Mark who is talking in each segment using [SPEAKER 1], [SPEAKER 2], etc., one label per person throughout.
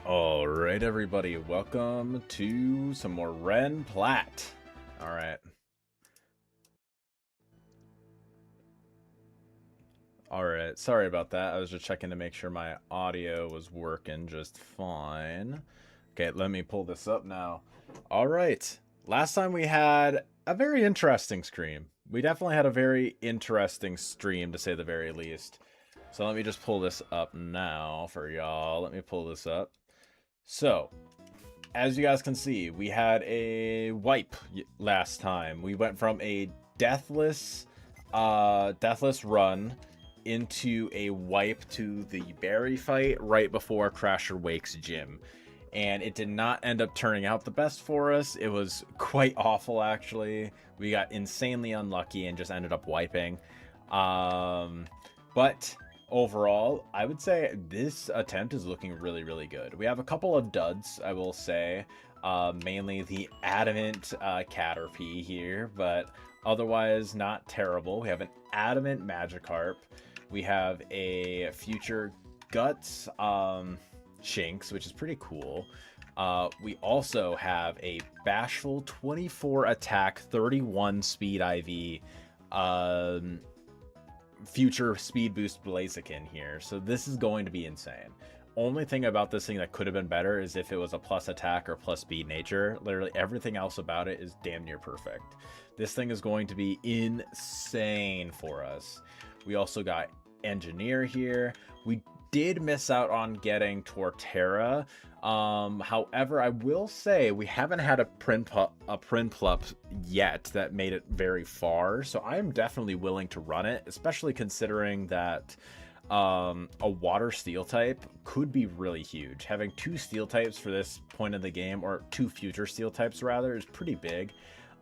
[SPEAKER 1] Alright, everybody, welcome to some more Ren Plat. Alright. Alright, sorry about that. I was just checking to make sure my audio was working just fine. Okay, let me pull this up now. Alright, last time we had a very interesting stream. We definitely had a very interesting stream, to say the very least. So let me just pull this up now for y'all. Let me pull this up. So, as you guys can see, we had a wipe last time. We went from a deathless run into a wipe to the berry fight right before Crasher Wake's gym. And it did not end up turning out the best for us. It was quite awful, actually. We got insanely unlucky and just ended up wiping. But overall, I would say this attempt is looking really, really good. We have a couple of duds, I will say. Mainly the Adamant Caterpie here, but otherwise not terrible. We have an Adamant Magikarp. We have a Future Guts Shinx, which is pretty cool. We also have a Bashful 24 attack, 31 speed IV Future Speed Boost Blaziken here. So this is going to be insane. Only thing about this thing that could have been better is if it was a plus attack or plus speed nature. Literally everything else about it is damn near perfect. This thing is going to be insane for us. We also got Engineer here. We did miss out on getting Torterra. However, I will say we haven't had a Prinplup yet that made it very far. So I am definitely willing to run it, especially considering that a water steel type could be really huge. Having two steel types for this point of the game, or two future steel types rather, is pretty big.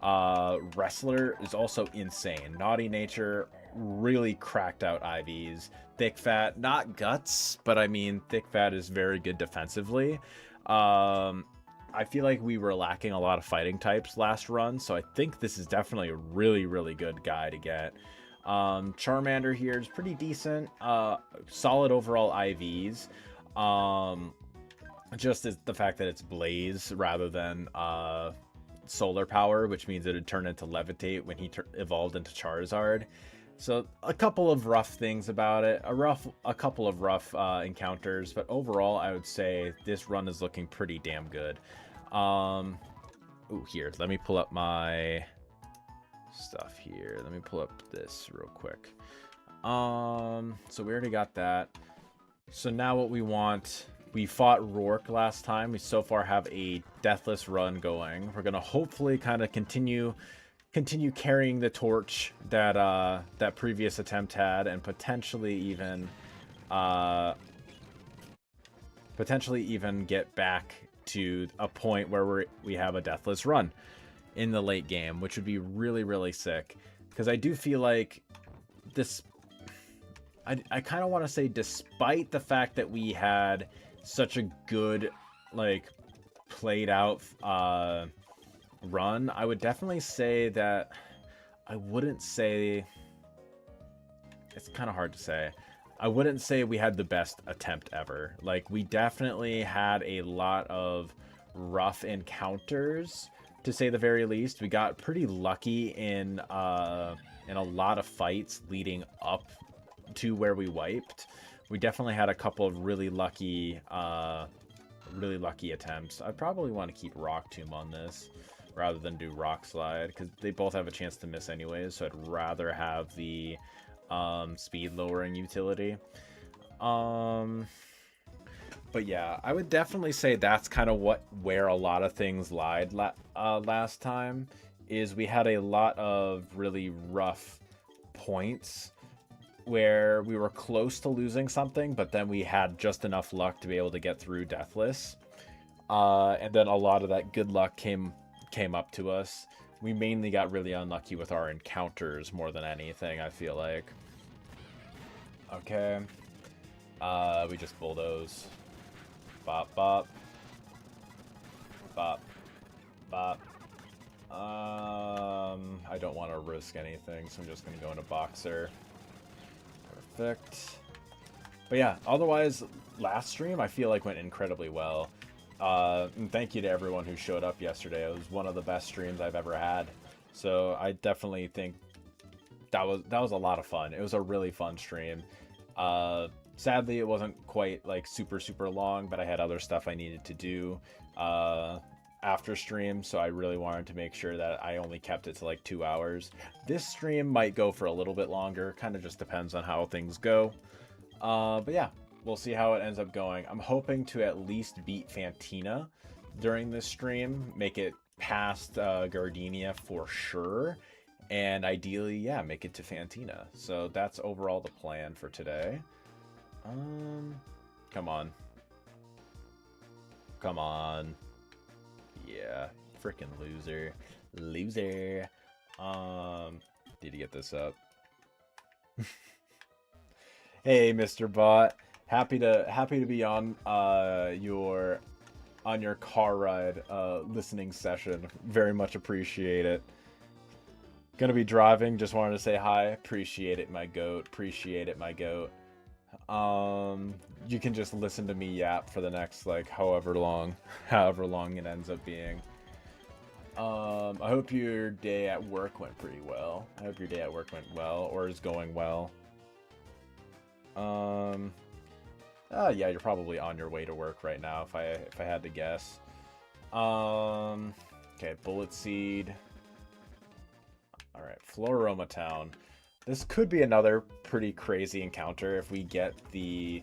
[SPEAKER 1] Wrestler is also insane. Naughty Nature, really cracked out IVs. Thick Fat, not guts, but I mean Thick Fat is very good defensively. I feel like we were lacking a lot of fighting types last run, so I think this is definitely a really, really good guy to get. Charmander here is pretty decent. Solid overall IVs. Just as the fact that it's Blaze rather than Solar Power, which means it would turn into Levitate when he evolved into Charizard. So a couple of rough things about it, a couple of rough encounters, but overall I would say this run is looking pretty damn good. Ooh, here, let me pull up my stuff here. Let me pull up this real quick. So we already got that. So now what we want, we fought Rourke last time. We so far have a deathless run going. We're gonna hopefully kind of continue carrying the torch that that previous attempt had, and potentially even get back to a point where we have a deathless run in the late game, which would be really, really sick. Because I do feel like this, I kind of want to say, despite the fact that we had such a good, like, played out run, I would definitely say that I wouldn't say, it's kind of hard to say, I wouldn't say we had the best attempt ever. Like, we definitely had a lot of rough encounters, to say the very least. We got pretty lucky in a lot of fights leading up to where we wiped. We definitely had a couple of really lucky attempts. I probably want to keep Rock Tomb on this rather than do Rock Slide, because they both have a chance to miss anyways, so I'd rather have the speed lowering utility. But yeah, I would definitely say that's kind of where a lot of things lied last time, is we had a lot of really rough points where we were close to losing something, but then we had just enough luck to be able to get through Deathless. And then a lot of that good luck came up to us. We mainly got really unlucky with our encounters more than anything, I feel like. Okay. We just bulldoze. Bop, bop. Bop. Bop. I don't want to risk anything, so I'm just going to go into Boxer. Perfect. But yeah, otherwise, last stream I feel like went incredibly well. And thank you to everyone who showed up yesterday. It was one of the best streams I've ever had. So I definitely think that was a lot of fun. It was a really fun stream. Sadly, it wasn't quite like super long, but I had other stuff I needed to do after stream, so I really wanted to make sure that I only kept it to like 2 hours. This stream might go for a little bit longer, kind of just depends on how things go. But yeah, we'll see how it ends up going. I'm hoping to at least beat Fantina during this stream, make it past Gardenia for sure, and ideally, yeah, make it to Fantina. So that's overall the plan for today. Come on. Come on. Yeah, freaking loser. Loser. Need to get this up. Hey, Mr. Bot. Happy to be on your car ride listening session. Very much appreciate it. Gonna be driving, just wanted to say hi. Appreciate it, my goat. Appreciate it, my goat. You can just listen to me yap for the next like however long it ends up being. I hope your day at work went pretty well. I hope your day at work went well or is going well. Yeah, you're probably on your way to work right now if I had to guess. Okay, Bullet Seed. All right, Floroma Town. This could be another pretty crazy encounter if we get the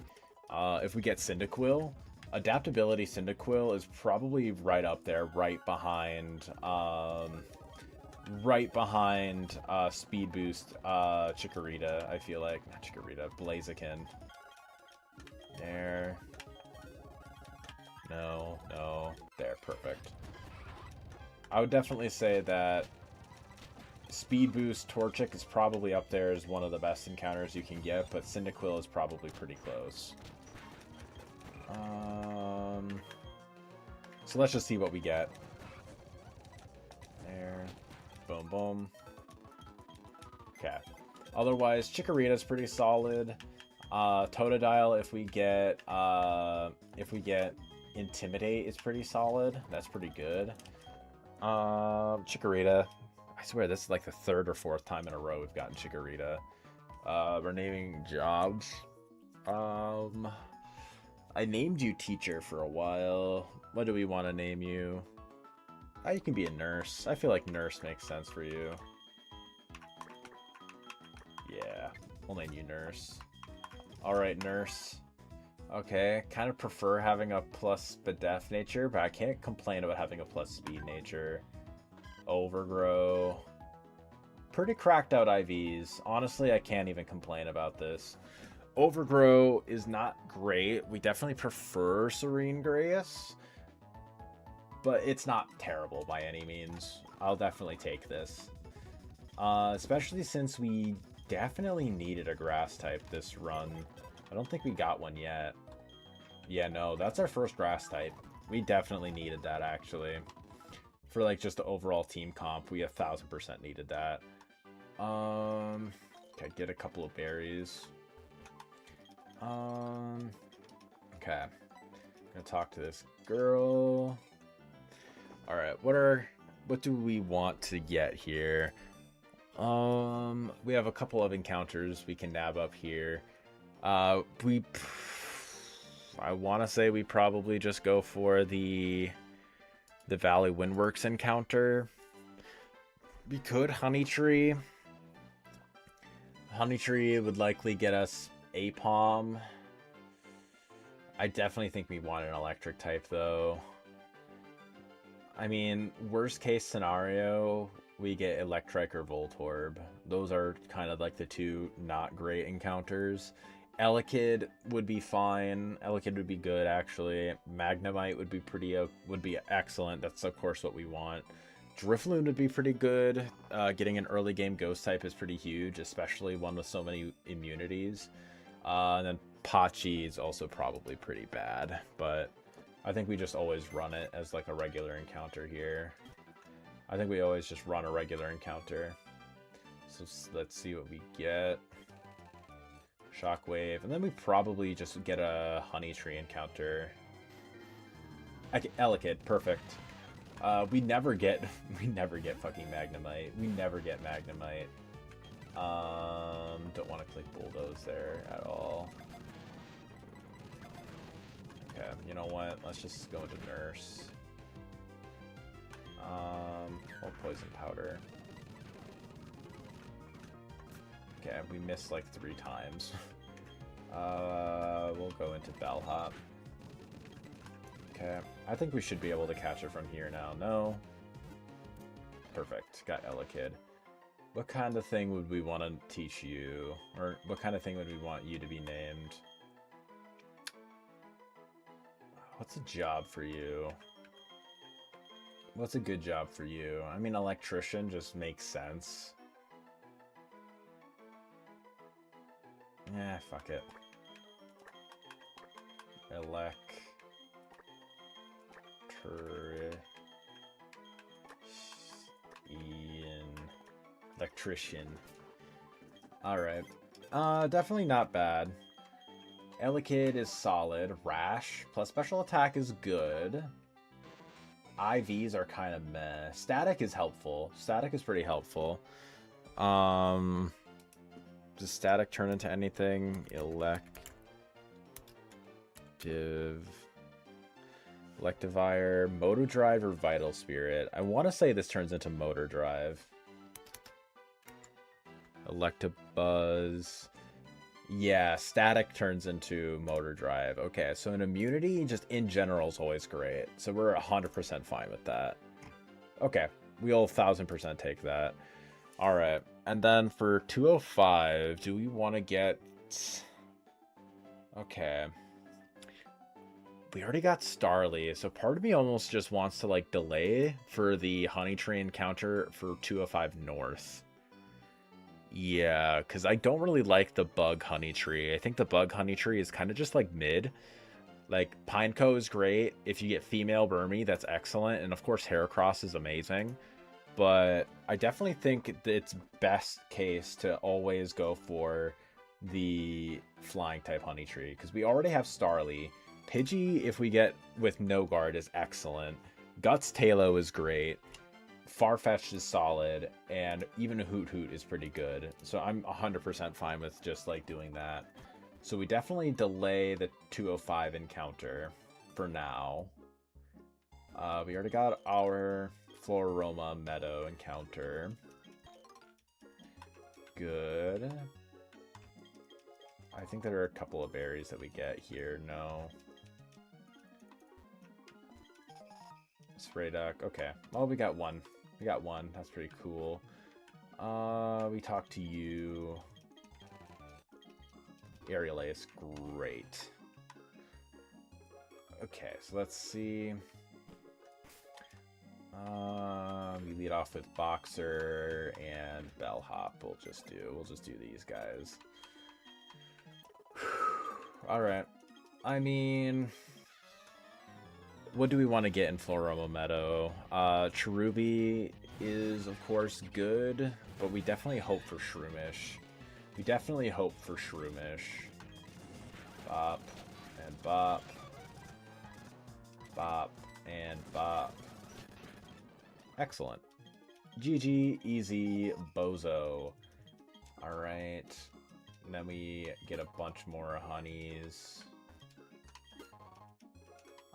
[SPEAKER 1] Cyndaquil. Adaptability Cyndaquil is probably right up there, right behind Speed Boost Chikorita. I feel like not Chikorita, Blaziken. There. No, there, perfect. I would definitely say that Speed Boost Torchic is probably up there as one of the best encounters you can get, but Cyndaquil is probably pretty close. So let's just see what we get. There. Boom, boom. Okay. Otherwise, Chikorita's pretty solid. Totodile, if we get Intimidate, is pretty solid. That's pretty good. Chikorita. I swear this is like the 3rd or 4th time in a row we've gotten Chikorita. We're naming jobs. I named you teacher for a while. What do we want to name you? You can be a nurse. I feel like nurse makes sense for you. Yeah, we'll name you nurse. Alright, nurse. Okay, kind of prefer having a plus Spadef nature, but I can't complain about having a plus speed nature. Overgrow. Pretty cracked out IVs. Honestly, I can't even complain about this. Overgrow is not great. We definitely prefer Serene Grace, but it's not terrible by any means. I'll definitely take this. Especially since we definitely needed a grass type this run. I don't think we got one yet. Yeah, no, that's our first grass type. We definitely needed that, actually. For, like, just the overall team comp, we 1000% needed that. Okay, get a couple of berries. Okay. Gonna talk to this girl. Alright, what do we want to get here? We have a couple of encounters we can nab up here. I want to say we probably just go for the Valley Windworks encounter. We could Honeytree. Honeytree would likely get us Apom. I definitely think we want an electric type, though. I mean, worst case scenario, we get Electrike or Voltorb. Those are kind of like the two not great encounters. Elekid would be fine. Elekid would be good, actually. Magnemite would be excellent. That's of course what we want. Drifloon would be pretty good. Getting an early game ghost type is pretty huge, especially one with so many immunities. And then Pachi is also probably pretty bad, but I think we just always run it as like a regular encounter here. I think we always just run a regular encounter. So let's see what we get. Shockwave, and then we probably just get a Honey Tree encounter. Elekid, perfect. We never get fucking Magnemite. We never get Magnemite. Don't want to click Bulldoze there at all. Okay, you know what? Let's just go into Nurse. Or Poison Powder. Okay, we missed like 3 times. We'll go into Bellhop. Okay, I think we should be able to catch it from here now. No. Perfect, got Elekid. What kind of thing would we want to teach you? Or what kind of thing would we want you to be named? What's a job for you? What's a good job for you? I mean, Electrician just makes sense. Fuck it. Electrician. Alright. Definitely not bad. Elekid is solid. Rash plus special attack is good. IVs are kind of meh. Static is helpful. Static is pretty helpful. Does Static turn into anything? Electivire, Motor Drive, or Vital Spirit? I want to say this turns into Motor Drive. Electabuzz. Yeah, Static turns into Motor Drive. Okay, so an immunity, just in general, is always great. So we're 100% fine with that. Okay, we'll 1000% take that. Alright, and then for 205, do we want to get... Okay. We already got Starly, so part of me almost just wants to, like, delay for the Honey Tree encounter for 205 North. Yeah, because I don't really like the Bug Honey Tree. I think the Bug Honey Tree is kind of just, like, mid. Like, Pineco is great. If you get Female Burmy, that's excellent. And, of course, Heracross is amazing. But I definitely think it's best case to always go for the Flying type Honey Tree, because we already have Starly. Pidgey, if we get with No Guard, is excellent. Guts Talo is great. Farfetch'd is solid, and even Hoot Hoot is pretty good. So I'm 100% fine with just like doing that. So we definitely delay the 205 encounter for now. We already got our Floroma Meadow encounter. Good. I think there are a couple of berries that we get here. No. Spray Duck. Okay. Oh, we got one. We got one. That's pretty cool. We talked to you. Aerial Ace. Great. Okay, so let's see. We lead off with Boxer and Bellhop. We'll just do these guys. All right. I mean, what do we want to get in Floroma Meadow? Cherubi is, of course, good, but we definitely hope for Shroomish. We definitely hope for Shroomish. Bop and bop. Bop and bop. Excellent. GG, easy, bozo. Alright. And then we get a bunch more honeys.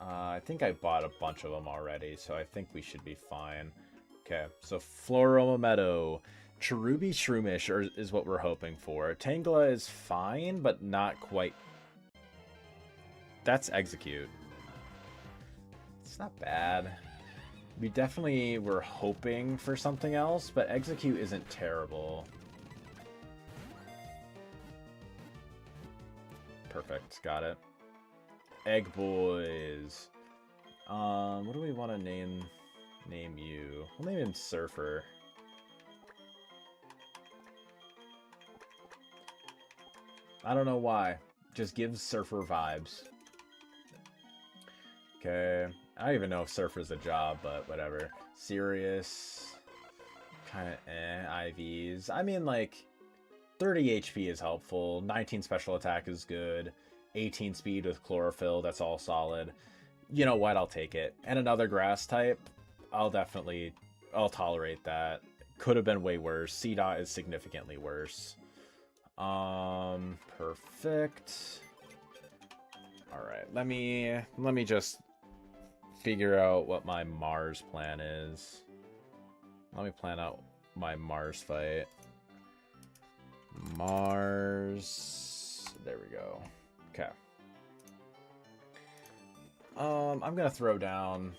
[SPEAKER 1] I think I bought a bunch of them already, so I think we should be fine. Okay, so Floroma Meadow. Cherubi Shroomish is what we're hoping for. Tangela is fine, but not quite. That's Execute. It's not bad. We definitely were hoping for something else, but Execute isn't terrible. Perfect, got it. Egg Boys. What do we want to name you? We'll name him Surfer. I don't know why. Just gives Surfer vibes. Okay. I don't even know if Surfer's a job, but whatever. Serious. Kind of IVs. I mean, like, 30 HP is helpful. 19 special attack is good. 18 speed with chlorophyll, that's all solid. You know what? I'll take it. And another grass type, I'll tolerate that. Could have been way worse. C-Dot is significantly worse. Perfect. All right, let me just figure out what my Mars plan is. Let me plan out my Mars fight. Mars. There we go. Okay. I'm gonna throw down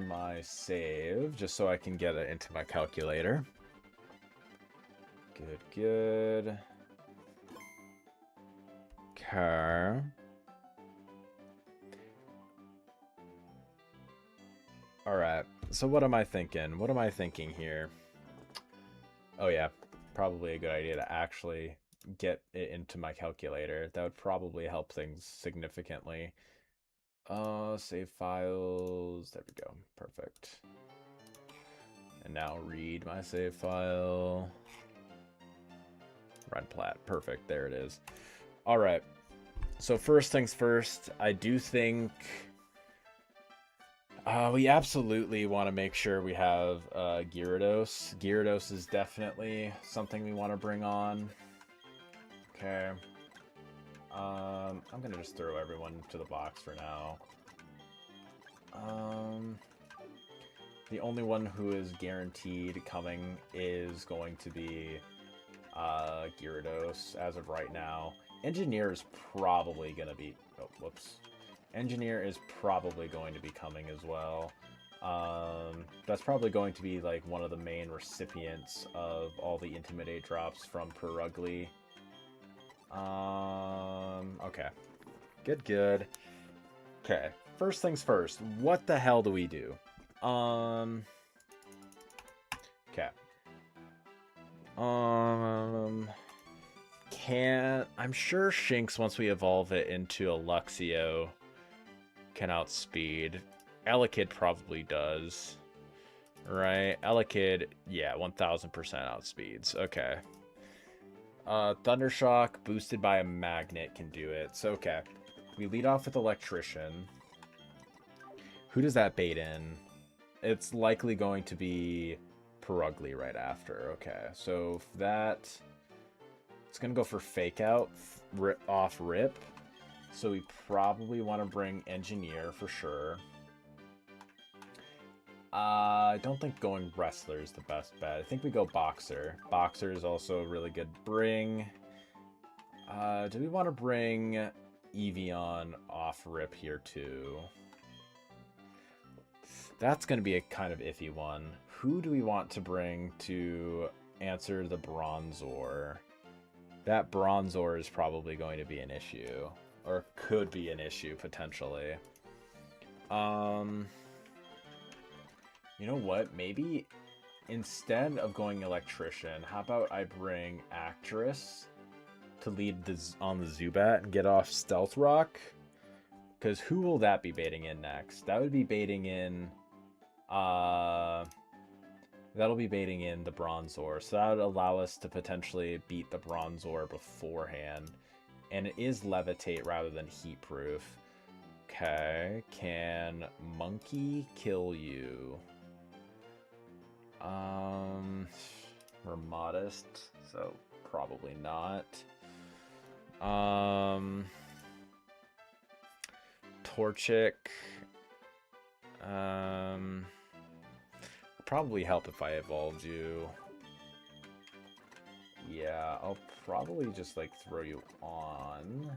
[SPEAKER 1] my save just so I can get it into my calculator. Good. Okay. All right. So what am I thinking? What am I thinking here? Oh yeah, probably a good idea to actually get it into my calculator. That would probably help things significantly. Save files. There we go. Perfect. And now read my save file. Run plat. Perfect. There it is. All right. So first things first, I do think we absolutely want to make sure we have Gyarados. Gyarados is definitely something we want to bring on. Okay. I'm going to just throw everyone to the box for now. The only one who is guaranteed coming is going to be Gyarados as of right now. Engineer is probably going to be... Oh, whoops. Engineer is probably going to be coming as well. That's probably going to be like one of the main recipients of all the Intimidate drops from Perugly. Okay. Good. Okay. First things first. What the hell do we do? Okay. I'm sure Shinx, once we evolve it into a Luxio, can outspeed. Elekid probably does. Right? Elekid, yeah, 1000% outspeeds. Okay. Thundershock, boosted by a magnet, can do it. So, okay. We lead off with Electrician. Who does that bait in? It's likely going to be Perugly right after. Okay, so that... It's going to go for Fake Out off Rip. So we probably want to bring Engineer for sure. I don't think going Wrestler is the best bet. I think we go Boxer. Boxer is also a really good bring. Do we want to bring Evian off Rip here too? That's going to be a kind of iffy one. Who do we want to bring to answer the Bronzor? That Bronzor is probably going to be an issue. Or could be an issue, potentially. You know what? Maybe instead of going Electrician, how about I bring Actress to lead on the Zubat and get off Stealth Rock? Because who will that be baiting in next? That would be baiting in... That'll be baiting in the Bronzor. So that would allow us to potentially beat the Bronzor beforehand. And it is Levitate rather than Heat Proof. Okay. Can Monkey kill you? We're modest, so probably not. Torchic. Probably help if I evolved you. Yeah, I'll probably just like throw you on.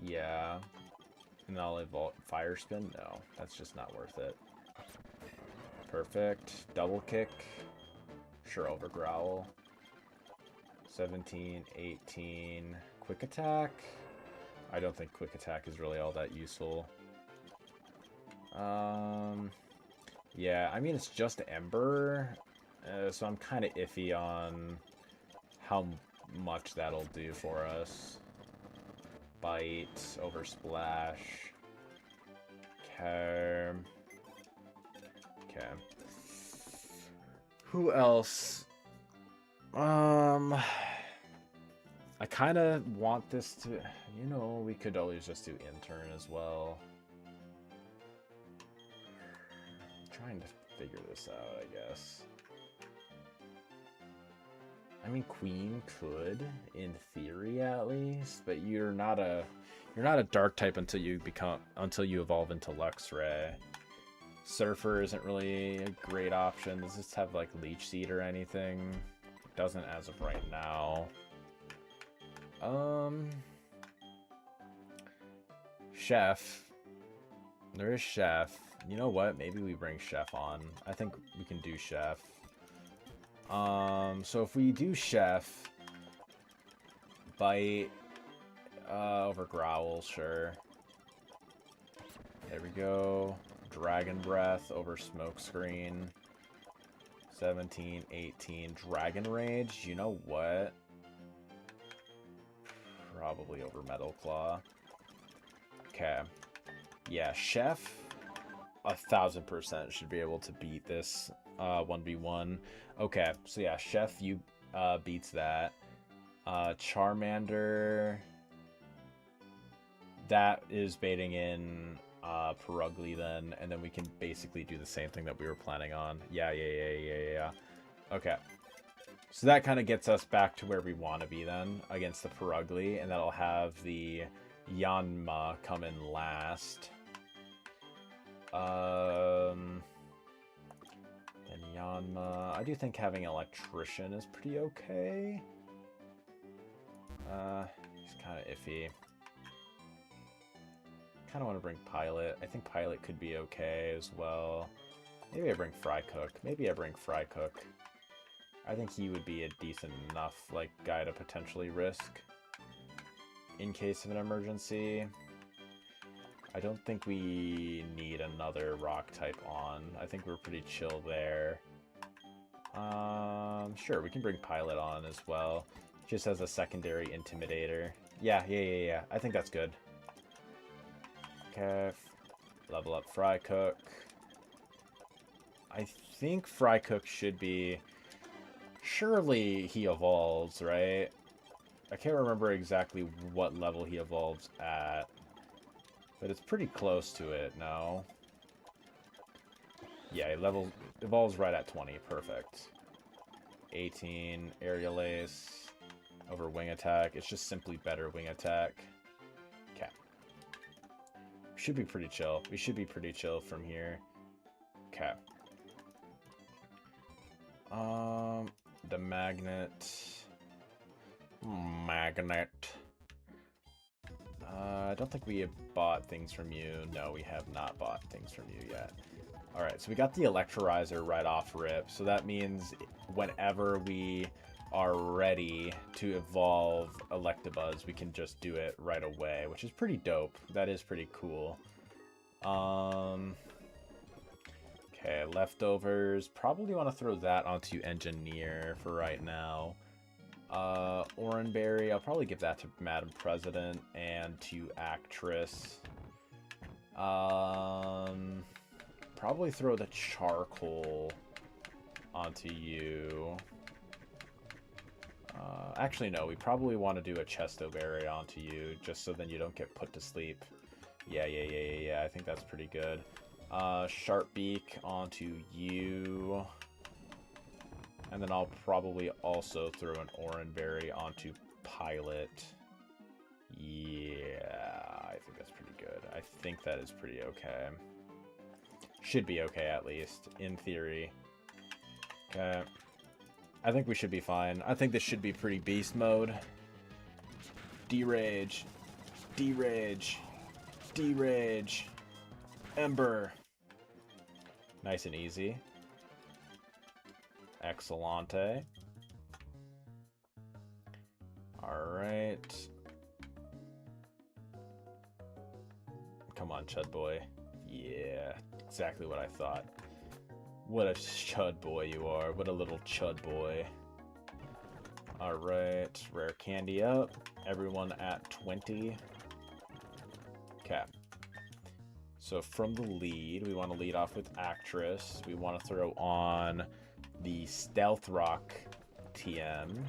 [SPEAKER 1] Yeah. And I'll evolve Fire Spin? No, that's just not worth it. Perfect. Double kick. Sure, over Growl. 17, 18. Quick attack. I don't think quick attack is really all that useful. Yeah, I mean, it's just Ember, so I'm kind of iffy on how much that'll do for us. Bite, over Splash. Okay. Who else I kind of want this to, you know, we could always just do intern as well. I'm trying to figure this out, I guess. I mean, Queen could, in theory at least, but you're not a dark type until you evolve into Luxray. Surfer isn't really a great option. Does this have like Leech Seed or anything? It doesn't as of right now. Chef. There is Chef. You know what? Maybe we bring Chef on. I think we can do Chef. So if we do Chef, Bite over Growl, sure. There we go. Dragon Breath over Smokescreen. 17, 18. Dragon Rage, you know what? Probably over Metal Claw. Okay. Yeah, Chef 1000% should be able to beat this 1v1. Okay, so yeah, Chef you beats that. Charmander, that is baiting in Perugly then, and then we can basically do the same thing that we were planning on. Yeah. Okay. So that kind of gets us back to where we want to be then, against the Perugly, and that'll have the Yanma come in last. And Yanma, I do think having Electrician is pretty okay. He's kind of iffy. Kind of want to bring Pilot. I think Pilot could be okay as well. Maybe I bring Frycook. I think he would be a decent enough like guy to potentially risk in case of an emergency. I don't think we need another rock type on. I think we're pretty chill there. Sure, we can bring Pilot on as well. Just as a secondary intimidator. Yeah. I think that's good. Okay. Level up Frycook. I think Frycook should be... Surely he evolves, right? I can't remember exactly what level he evolves at. But it's pretty close to it, no? Yeah, he evolves right at 20. Perfect. 18, Aerial Ace over Wing Attack. It's just simply better Wing Attack. Okay. Should be pretty chill. We should be pretty chill from here. Okay. The Magnet. I don't think we have bought things from you. No, we have not bought things from you yet. Alright, so we got the Electrolyzer right off rip. So that means whenever we are ready to evolve Electabuzz, we can just do it right away, which is pretty dope. That is pretty cool. Okay, leftovers. Probably want to throw that onto Engineer for right now. Oranberry, I'll probably give that to Madam President and to Actress. Probably throw the Charcoal onto you. Actually, no, we probably want to do a Chestoberry onto you, just so then you don't get put to sleep. Yeah, I think that's pretty good. Sharpbeak onto you. And then I'll probably also throw an Oranberry onto Pilot. Yeah, I think that's pretty good. I think that is pretty okay. Should be okay, at least, in theory. Okay. I think we should be fine. I think this should be pretty beast mode. D-Rage. D-Rage. D-Rage. Ember. Nice and easy. Excellente. Alright. Come on, Chud Boy. Yeah, exactly what I thought. What a Chud Boy you are. What a little Chud Boy. Alright, rare candy up. Everyone at 20. Okay. So from the lead, we want to lead off with Actress. We want to throw on the Stealth Rock TM.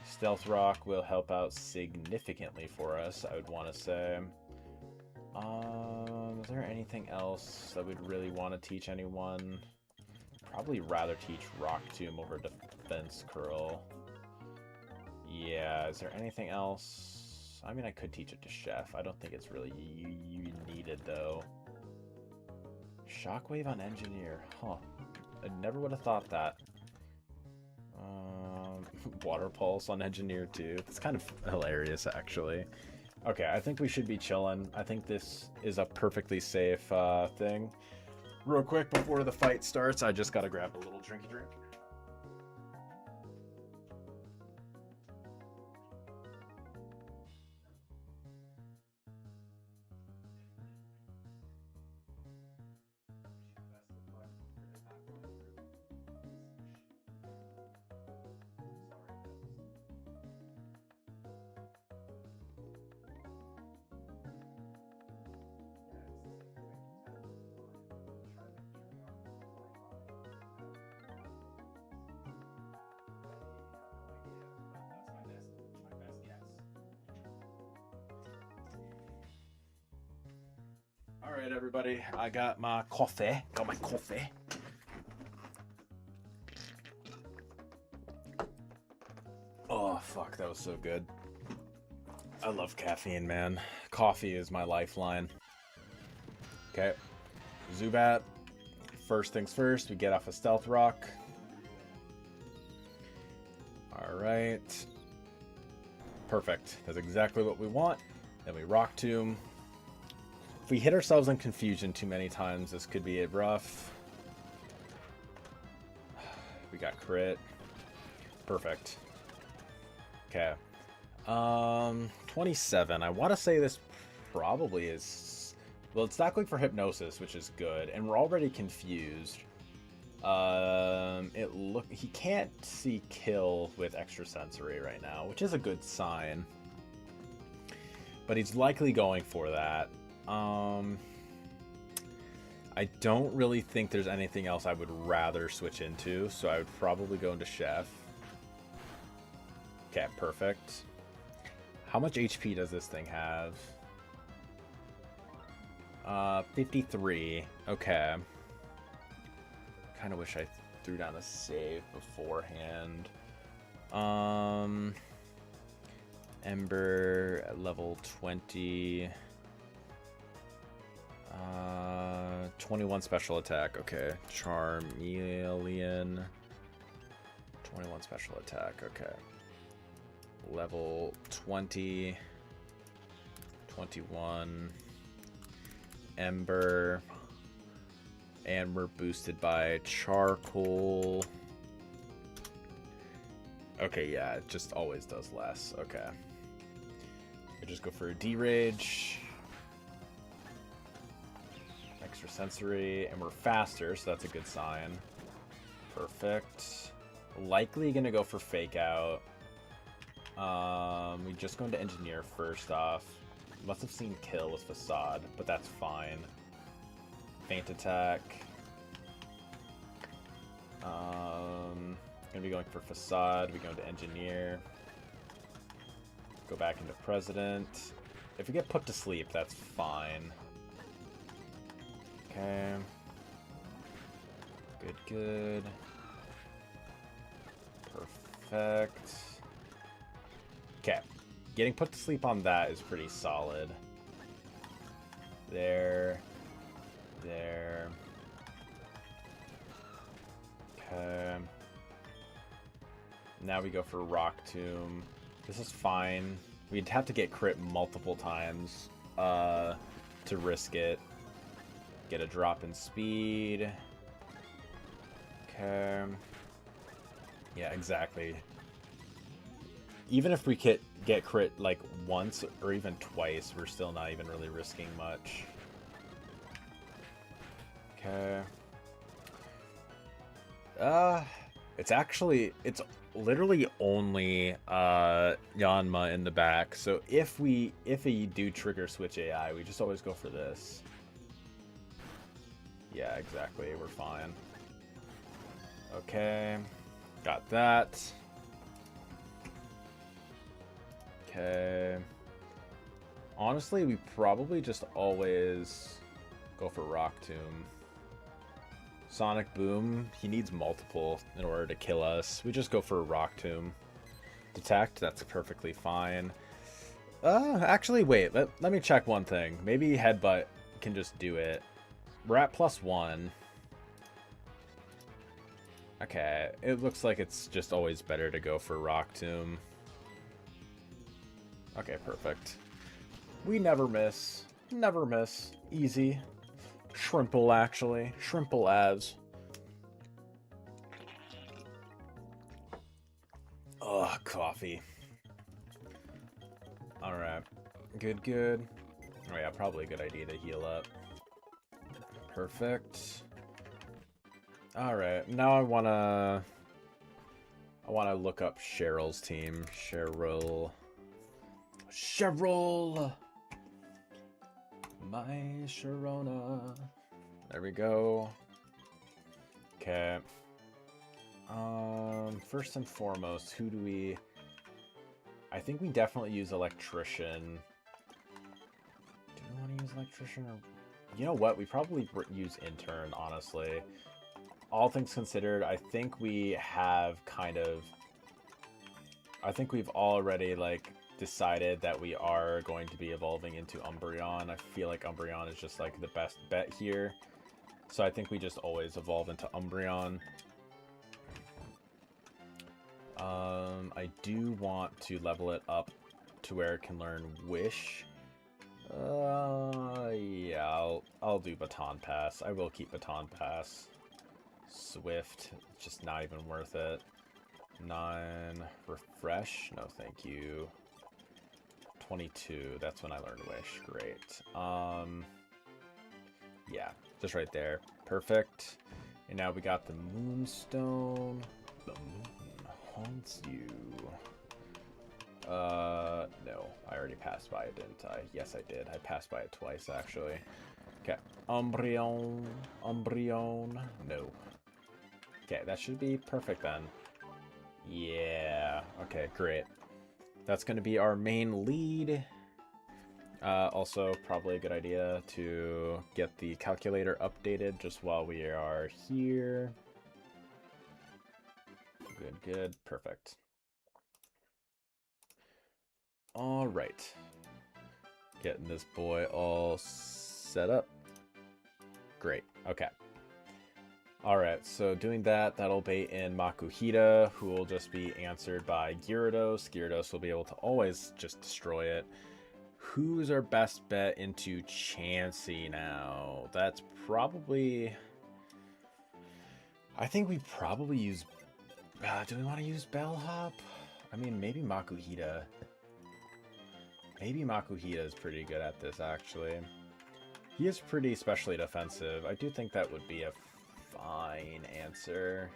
[SPEAKER 1] Stealth Rock will help out significantly for us, I would want to say. Is there anything else that we'd really want to teach anyone? Probably rather teach Rock Tomb over Defense Curl. Yeah, is there anything else? I mean, I could teach it to Chef. I don't think it's really needed, though. Shockwave on Engineer. Huh. I never would have thought that. Water Pulse on Engineer, too. It's kind of hilarious, actually. Okay, I think we should be chilling. I think this is a perfectly safe thing. Real quick, before the fight starts, I just gotta grab a little drinky drink. Alright, everybody, I got my coffee. Oh, fuck, that was so good. I love caffeine, man. Coffee is my lifeline. Okay, Zubat. First things first, we get off a Stealth Rock. Alright. Perfect. That's exactly what we want. Then we Rock Tomb. If we hit ourselves in Confusion too many times, this could be rough. We got crit. Perfect. Okay. 27. I want to say this probably is... Well, it's not going for Hypnosis, which is good. And we're already confused. He can't see Kill with Extrasensory right now, which is a good sign. But he's likely going for that. I don't really think there's anything else I would rather switch into, so I would probably go into Chef. Okay, perfect. How much HP does this thing have? 53. Okay. Kind of wish I threw down a save beforehand. Ember at level 20. 21 special attack. Okay. Charmeleon. 21 special attack. Okay. Level 20. 21. Ember. And we're boosted by Charcoal. Okay, yeah, it just always does less. Okay. I just go for a D-Rage. Extrasensory, and we're faster, so that's a good sign. Perfect. Likely gonna go for Fake Out. We just going to Engineer first off. Must have seen Kill with Facade, but that's fine. Feint Attack. Gonna be going for Facade. We go into Engineer. Go back into President. If we get put to sleep, that's fine. Okay. Good. Perfect. Okay. Getting put to sleep on that is pretty solid. There. Okay. Now we go for Rock Tomb. This is fine. We'd have to get crit multiple times to risk it. Get a drop in speed. Okay. Yeah, exactly. Even if we get crit like once or even twice, we're still not even really risking much. Okay. It's literally only Yanma in the back. So if we do trigger switch AI, we just always go for this. Yeah, exactly. We're fine. Okay. Got that. Okay. Honestly, we probably just always go for Rock Tomb. Sonic Boom, he needs multiple in order to kill us. We just go for a Rock Tomb. Detect, that's perfectly fine. Actually, wait, let me check one thing. Maybe Headbutt can just do it. We're at +1. Okay, it looks like it's just always better to go for Rock Tomb. Okay, perfect. We never miss. Never miss. Easy. Shrimple, actually. Shrimple as. Ugh, coffee. Alright. Good, good. Oh yeah, probably a good idea to heal up. Perfect. Alright, now I wanna look up Cheryl's team. Cheryl. My Sharona. There we go. Okay. First and foremost, who do we... I think we definitely use Electrician. Do we want to use Electrician or... You know what? We probably use Intern, honestly. All things considered, I think we have kind of... I think we've already, like, decided that we are going to be evolving into Umbreon. I feel like Umbreon is just, like, the best bet here. So I think we just always evolve into Umbreon. I do want to level it up to where it can learn Wish. Yeah, I'll do Baton Pass. I will keep Baton Pass. Swift, just not even worth it. 9, Refresh, no thank you. 22, that's when I learned Wish, great. Yeah, just right there, perfect. And now we got the Moonstone. The moon haunts you. No, I already passed by it, didn't I? Yes, I did. I passed by it twice, actually. Okay, Umbreon, no. Okay, that should be perfect then. Yeah, okay, great. That's going to be our main lead. Also, probably a good idea to get the calculator updated just while we are here. Good, good, perfect. All right. Getting this boy all set up. Great, okay. Alright, so doing that, that'll bait in Makuhita, who will just be answered by Gyarados. Gyarados will be able to always just destroy it. Who's our best bet into Chansey now? That's probably... I think we probably use... do we want to use Bellhop? I mean, maybe Makuhita. Maybe Makuhita is pretty good at this, actually. He is pretty specially defensive. I do think that would be a fine answer.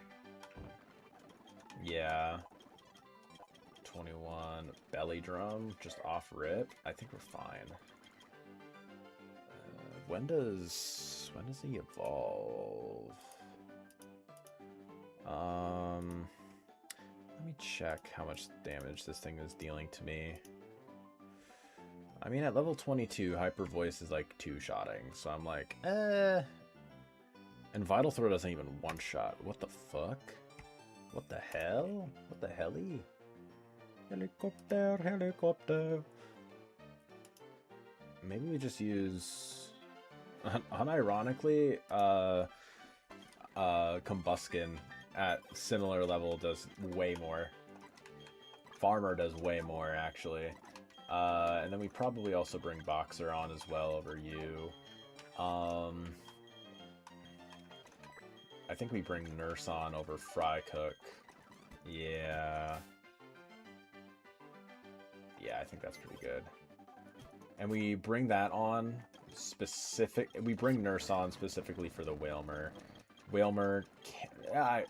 [SPEAKER 1] Yeah. 21 Belly Drum, just off rip. I think we're fine. When does he evolve? Let me check how much damage this thing is dealing to me. I mean, at level 22, Hyper Voice is like 2-shotting, so I'm like, eh. And Vital Throw doesn't even one-shot. What the fuck? What the hell? What the helly? Helicopter, helicopter. Maybe we just use... Unironically, Combuskin at similar level does way more. Farmer does way more, actually. And then we probably also bring Boxer on as well over you. I think we bring Nurse on over Frycook. Yeah. Yeah, I think that's pretty good. And we bring that on we bring Nurse on specifically for the Wailmer. Wailmer, I'm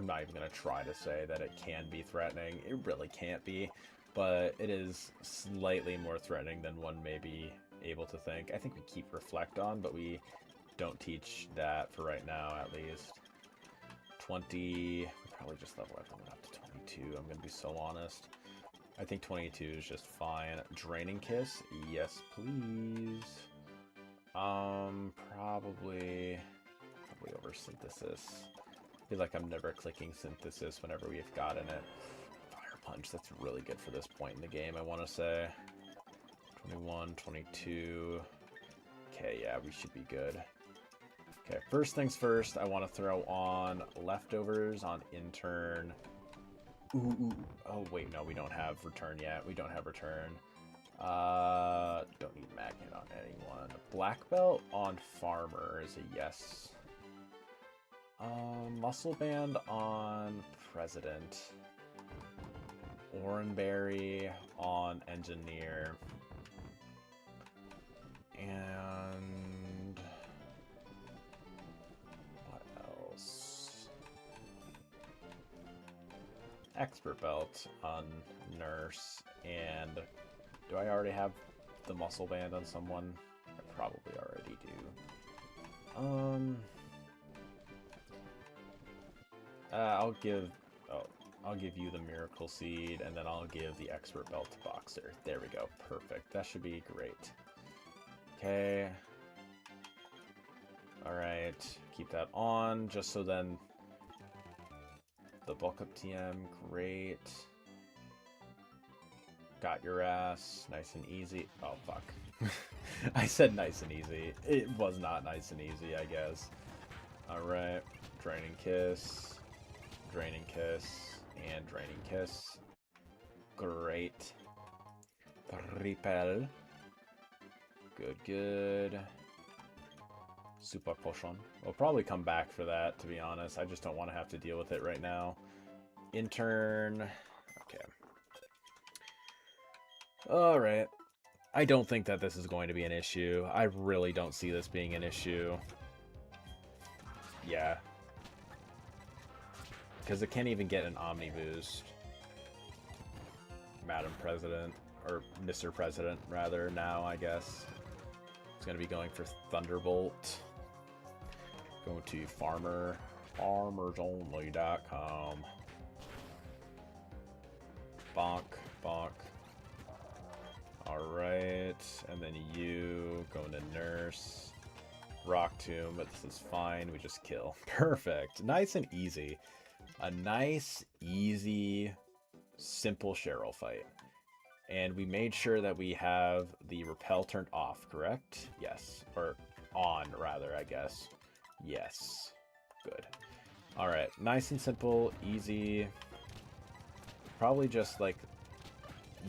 [SPEAKER 1] not even going to try to say that it can be threatening. It really can't be, but it is slightly more threatening than one may be able to think. I think we keep Reflect on, but we don't teach that for right now, at least. 20, probably just level everyone up to 22. I'm going to be so honest. I think 22 is just fine. Draining Kiss? Yes, please. Probably over Synthesis. I feel like I'm never clicking Synthesis whenever we've gotten it. Fire Punch, that's really good for this point in the game, I want to say. 21, 22. Okay, yeah, we should be good. Okay, first things first, I want to throw on Leftovers on Intern. Ooh. Oh, wait, no, we don't have Return yet. We don't have Return. Don't need Magnet on anyone. Black Belt on Farmer is a yes. Muscle Band on President. Oranberry on Engineer. And what else? Expert Belt on Nurse. And do I already have the Muscle Band on someone? I probably already do. I'll give you the Miracle Seed, and then I'll give the Expert Belt to Boxer. There we go. Perfect. That should be great. Okay. Alright. Keep that on, just so then the bulk up TM. Great. Got your ass. Nice and easy. Oh, fuck. I said nice and easy. It was not nice and easy, I guess. Alright. Draining Kiss. Draining Kiss. And Draining Kiss. Great. Repel. Good. Super Potion. We'll probably come back for that, to be honest. I just don't want to have to deal with it right now. Intern. Okay. Alright. I don't think that this is going to be an issue. I really don't see this being an issue. Yeah. Because it can't even get an Omni boost. Madam President. Or Mr. President, rather, now, I guess. It's going to be going for Thunderbolt. Going to Farmer. FarmersOnly.com. Bonk. Alright. And then you going to Nurse. Rock Tomb, but this is fine. We just kill. Perfect. Nice and easy. A nice, easy, simple Cheryl fight. And we made sure that we have the repel turned off, correct? Yes. Or on, rather, I guess. Yes. Good. Alright. Nice and simple. Easy. Probably just, like,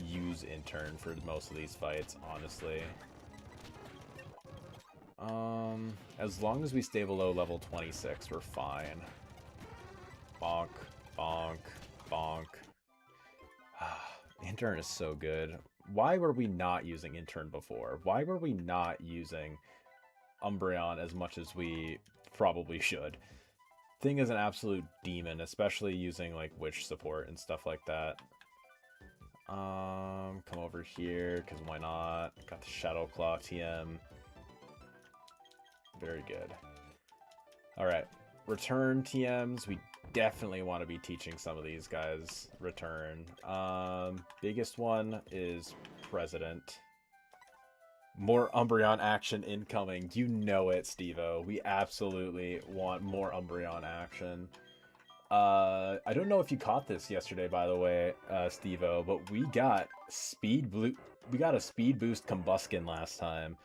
[SPEAKER 1] use Intern for most of these fights, honestly. As long as we stay below level 26, we're fine. Bonk. Intern is so good. Why were we not using Intern before? Why were we not using Umbreon as much as we probably should? Thing is an absolute demon, especially using like witch support and stuff like that. Come over here, because why not? Got the Shadow Claw TM. Very good. Alright. Return TMs. We definitely want to be teaching some of these guys return. Biggest one is President. More Umbreon action incoming. You know it, Steve-O. We absolutely want more Umbreon action. I don't know if you caught this yesterday, by the way, Steve-O, but we got a speed boost Combuskin last time.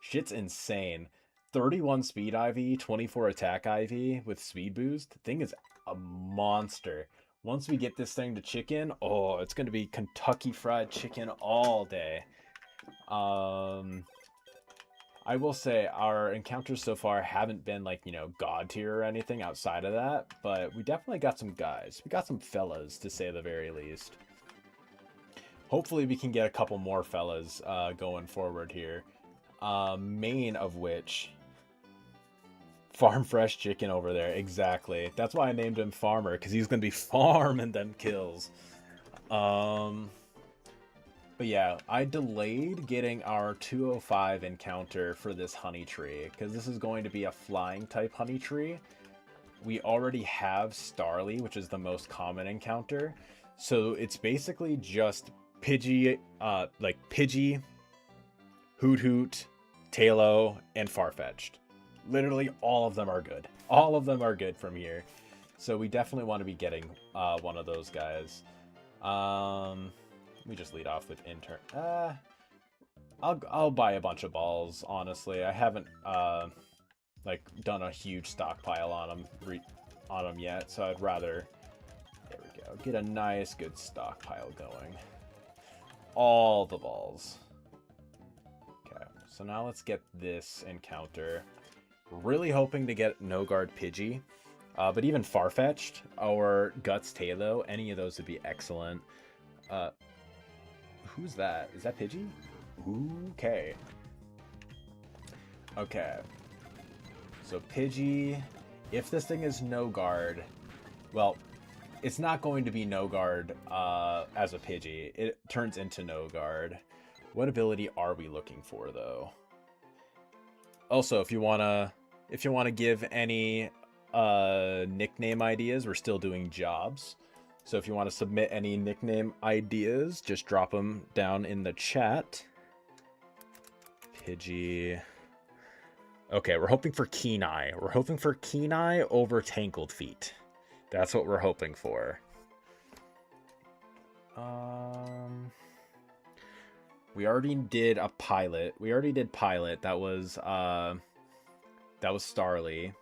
[SPEAKER 1] Shit's insane. 31 speed IV, 24 attack IV with speed boost. The thing is a monster. Once we get this thing to chicken, oh, it's going to be Kentucky Fried Chicken all day. I will say our encounters so far haven't been like, you know, god tier or anything outside of that, but we definitely got some guys. We got some fellas, to say the very least. Hopefully we can get a couple more fellas going forward here. Main of which... Farm Fresh Chicken over there, exactly. That's why I named him Farmer, because he's going to be farming them kills. But yeah, I delayed getting our 205 encounter for this Honey Tree, because this is going to be a flying type Honey Tree, we already have Starly, which is the most common encounter. So it's basically just Pidgey, like Pidgey, Hoot Hoot, Talo, and Farfetch'd. Literally all of them are good. All of them are good from here. So we definitely want to be getting one of those guys. We just lead off with intern. I'll buy a bunch of balls, honestly. I haven't like done a huge stockpile on them yet, so I'd rather, there we go, get a nice good stockpile going. All the balls. Okay, so now let's get this encounter. Really hoping to get No Guard Pidgey, but even Farfetch'd or Guts Talo, any of those would be excellent. Who's that? Is that Pidgey? Okay. Okay. So Pidgey, if this thing is No Guard, well, it's not going to be No Guard as a Pidgey. It turns into No Guard. What ability are we looking for, though? Also, if you wanna give any nickname ideas, we're still doing jobs. So if you want to submit any nickname ideas, just drop them down in the chat. Pidgey. Okay, we're hoping for Keen Eye. We're hoping for Keen Eye over Tangled Feet. That's what we're hoping for. We already did a pilot. We already did pilot. That was Starly.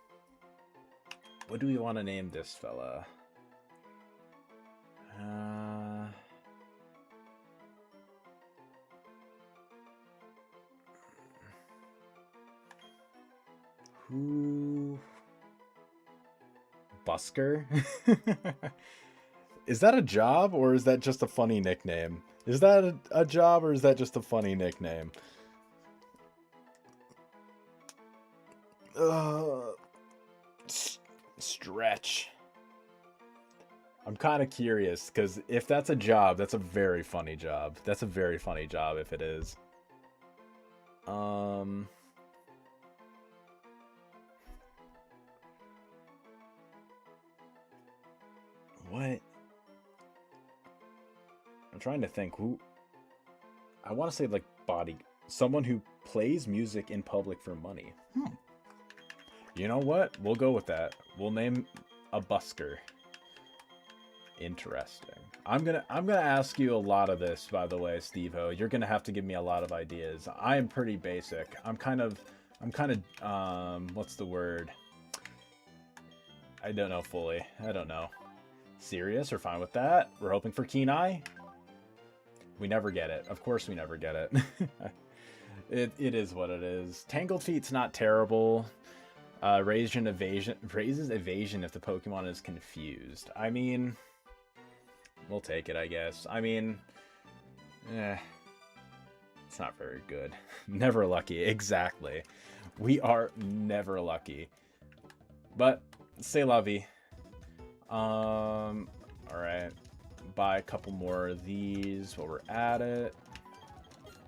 [SPEAKER 1] What do we want to name this fella? Who? Busker? Is that a job or is that just a funny nickname? Is that a job or is that just a funny nickname? Stretch. I'm kind of curious, because if that's a job, that's a very funny job. That's a very funny job if it is. What? I'm trying to think who... I want to say, like, someone who plays music in public for money. You know what? We'll go with that. We'll name a busker. Interesting. I'm gonna ask you a lot of this, by the way, Steve-O. You're gonna have to give me a lot of ideas. I am pretty basic. I'm kind of what's the word? I don't know fully. I don't know. Serious? We're fine with that. We're hoping for Keen Eye. We never get it. Of course we never get it. It is what it is. Tangled Feet's not terrible. Raises evasion if the Pokemon is confused. I mean, we'll take it, I guess. I mean, it's not very good. Never lucky. Exactly. We are never lucky. But c'est la vie. Alright. Buy a couple more of these while we're at it.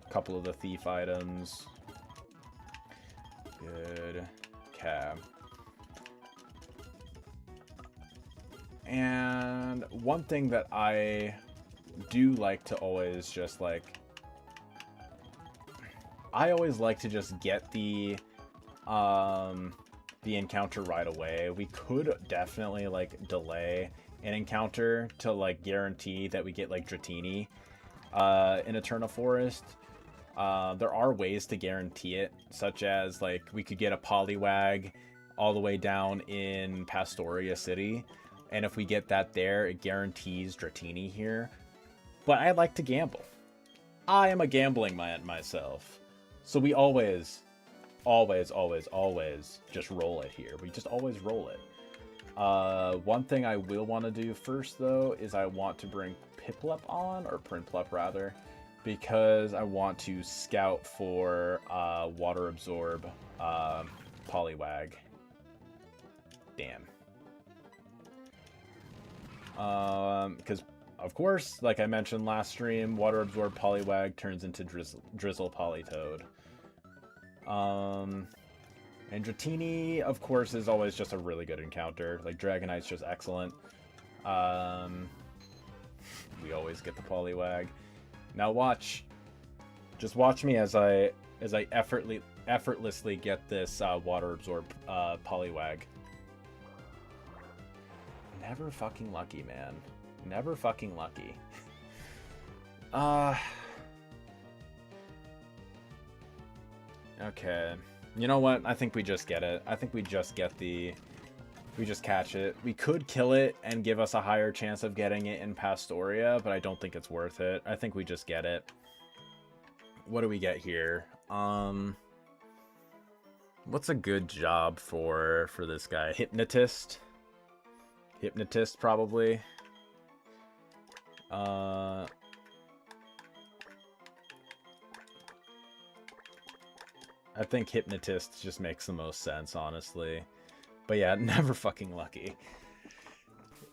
[SPEAKER 1] A couple of the thief items. Good. Okay. And one thing that I do like to always just like... I always like to just get the encounter right away. We could definitely like delay an encounter to like guarantee that we get like Dratini in Eternal Forest. There are ways to guarantee it, such as like we could get a Poliwag all the way down in Pastoria City, and if we get that there, it guarantees Dratini here. But I like to gamble. I am a gambling man myself, so we always just roll it here. We just always roll it. One thing I will want to do first, though, is I want to bring Piplup on, or Prinplup rather, because I want to scout for Water Absorb Poliwag. Damn. Because, of course, like I mentioned last stream, Water Absorb Poliwag turns into Drizzle Politoed. And Dratini, of course, is always just a really good encounter. Like, Dragonite's just excellent. We always get the Poliwag. Now watch. Just watch me as I effortlessly get this Water Absorb Poliwag. Never fucking lucky, man. Never fucking lucky. Okay. You know what? I think we just get it. I think we just get the... We just catch it. We could kill it and give us a higher chance of getting it in Pastoria, but I don't think it's worth it. I think we just get it. What do we get here? What's a good job for this guy? Hypnotist? Hypnotist, probably. I think Hypnotist just makes the most sense, honestly. But yeah, never fucking lucky.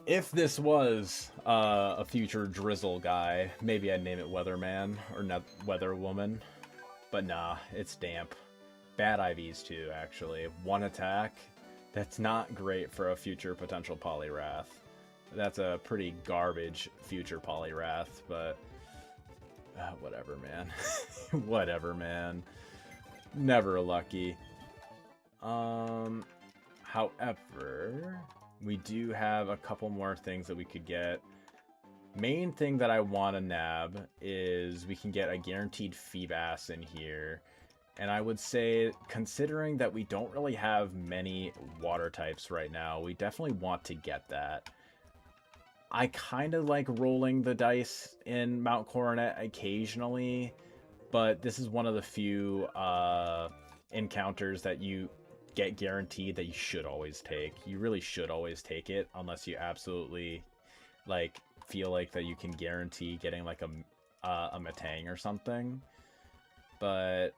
[SPEAKER 1] If this was a future Drizzle guy, maybe I'd name it Weatherman or Weatherwoman. But nah, it's damp. Bad IVs too, actually. One attack. That's not great for a future potential Poliwrath. That's a pretty garbage future Poliwrath, but whatever, man. Whatever, man. Never lucky. However, we do have a couple more things that we could get. Main thing that I want to nab is we can get a guaranteed Feebas in here. And I would say, considering that we don't really have many water types right now, we definitely want to get that. I kind of like rolling the dice in Mount Coronet occasionally, but this is one of the few encounters that you get guaranteed that you should always take. You really should always take it, unless you absolutely like feel like that you can guarantee getting like a Metang or something. But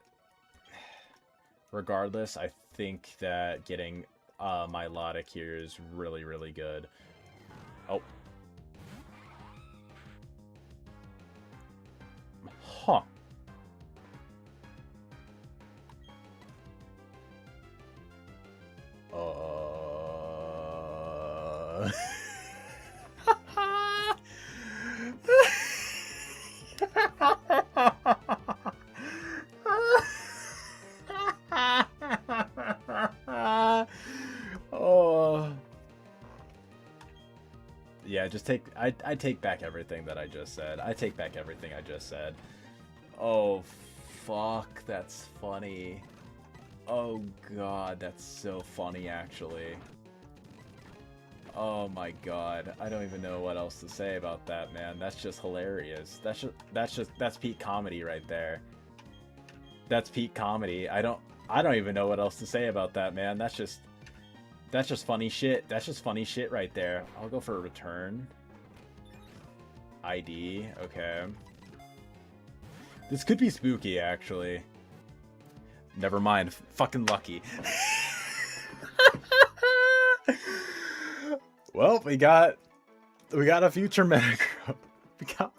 [SPEAKER 1] regardless, I think that getting Milotic here is really, really good. Oh. Huh. Oh. Yeah, just take... I take back everything that I just said. I take back everything I just said. Oh, fuck. That's funny. Oh, God. That's so funny, actually. Oh, my God. I don't even know what else to say about that, man. That's just hilarious. That's peak comedy right there. That's peak comedy. I don't even know what else to say about that, man. That's just funny shit. That's just funny shit right there. I'll go for a return. ID. Okay. This could be spooky, actually. Never mind. Fucking lucky. Well, we got a future Metagrow. We got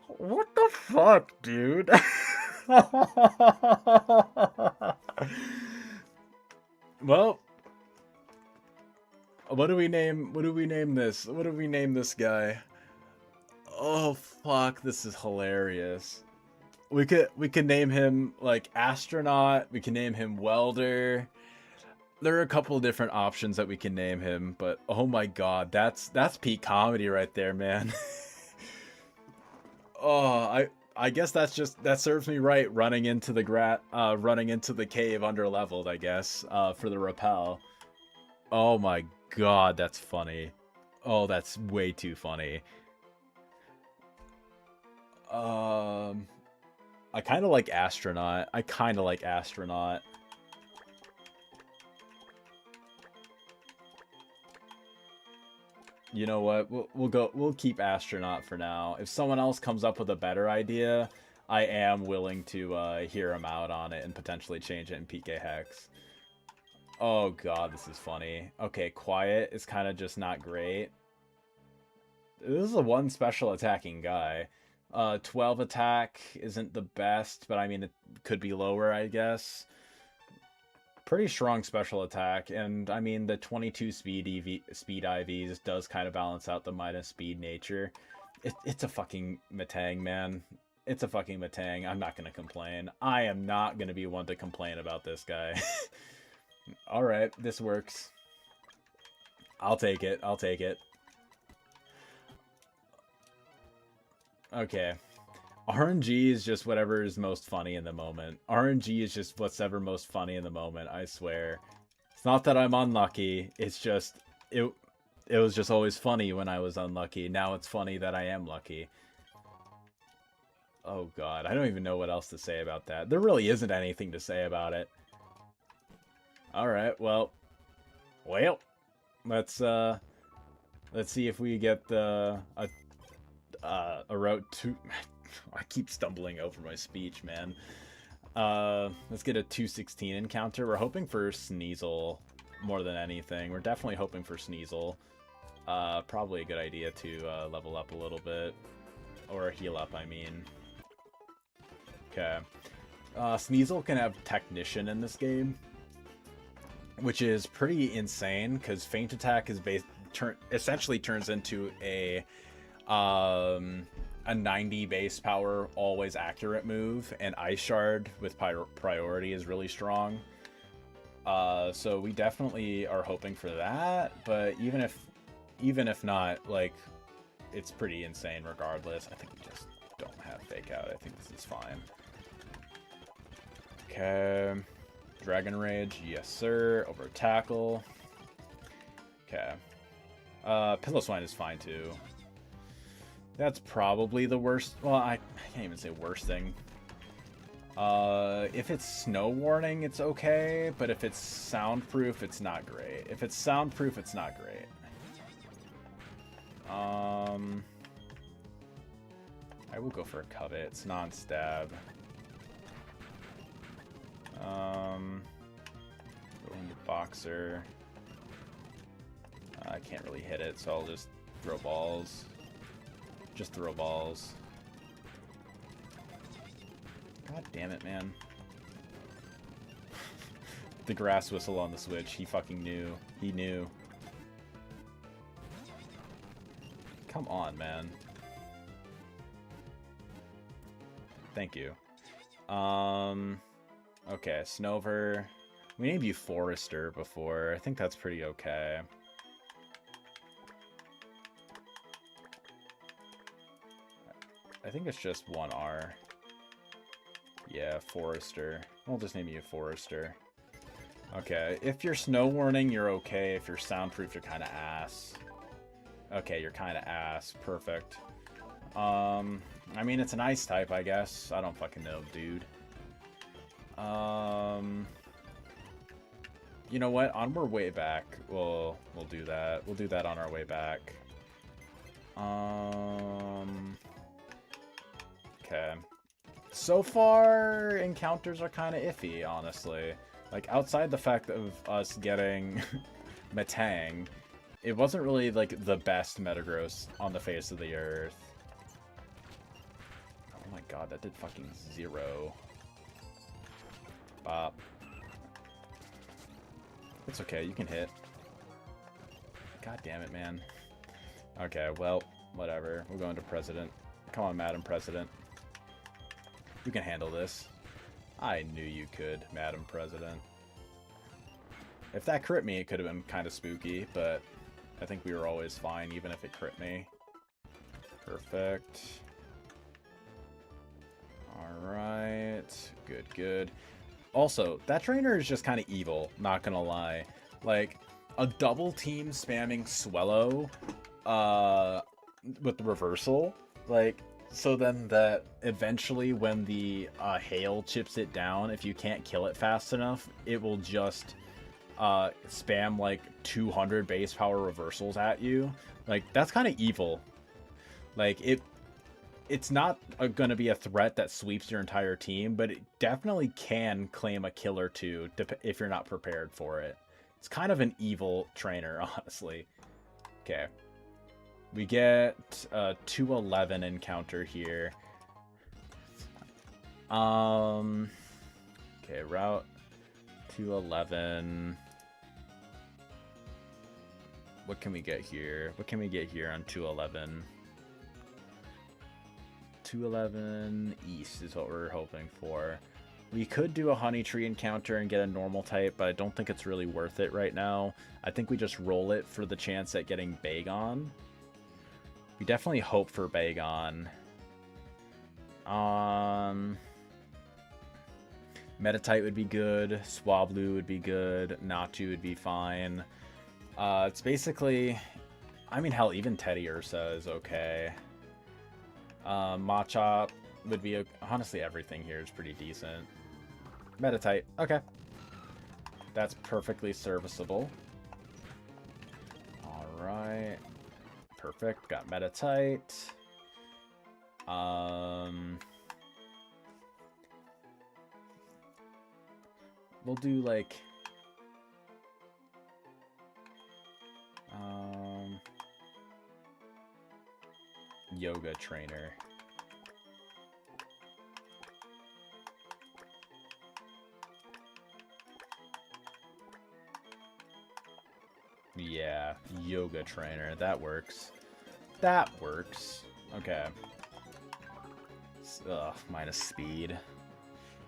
[SPEAKER 1] what the fuck, dude? Well, what do we name this? What do we name this guy? Oh fuck, this is hilarious. We could name him like Astronaut, we can name him Welder. There are a couple of different options that we can name him, but oh my god, that's peak comedy right there, man. Oh, I guess that serves me right, running into the cave under leveled, I guess, for the repel. Oh my god, that's funny. Oh, that's way too funny. I kind of like Astronaut. You know what? We'll keep Astronaut for now. If someone else comes up with a better idea, I am willing to hear him out on it and potentially change it in PK Hex. Oh god, this is funny. Okay, Quiet is kind of just not great. This is a one special attacking guy. 12 attack isn't the best, but I mean, it could be lower, I guess. Pretty strong special attack, and I mean the 22 speed IVs does kind of balance out the minus speed nature. It's a fucking Metang, man. It's a fucking Metang. I'm not gonna complain. I am not gonna be one to complain about this guy. All right, this works. I'll take it. I'll take it. Okay. RNG is just whatever is most funny in the moment. RNG is just whatever most funny in the moment, I swear. It's not that I'm unlucky, it's just, it was just always funny when I was unlucky. Now it's funny that I am lucky. Oh god, I don't even know what else to say about that. There really isn't anything to say about it. Alright, well, let's see if we get a route to... I keep stumbling over my speech, man. Let's get a 216 encounter. We're hoping for Sneasel more than anything. We're definitely hoping for Sneasel. Probably a good idea to level up a little bit. Or heal up, I mean. Okay. Sneasel can have Technician in this game, which is pretty insane, because Feint Attack is essentially turns into a 90 base power, always accurate move, and Ice Shard with priority is really strong. So we definitely are hoping for that, but even if not, like, it's pretty insane regardless. I think we just don't have Fake Out. I think this is fine. Okay. Dragon Rage, yes sir. Over Tackle. Okay. Pillow Swine is fine too. That's probably the worst. Well, I can't even say worst thing. If it's Snow Warning, it's okay, but if it's Soundproof, it's not great. If it's Soundproof, it's not great. I will go for a Covet. It's non-stab. Go into Boxer. I can't really hit it, so I'll just throw balls. Just throw balls. God damn it, man. The grass whistle on the Switch. He fucking knew. He knew. Come on, man. Thank you. Okay, Snover. We named you Forester before. I think that's pretty okay. I think it's just 1R. Yeah, Forester. We'll just name you Forester. Okay, if you're Snow Warning, you're okay. If you're Soundproof, you're kind of ass. Okay, you're kind of ass. Perfect. I mean, it's an Ice type, I guess. I don't fucking know, dude. You know what? On our way back, we'll do that. We'll do that on our way back. Okay. So far, encounters are kind of iffy, honestly. Like, outside the fact of us getting Metang, it wasn't really, like, the best Metagross on the face of the earth. Oh my god, that did fucking 0. Bop. It's okay, you can hit. God damn it, man. Okay, well, whatever. We're going to President. Come on, Madam President. You can handle this. I knew you could, Madam President. If that crit me, it could have been kind of spooky, but I think we were always fine, even if it crit me. Perfect. Alright. Good, good. Also, that trainer is just kind of evil, not gonna lie. Like, a double team spamming Swellow with the reversal, like, so then that eventually when the hail chips it down, if you can't kill it fast enough, it will just spam like 200 base power reversals at you. Like, that's kind of evil. Like, it's not going to be a threat that sweeps your entire team, but it definitely can claim a kill or two if you're not prepared for it. It's kind of an evil trainer, honestly. Okay. We get a 211 encounter here. Okay, route 211. What can we get here? What can we get here on 211? 211 East is what we're hoping for. We could do a honey tree encounter and get a normal type, but I don't think it's really worth it right now. I think we just roll it for the chance at getting Bagon. We definitely hope for Bagon. Metatite would be good. Swablu would be good. Natu would be fine. It's basically... I mean, hell, even Teddy Ursa is okay. Machop would be... honestly, everything here is pretty decent. Metatite. Okay. That's perfectly serviceable. Alright. Perfect. Got Metatite. We'll do, like... yoga trainer. Yeah, yoga trainer. That works. That works. Okay. Ugh, minus speed.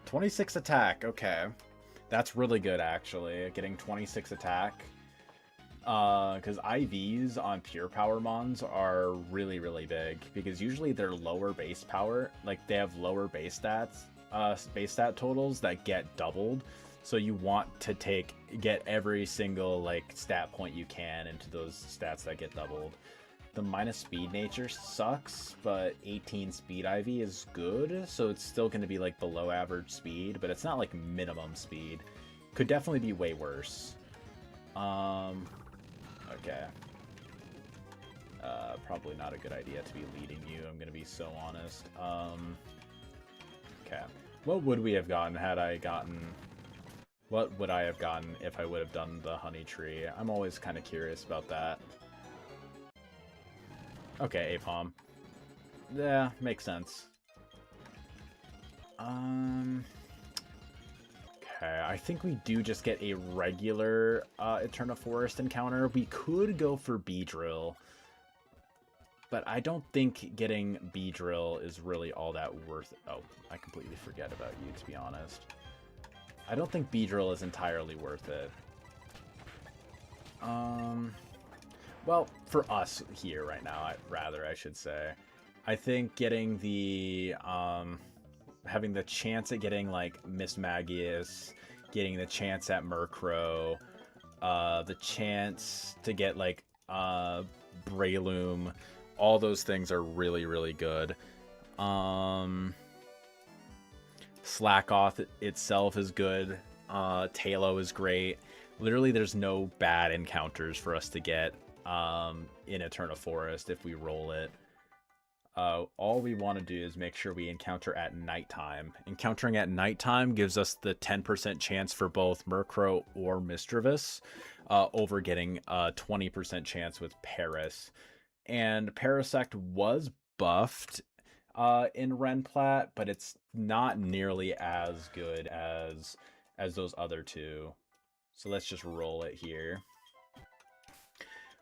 [SPEAKER 1] 26 attack. Okay. That's really good, actually. Getting 26 attack. Because IVs on pure power mons are really, really big. Because usually they're lower base power. Like, they have lower base stats. Base stat totals that get doubled. So you want to get every single, like, stat point you can into those stats that get doubled. The minus speed nature sucks, but 18 speed IV is good. So it's still going to be, like, below average speed. But it's not, like, minimum speed. Could definitely be way worse. Okay. Probably not a good idea to be leading you, I'm gonna be so honest. Okay. What would we have gotten had I gotten... What would I have gotten if I would have done the honey tree? I'm always kind of curious about that. Okay, Apom. Yeah, makes sense. Okay, I think we do just get a regular Eterna Forest encounter. We could go for Beedrill, but I don't think getting Beedrill is really all that worth it. Oh, I completely forget about you, to be honest. I don't think Beedrill is entirely worth it. Well, for us here right now, I should say. I think getting the, having the chance at getting, like, Miss Magius, getting the chance at Murkrow, the chance to get, like, Breloom, all those things are really, really good. Slackoth itself is good. Tailo is great. Literally, there's no bad encounters for us to get in Eterna Forest if we roll it. All we want to do is make sure we encounter at nighttime. Encountering at nighttime gives us the 10% chance for both Murkrow or Misdreavus over getting a 20% chance with Paris. And Parasect was buffed in Renplat, but it's not nearly as good as those other two. So let's just roll it here.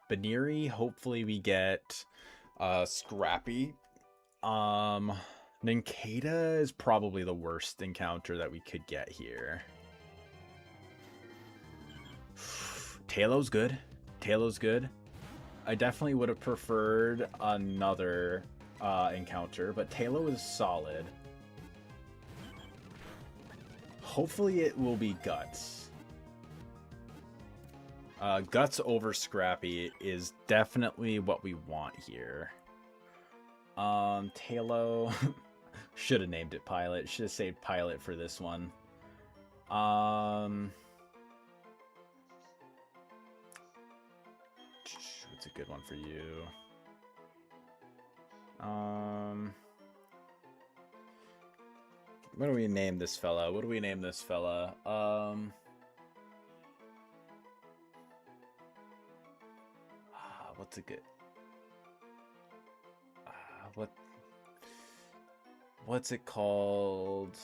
[SPEAKER 1] Baniri, hopefully we get Scrappy. Nincada is probably the worst encounter that we could get here. Tailow's good. Tailow's good. I definitely would have preferred another encounter, but Tailo is solid. Hopefully it will be Guts. Guts over Scrappy is definitely what we want here. Tailo should have named it Pilot. Should have saved Pilot for this one. What's a good one for you? What do we name this fella? What do we name this fella? What's a good... What's it called?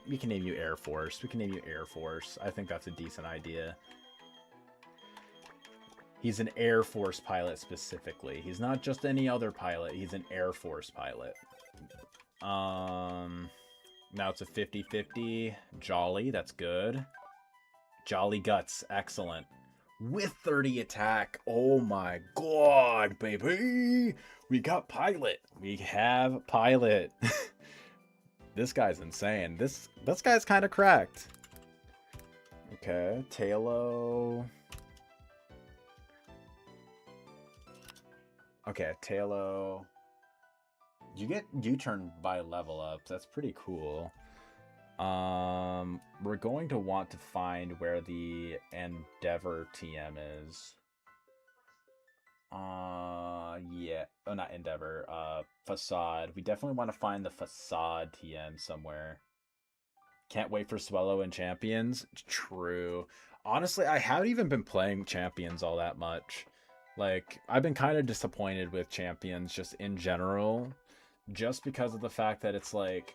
[SPEAKER 1] we can name you Air Force. We can name you Air Force. I think that's a decent idea. He's an Air Force pilot specifically. He's not just any other pilot. He's an Air Force pilot. Now it's a 50-50. Jolly, that's good. Jolly Guts, excellent. With 30 attack. Oh my god, baby. We got pilot. We have pilot. This guy's insane. This guy's kind of cracked. Okay, Talo. Okay, Talo. You get U-turn by level ups. That's pretty cool. We're going to want to find where the Endeavor TM is. Yeah. Oh, not Endeavor. Facade. We definitely want to find the Facade TM somewhere. Can't wait for Swallow and Champions. True. Honestly, I haven't even been playing Champions all that much. Like, I've been kind of disappointed with Champions just in general. Just because of the fact that it's like,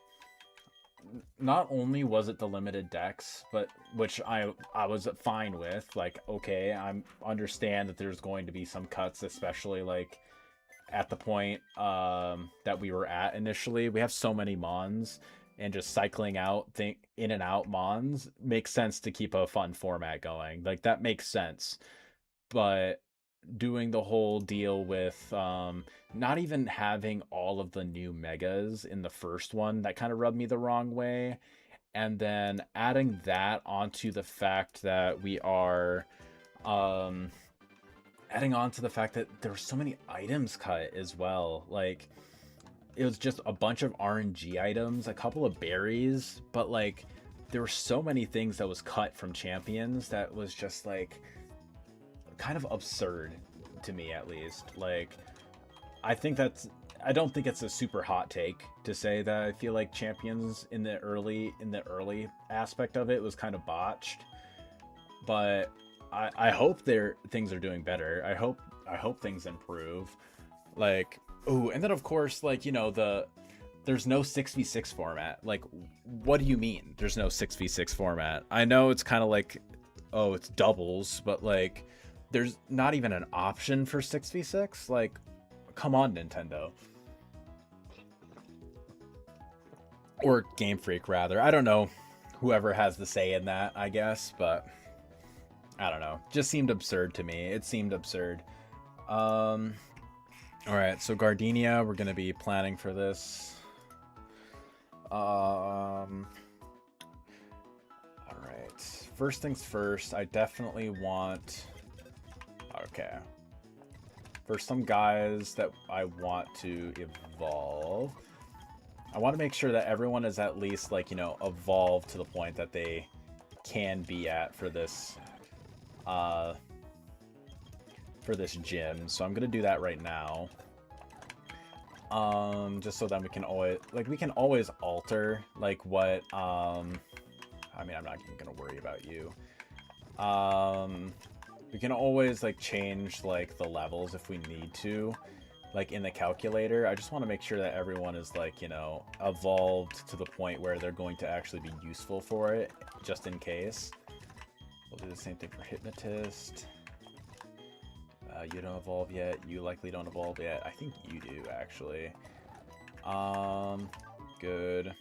[SPEAKER 1] not only was it the limited decks, but which I was fine with. Like, okay, I understand that there's going to be some cuts, especially like at the point that we were at initially. We have so many Mons, and just cycling out in and out Mons makes sense to keep a fun format going. Like, that makes sense. But doing the whole deal with not even having all of the new megas in the first one, that kind of rubbed me the wrong way. And then adding that onto the fact that we are adding on to the fact that there were so many items cut as well. Like, it was just a bunch of RNG items, a couple of berries, but like there were so many things that was cut from Champions that was just like kind of absurd to me, at least. Like, I don't think it's a super hot take to say that I feel like Champions in the early aspect of it was kind of botched, but I hope things are doing better. I hope things improve. Like, oh, and then of course, like, you know, there's no 6v6 format. Like, what do you mean there's no 6v6 format? I know it's kind of like, oh, it's doubles, but like, there's not even an option for 6v6. Like, come on, Nintendo. Or Game Freak, rather. I don't know whoever has the say in that, I guess, but I don't know. Just seemed absurd to me. It seemed absurd. Alright, so Gardenia, we're going to be planning for this. Alright. First things first, I definitely want... Okay. For some guys that I want to evolve, I want to make sure that everyone is at least, like, you know, evolved to the point that they can be at for this gym. So I'm gonna do that right now. Just so that we can always alter like what I mean, I'm not even gonna worry about you. We can always like change like the levels if we need to, like in the calculator. I just want to make sure that everyone is, like, you know, evolved to the point where they're going to actually be useful for it, just in case. We'll do the same thing for Hypnotist. You don't evolve yet. You likely don't evolve yet. I think you do, actually. Good.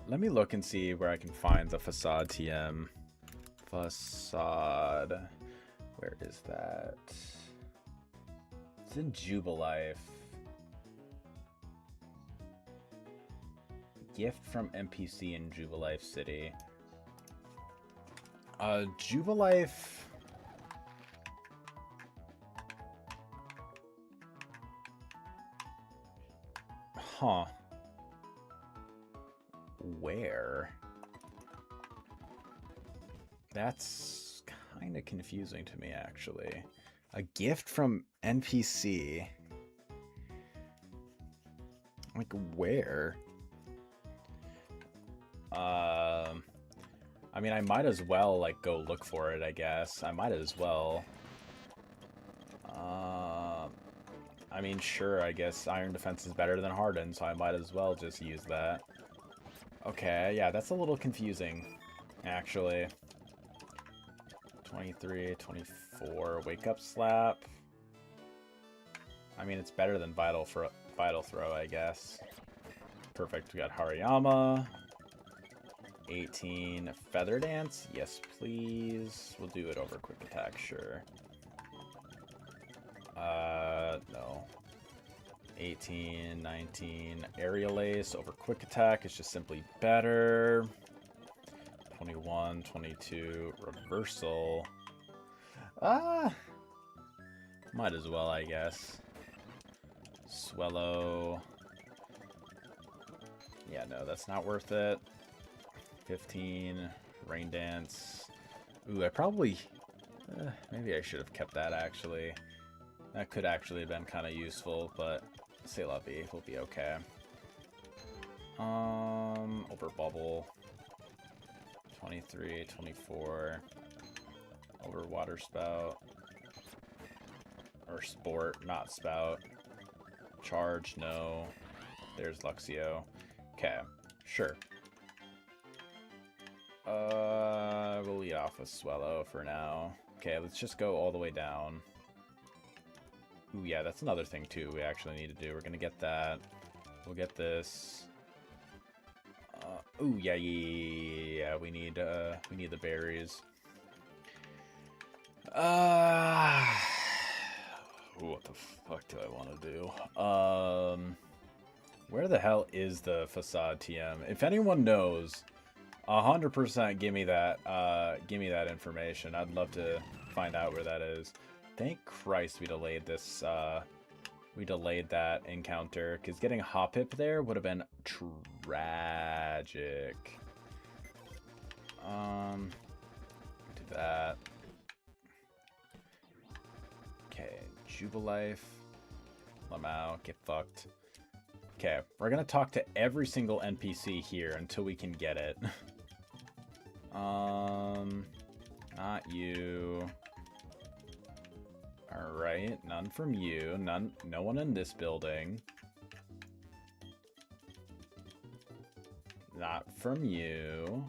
[SPEAKER 1] Let me look and see where I can find the Facade TM. Facade. Where is that? It's in Jubilife. Gift from NPC in Jubilife City. Jubilife... Huh. Where? That's kind of confusing to me, actually. A gift from NPC. Like, where? I mean, I might as well, like, go look for it, I guess. I might as well. I mean, sure, I guess Iron Defense is better than Harden, so I might as well just use that. Okay, yeah, that's a little confusing, actually. 23, 24, Wake Up Slap. I mean, it's better than Vital Throw, I guess. Perfect, we got Hariyama. 18, Feather Dance, yes please. We'll do it over Quick Attack, sure. No. 18, 19, Aerial Ace over Quick Attack is just simply better. 21, 22, Reversal. Might as well, I guess. Swellow. Yeah, no, that's not worth it. 15, Rain Dance. Ooh, I probably... maybe I should have kept that, actually. That could actually have been kind of useful, but C'est la vie, we'll be okay. Over Bubble. 23, 24. Over Water Spout. Or Sport, not Spout. Charge, no. There's Luxio. Okay, sure. We'll lead off with Swellow for now. Okay, let's just go all the way down. Ooh, yeah, that's another thing, too, we actually need to do. We're gonna get that. We'll get this. Ooh, yeah, we need the berries. What the fuck do I want to do? Where the hell is the Facade TM? If anyone knows, 100% give me that information. I'd love to find out where that is. Thank Christ we delayed this, we delayed that encounter, because getting Hoppip there would have been tragic. Do that. Okay, Jubilife. Lamau, get fucked. Okay, we're gonna talk to every single NPC here until we can get it. Not you. Alright, none from you. No one in this building. Not from you.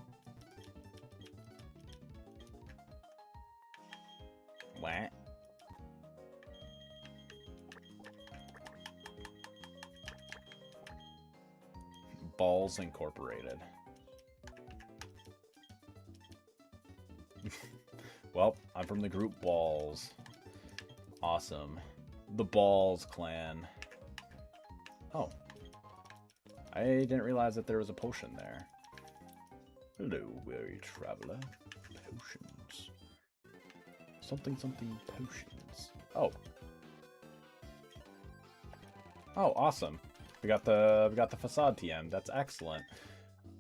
[SPEAKER 1] What? Balls Incorporated. Well, I'm from the group Balls. Awesome. The Balls clan. Oh. I didn't realize that there was a potion there. Hello, weary traveler. Potions. Something potions. Oh. Oh, awesome. We got the Facade TM. That's excellent.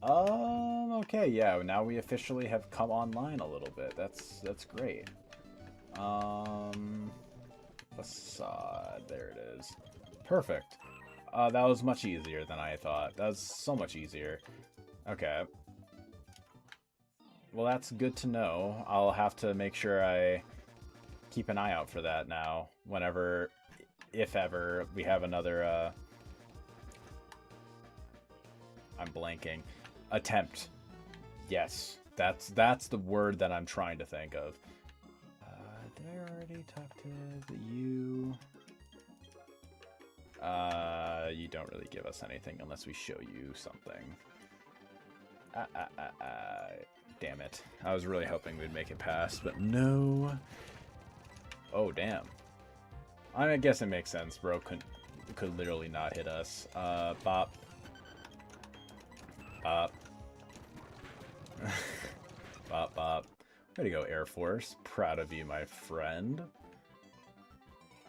[SPEAKER 1] Okay, yeah, now we officially have come online a little bit. That's great. Facade, there it is. Perfect. That was much easier than I thought. That was so much easier. Okay. Well, that's good to know. I'll have to make sure I keep an eye out for that now. Whenever, if ever, we have another, I'm blanking. Attempt. Yes. That's the word that I'm trying to think of. Did I already talk to you? You don't really give us anything unless we show you something. Damn it. I was really hoping we'd make it past, but no. Oh, damn. I guess it makes sense. Bro could literally not hit us. Bop. Bop. Bop, bop. Way to go, Air Force. Proud of you, my friend.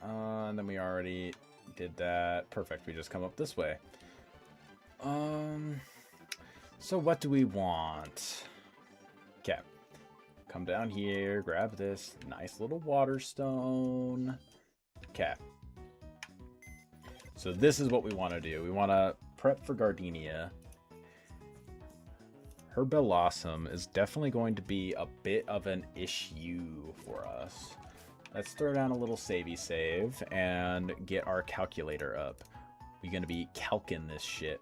[SPEAKER 1] And then we already did that. Perfect. We just come up this way. So what do we want? Okay. Come down here, grab this nice little water stone. Okay. So this is what we want to do. We want to prep for Gardenia. Her Bellossom is definitely going to be a bit of an issue for us. let's throw down a little savey save and get our calculator up. We're gonna be calking this shit,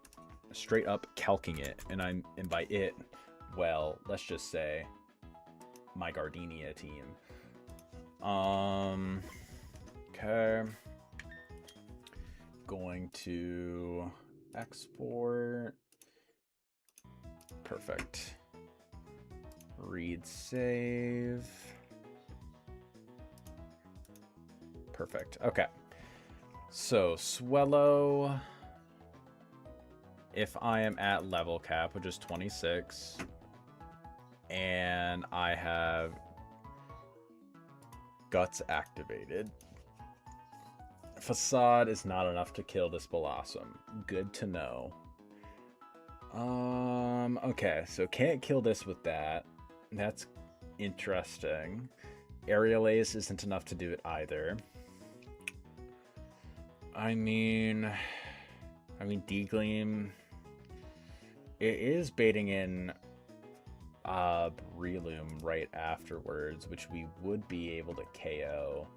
[SPEAKER 1] straight up calking it, and by it, well, let's just say my Gardenia team. Okay. Going to export. Perfect. Read save. Perfect. Okay. So Swellow, if I am at level cap, which is 26, and I have Guts activated, Facade is not enough to kill this Blossom. Good to know. Okay, so can't kill this with that. That's interesting. Aerial Ace isn't enough to do it either. I mean, D-Gleam, it is baiting in Breloom right afterwards, which we would be able to KO.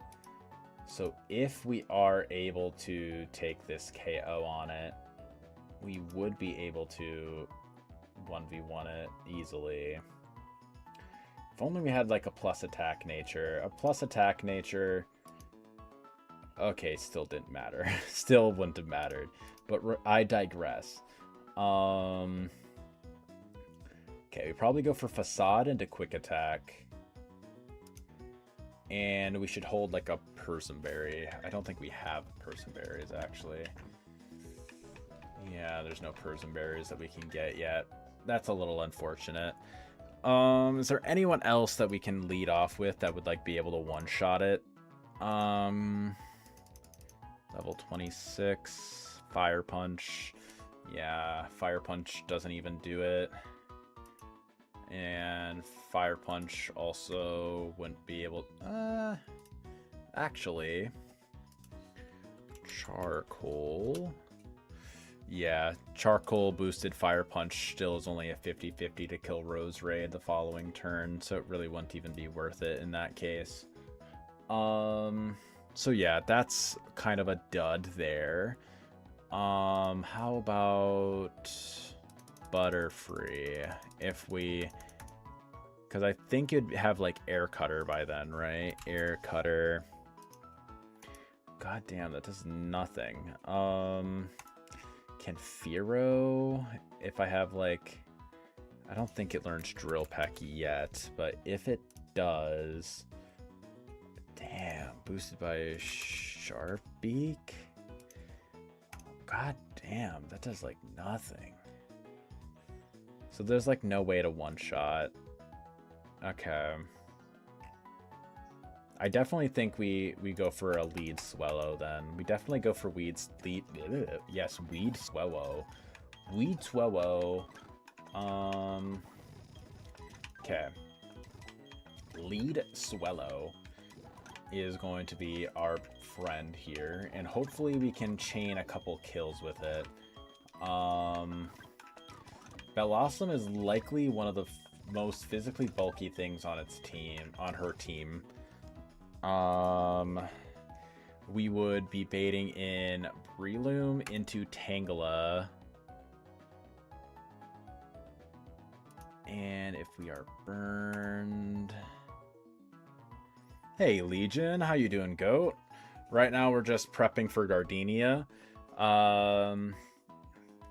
[SPEAKER 1] So if we are able to take this KO on it, we would be able to 1v1 it easily. If only we had like a plus attack nature. A plus attack nature... Okay, still didn't matter. Still wouldn't have mattered. But I digress. Okay, we probably go for Facade into Quick Attack. And we should hold like a Persimberry. I don't think we have Persimberries, actually. Yeah, there's no Persimberries that we can get yet. That's a little unfortunate. Is there anyone else that we can lead off with that would like be able to one-shot it? Level 26, Fire Punch. Yeah, Fire Punch doesn't even do it. And Fire Punch also wouldn't be able... actually... Charcoal... Yeah, Charcoal boosted Fire Punch still is only a 50-50 to kill Roserade the following turn, so it really wouldn't even be worth it in that case. So yeah, that's kind of a dud there. How about Butterfree? If we... Because I think you'd have like Air Cutter by then, right? Air Cutter. God damn, that does nothing. Can Fearow, if I have like... I don't think it learns Drill Peck yet, but if it does... Damn, boosted by Sharpbeak? God damn, that does like nothing. So there's like no way to one-shot. Okay. I definitely think we go for a lead Swellow then. We definitely go for Weed Swellow. Weed Swellow. Okay. Lead Swellow is going to be our friend here, and hopefully we can chain a couple kills with it. Bellossom is likely one of the most physically bulky things on its team, on her team. We would be baiting in Breloom into Tangela. And if we are burned... Hey, Legion, how you doing, Goat? Right now we're just prepping for Gardenia.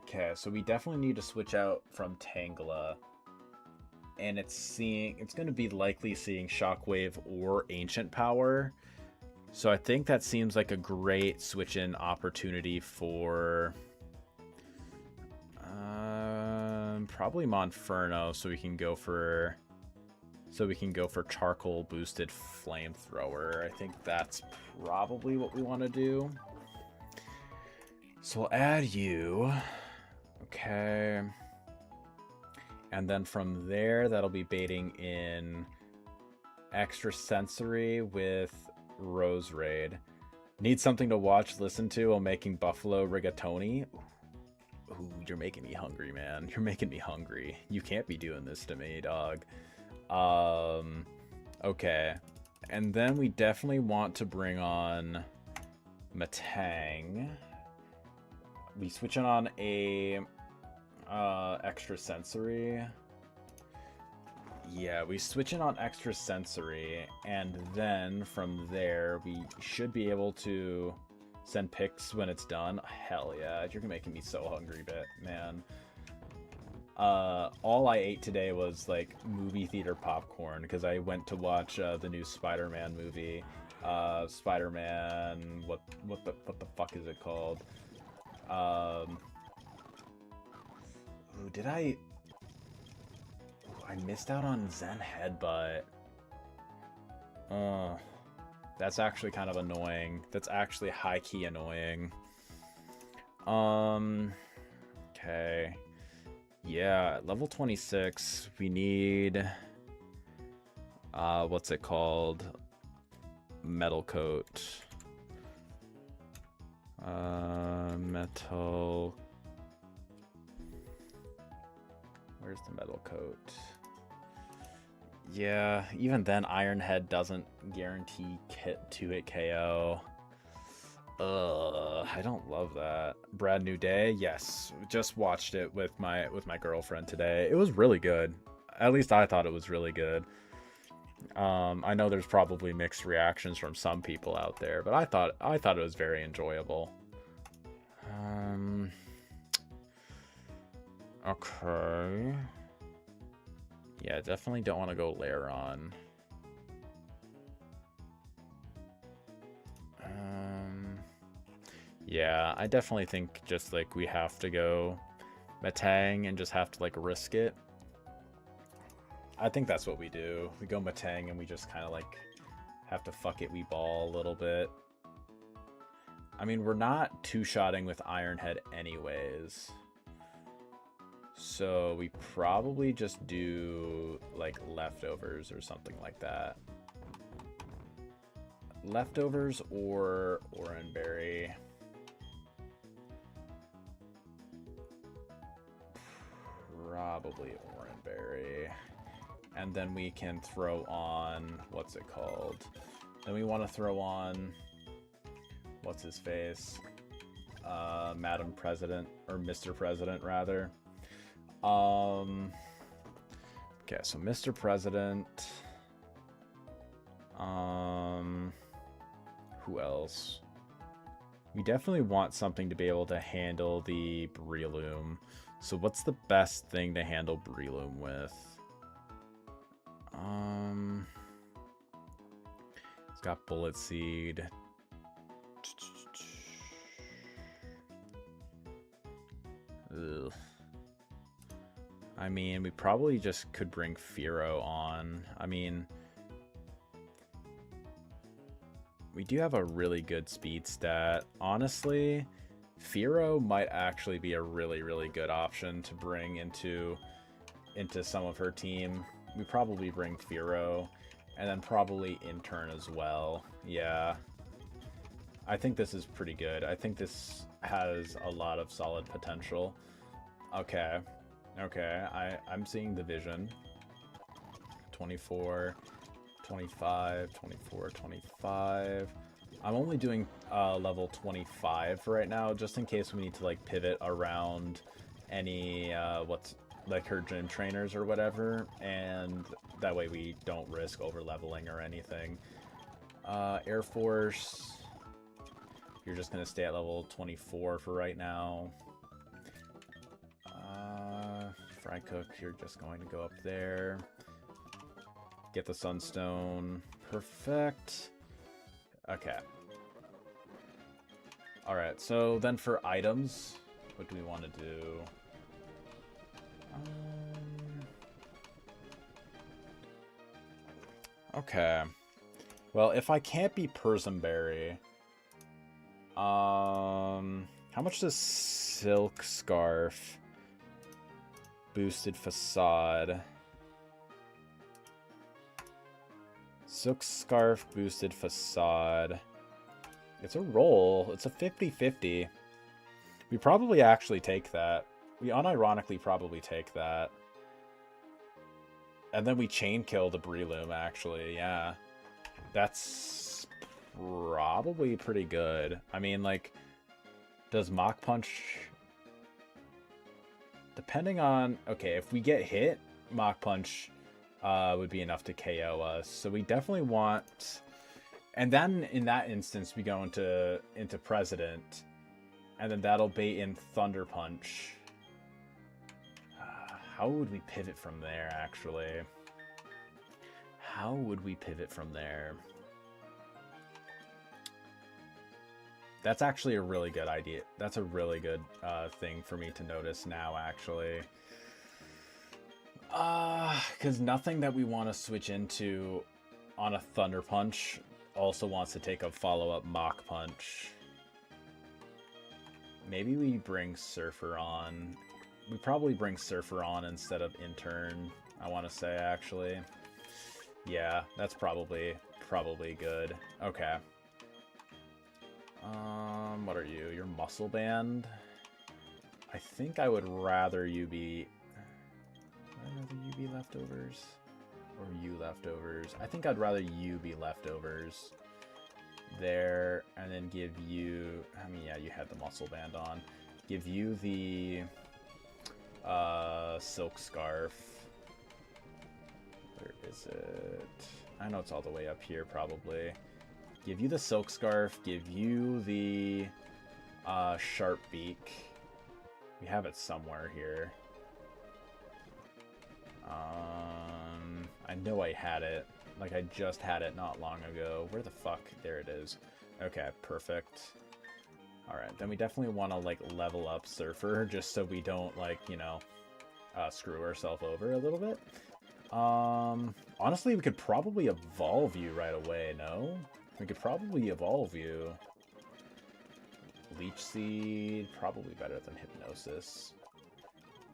[SPEAKER 1] Okay, so we definitely need to switch out from Tangela. And it's going to be likely seeing Shockwave or Ancient Power. So I think that seems like a great switch-in opportunity for probably Monferno, so we can go for Charcoal boosted Flamethrower. I think that's probably what we want to do. So we'll add you. Okay. And then from there, that'll be baiting in Extrasensory with Roserade. Need something to watch, listen to while making Buffalo Rigatoni. Ooh, you're making me hungry, man. You're making me hungry. You can't be doing this to me, dog. Okay. And then we definitely want to bring on Matang. We switch it on a extra sensory. Yeah, we switch it on extra sensory, and then from there we should be able to send pics when it's done. Hell yeah, you're making me so hungry, man. All I ate today was like movie theater popcorn because I went to watch the new Spider-Man movie. Spider-Man, what the fuck is it called? Did I missed out on Zen Headbutt. That's actually kind of annoying. That's actually high-key annoying. Okay. Yeah, level 26, we need... what's it called? Metal coat. Metal... Where's the metal coat? Yeah, even then, Iron Head doesn't guarantee 2-hit KO. I don't love that. Brand New Day, yes. Just watched it with my girlfriend today. It was really good. At least I thought it was really good. I know there's probably mixed reactions from some people out there, but I thought it was very enjoyable. Okay. Yeah, definitely don't want to go Laron. Yeah, I definitely think just like we have to go Matang and just have to like risk it. I think that's what we do. We go Matang and we just kind of like have to fuck it, we ball a little bit. I mean, we're not two-shotting with Iron Head anyways. So we probably just do like leftovers or something like that. Leftovers or Oranberry. Probably Oranberry. And then we can throw on, what's it called? Then we want to throw on, what's his face? Madam President, or Mr. President rather. Okay, so Mr. President. Who else? We definitely want something to be able to handle the Breloom. So what's the best thing to handle Breloom with? It's got Bullet Seed. Ugh. I mean, we probably just could bring Firo on. I mean, we do have a really good speed stat. Honestly, Firo might actually be a really, really good option to bring into some of her team. We probably bring Firo, and then probably Intern as well. Yeah. I think this is pretty good. I think this has a lot of solid potential. Okay. Okay, I'm seeing the vision. 24, 25, 24, 25. I'm only doing level 25 right now, just in case we need to like pivot around any what's like her gym trainers or whatever, and that way we don't risk over leveling or anything. Air Force, you're just gonna stay at level 24 for right now. Fry Cook, you're just going to go up there. Get the Sunstone. Perfect. Okay. Alright, so then for items, what do we want to do? Okay. Well, if I can't be Persimberry, how much does Silk Scarf boosted facade? Silk Scarf boosted facade. It's a roll. It's a 50-50. We probably actually take that. We unironically probably take that. And then we chain kill the Breloom, actually, yeah. That's probably pretty good. I mean, like, does Mach Punch... Depending on... Okay, if we get hit, Mach Punch would be enough to KO us. So we definitely want... And then, in that instance, we go into President. And then that'll bait in Thunder Punch. How would we pivot from there, actually? How would we pivot from there? That's actually a really good idea. That's a really good thing for me to notice now, actually. Because nothing that we want to switch into on a Thunder Punch also wants to take a follow-up Mach Punch. Maybe we bring Surfer on. We probably bring Surfer on instead of Intern, I want to say, actually. Yeah, that's probably good. Okay. What are you? You're Muscle Band? I think I would rather you be... I'd rather you be Leftovers. Or you Leftovers. I think I'd rather you be Leftovers. There, and then give you... I mean, yeah, you had the Muscle Band on. Give you the... Silk Scarf. Where is it? I know it's all the way up here, probably. Give you the Silk Scarf. Give you the Sharp Beak. We have it somewhere here. I know I had it. Like, I just had it not long ago. Where the fuck? There it is. Okay, perfect. Alright, then we definitely want to, like, level up Surfer, just so we don't, like, you know, screw ourselves over a little bit. Honestly, we could probably evolve you right away, no? We could probably evolve you. Leech Seed, probably better than Hypnosis.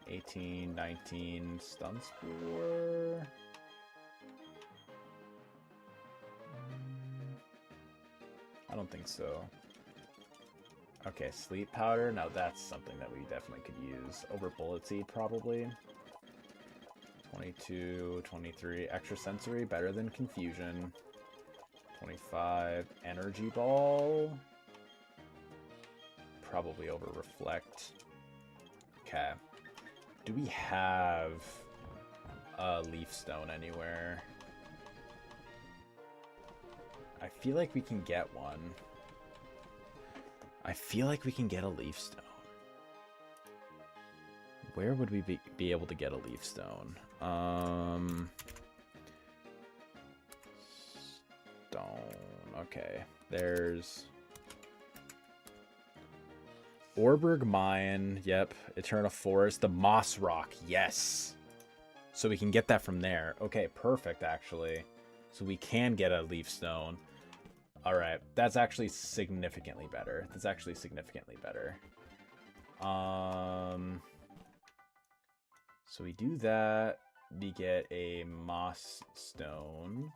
[SPEAKER 1] 18, 19, Stun Spore. I don't think so. Okay, Sleep Powder. Now that's something that we definitely could use. Over Bullet Seed, probably. 22, 23. Extrasensory, better than Confusion. 25. Energy Ball. Probably over Reflect. Okay. Do we have a Leaf Stone anywhere? I feel like we can get one. I feel like we can get a Leaf Stone. Where would we be able to get a Leaf Stone? Stone. Okay. There's... Orberg Mine. Yep. Eterna Forest. The Moss Rock. Yes. So we can get that from there. Okay, perfect, actually. So we can get a Leaf Stone. Alright, that's actually significantly better. That's actually significantly better. So we do that. We get a Moss Stone.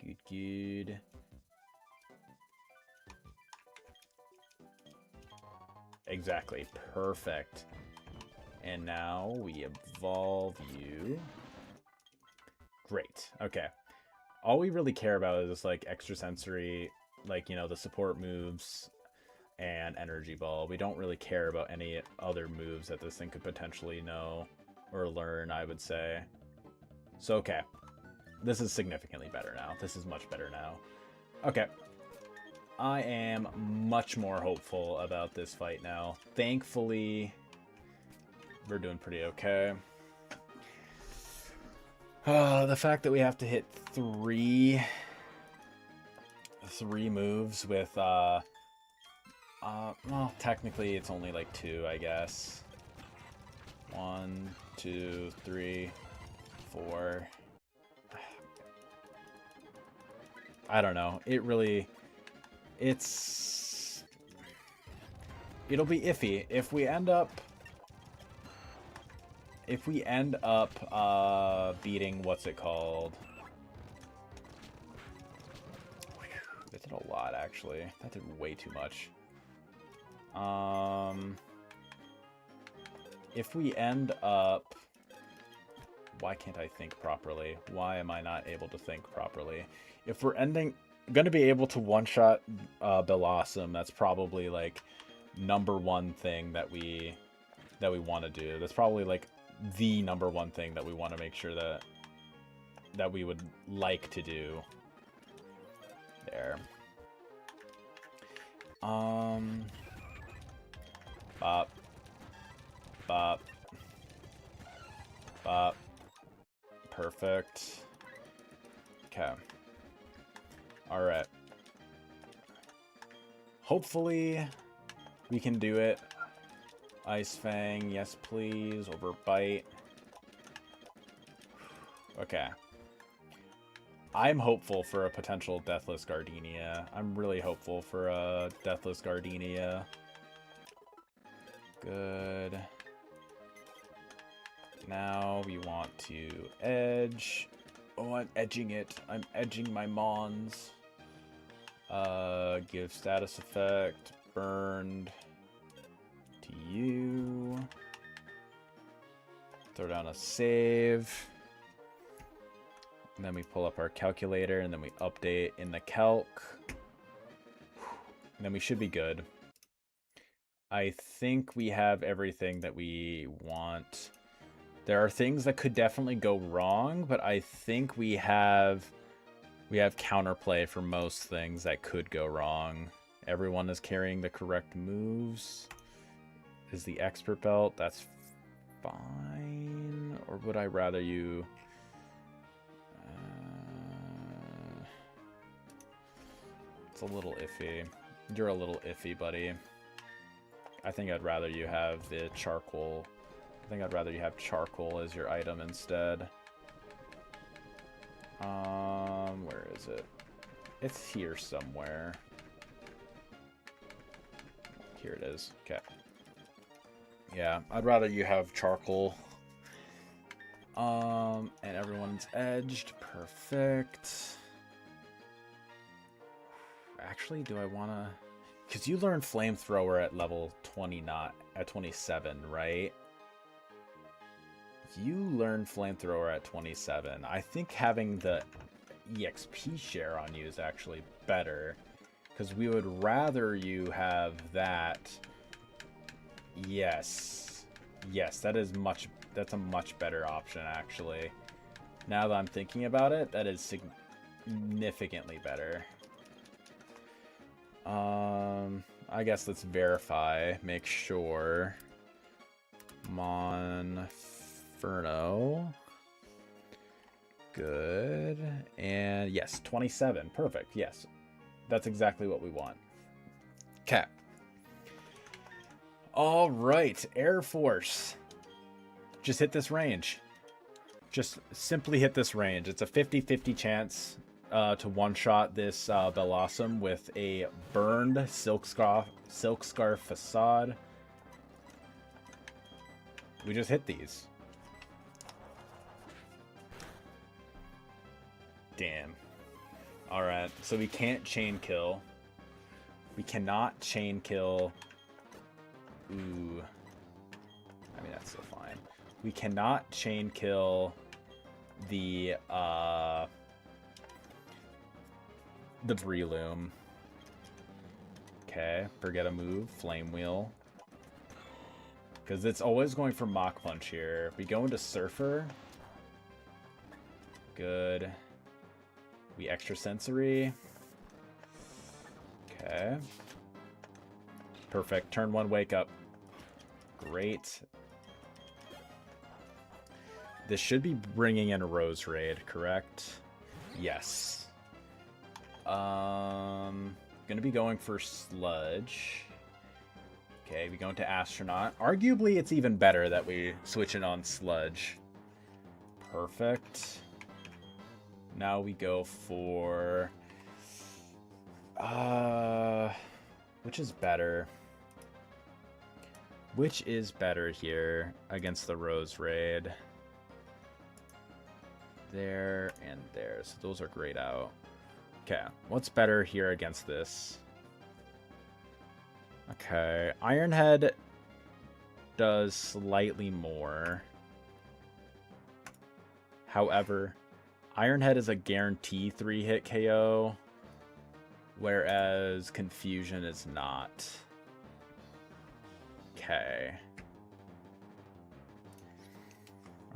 [SPEAKER 1] Good, good. Exactly, perfect. And now we evolve you. Great, okay. All we really care about is like extrasensory, like, you know, the support moves and energy ball. We don't really care about any other moves that this thing could potentially know or learn, I would say. So, okay. This is significantly better now. This is much better now. Okay. I am much more hopeful about this fight now. Thankfully, we're doing pretty okay. The fact that we have to hit three moves with, well, technically it's only like 2, I guess. 1, 2, 3, 4. I don't know. It'll be iffy if we end up beating, what's it called? That did a lot, actually. That did way too much. If we end up Why can't I think properly? Why am I not able to think properly? If we're gonna be able to one-shot Bill Awesome, that's probably like #1 thing that we want to do. That's probably like the #1 thing that we want to make sure that we would like to do. There. Bop. Bop. Bop. Perfect. Okay. Alright. Hopefully we can do it. Ice Fang, yes please. Overbite. Okay. I'm hopeful for a potential Deathless Gardenia. I'm really hopeful for a Deathless Gardenia. Good. Now we want to edge. Oh, I'm edging it. I'm edging my Mons. Give status effect. Burned. To you. Throw down a save. And then we pull up our calculator and then we update in the calc. And then we should be good. I think we have everything that we want. There are things that could definitely go wrong, but I think we have counterplay for most things that could go wrong. Everyone is carrying the correct moves. Is the expert belt? That's fine. Or would I rather you... It's a little iffy. You're a little iffy, buddy. I think I'd rather you have the charcoal. I think I'd rather you have charcoal as your item instead. Where is it? It's here somewhere. Here it is. Okay. Yeah, I'd rather you have charcoal. And everyone's edged. Perfect. Actually, do I want to... Because you learn Flamethrower at level 20, not at 27, right? You learn Flamethrower at 27. I think having the EXP share on you is actually better. Because we would rather you have that. Yes. Yes, that's a much better option, actually. Now that I'm thinking about it, that is significantly better. I guess let's verify, make sure. Monferno. Good. And yes, 27. Perfect. Yes. That's exactly what we want. Okay. All right, Air Force. Just hit this range. Just simply hit this range. It's a 50-50 chance to one-shot this Bellossom with a burned Silk Scarf Facade. We just hit these. Damn. Alright, so we can't chain kill. We cannot chain kill. Ooh. I mean, that's still fine. We cannot chain kill the Breloom. Okay, forget a move. Flame Wheel. Because it's always going for Mach Punch here. We go into Surfer. Good. We Extrasensory. Okay. Perfect. Turn 1, Wake Up. Great. This should be bringing in a Rose Raid, correct? Yes. Gonna be going for Sludge. Okay, we go into Astronaut. Arguably, it's even better that we switch it on Sludge. Perfect. Now we go for... which is better? Which is better here against the Rose Raid? There and there. So those are grayed out. Okay, what's better here against this? Okay, Ironhead does slightly more. However, Ironhead is a guarantee 3-hit KO, whereas Confusion is not. Okay.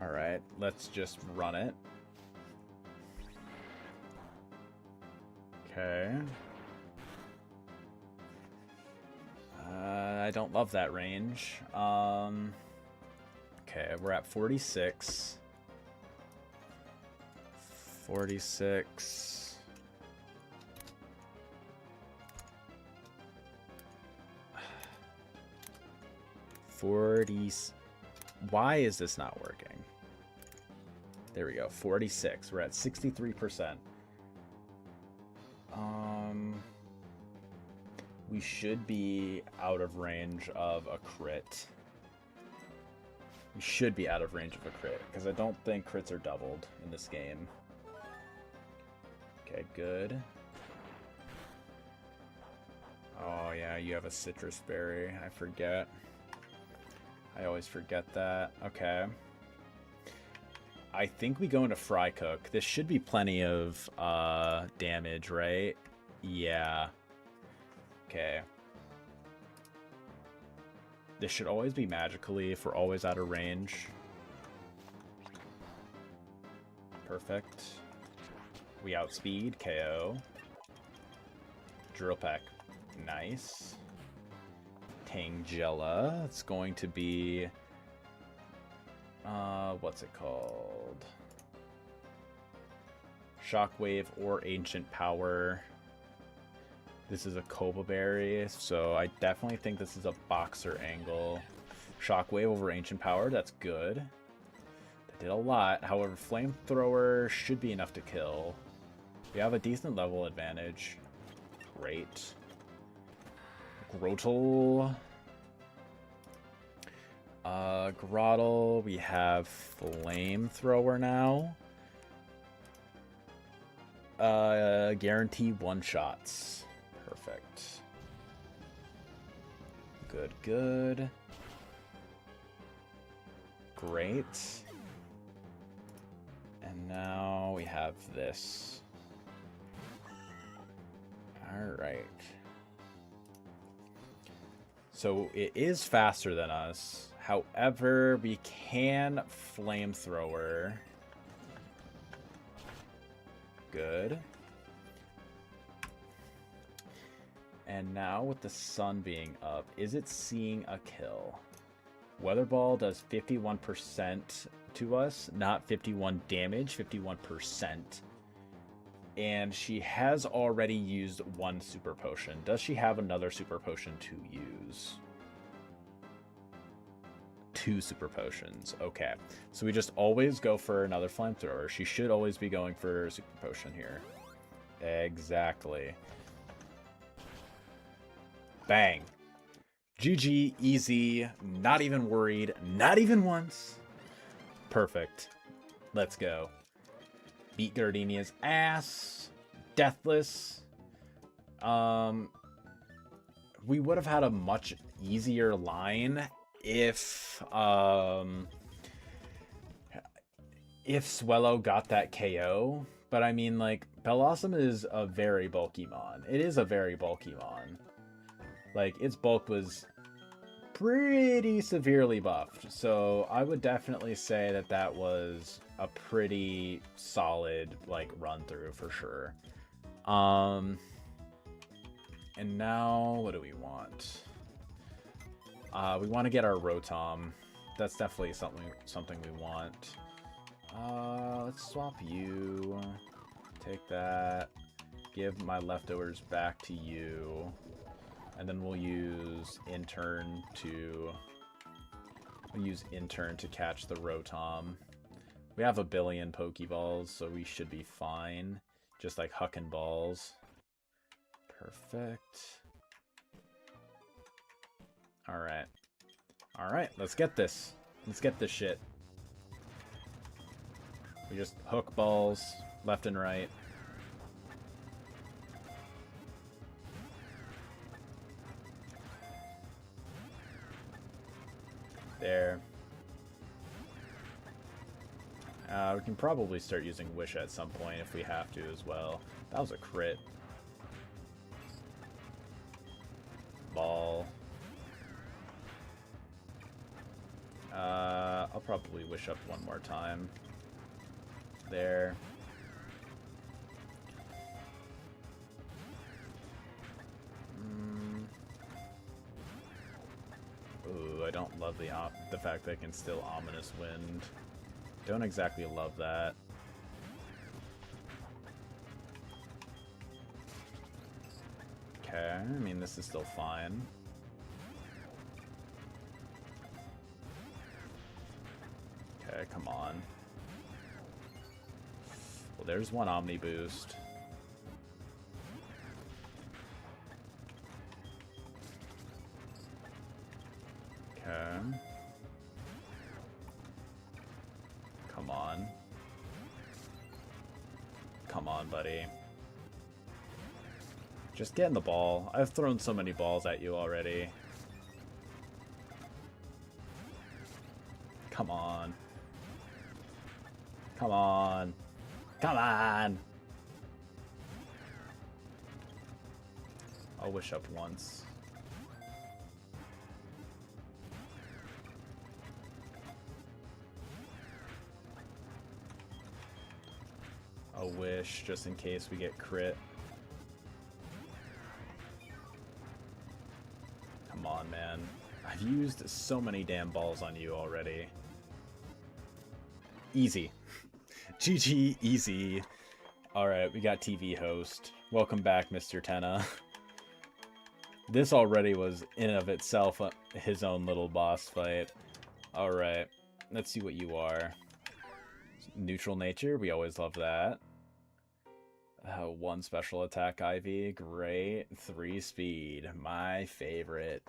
[SPEAKER 1] Alright, let's just run it. Okay. I don't love that range. Okay, we're at 46. 46. Why is this not working? There we go. 46. We're at 63%. We should be out of range of a crit. We should be out of range of a crit, because I don't think crits are doubled in this game. Okay, good. Oh yeah, you have a citrus berry. I forget. I always forget that. Okay. I think we go into Fry Cook. This should be plenty of damage, right? Yeah. Okay. This should always be magically if we're always out of range. Perfect. We outspeed, KO. Drill Peck. Nice. Tangela. It's going to be... what's it called? Shockwave or Ancient Power. This is a Koba Berry, so I definitely think this is a Boxer angle. Shockwave over Ancient Power, that's good. That did a lot. However, Flamethrower should be enough to kill. We have a decent level advantage. Great. Grottle. Grottle. We have Flamethrower now. Guarantee one-shots. Perfect. Good, good. Great. And now we have this. Alright. So it is faster than us. However, we can Flamethrower. Good. And now with the sun being up, is it seeing a kill? Weather Ball does 51% to us, not 51 damage, 51%. And she has already used one super potion. Does she have another super potion to use? 2 super potions. Okay. So we just always go for another Flamethrower. She should always be going for a super potion here. Exactly. Bang. GG, easy, not even worried, not even once. Perfect. Let's go. Beat Gardenia's ass. Deathless. We would have had a much easier line if Swellow got that KO. But I mean, like, Bellossom is a very bulky mon. It is a very bulky mon. Like, its bulk was pretty severely buffed. So I would definitely say that that was a pretty solid, like, run through for sure. And now, what do we want? We want to get our Rotom. That's definitely something we want. Let's swap you. Take that. Give my leftovers back to you. And then we'll use Intern to catch the Rotom. We have a billion Pokeballs, so we should be fine. Just like hucking balls. Perfect. Alright. Alright, let's get this. Let's get this shit. We just hook balls left and right. There. We can probably start using Wish at some point if we have to as well. That was a crit. Ball. I'll probably Wish up one more time. There. Ooh, I don't love the fact that I can still Ominous Wind. Don't exactly love that. Okay, I mean, this is still fine. Okay, come on. Well, there's one Omni Boost. Okay. Come on. Come on, buddy. Just get in the ball. I've thrown so many balls at you already. Come on. Come on. Come on! I'll Wish up once. A Wish, just in case we get crit. Come on, man. I've used so many damn balls on you already. Easy. GG, easy. Alright, we got TV host. Welcome back, Mr. Tenna. This already was, in and of itself, his own little boss fight. Alright, let's see what you are. Neutral nature, we always love that. 1 special attack IV, great. 3 speed, my favorite.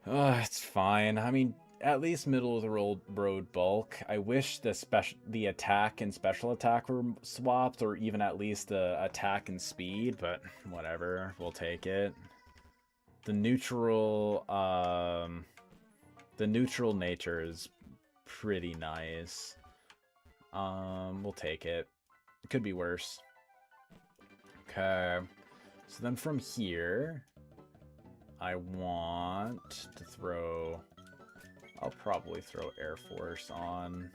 [SPEAKER 1] It's fine. I mean, at least middle of the road bulk. I wish the attack and special attack were swapped, or even at least the attack and speed, but whatever, we'll take it. The neutral nature is pretty nice. We'll take it. It could be worse. Okay. So then from here, I want to throw... I'll probably throw Air Force on.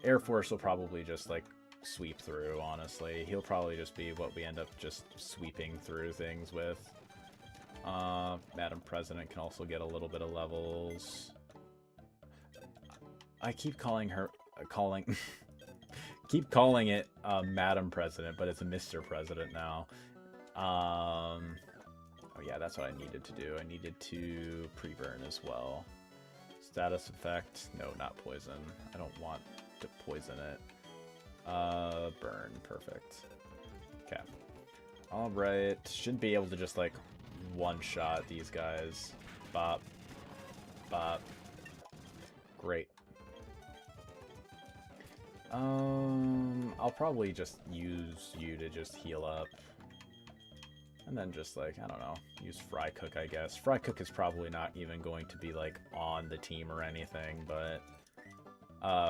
[SPEAKER 1] Air Force will probably just, like, sweep through, honestly. He'll probably just be what we end up just sweeping through things with. Madam President can also get a little bit of levels. I keep calling her... keep calling it Madam President, but it's a Mr. President now. Oh yeah, that's what I needed to do. I needed to pre-burn as well. Status effect. No, not poison. I don't want to poison it. Burn. Perfect. Okay. Alright. Shouldn't be able to just, like, one-shot these guys. Bop. Bop. Great. I'll probably just use you to just heal up. And then just, like, I don't know, use Fry Cook, I guess. Fry Cook is probably not even going to be, like, on the team or anything, but...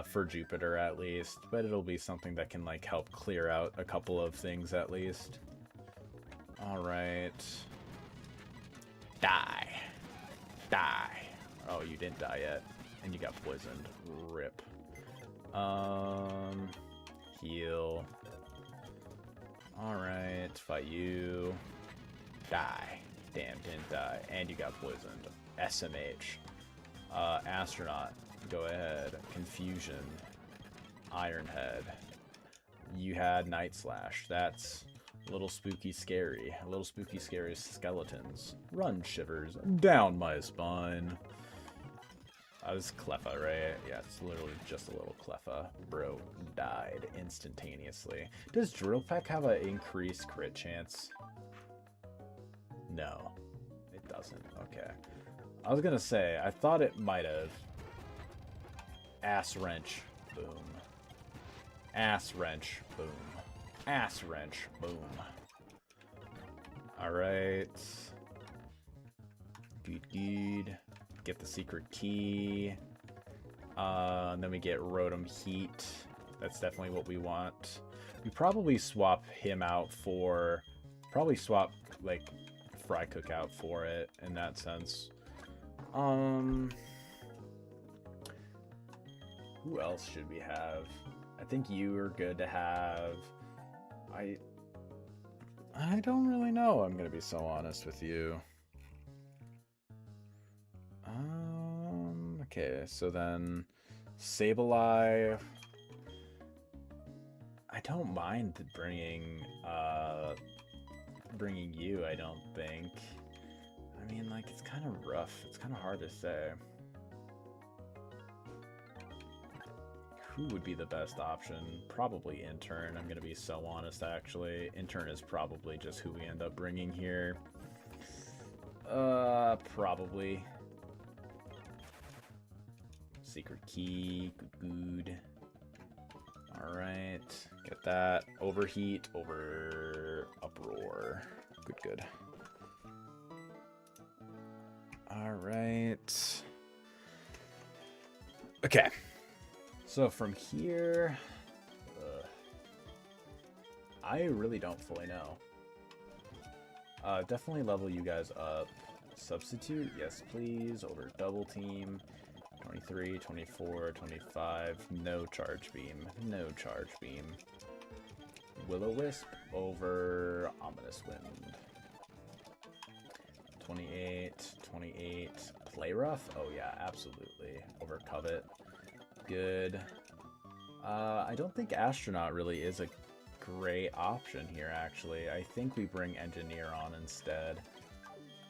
[SPEAKER 1] for Jupiter, at least. But it'll be something that can, like, help clear out a couple of things, at least. Alright. Die. Die. Oh, you didn't die yet. And you got poisoned. Rip. Heal. Alright, fight you. Die. Damn, didn't die. And you got poisoned. SMH. Astronaut. Go ahead. Confusion. Ironhead. You had Night Slash. That's a little spooky scary. A little spooky scary skeletons. Run, shivers. Down my spine. I was Cleffa, right? Yeah, it's literally just a little Cleffa. Bro died instantaneously. Does Drill Peck have an increased crit chance? No, it doesn't. Okay. I was gonna say, I thought it might have. Ass Wrench. Boom. Ass Wrench. Boom. Ass Wrench. Boom. Alright. Good, good. Get the secret key. And then we get Rotom Heat. That's definitely what we want. We probably swap him out for... Probably swap, like, Fry Cook out for it, in that sense. Who else should we have? I think you are good to have. I don't really know, I'm gonna be so honest with you. Okay, so then Sableye. I don't mind bringing you, I don't think. I mean, like, it's kind of rough. It's kind of hard to say. Who would be the best option? Probably Intern. I'm going to be so honest, actually. Intern is probably just who we end up bringing here. Probably. Secret Key. Good. Alright. Get that. Overheat. Over Uproar. Good. Alright. Okay. So from here... I really don't fully know. Definitely level you guys up. Substitute, yes please. Over Double Team. 23, 24, 25. No Charge Beam. No Charge Beam. Will-O-Wisp over Ominous Wind. 28, 28. Play Rough? Oh yeah, absolutely. Over Covet. Good. I don't think Astronaut really is a great option here, actually. I think we bring Engineer on instead.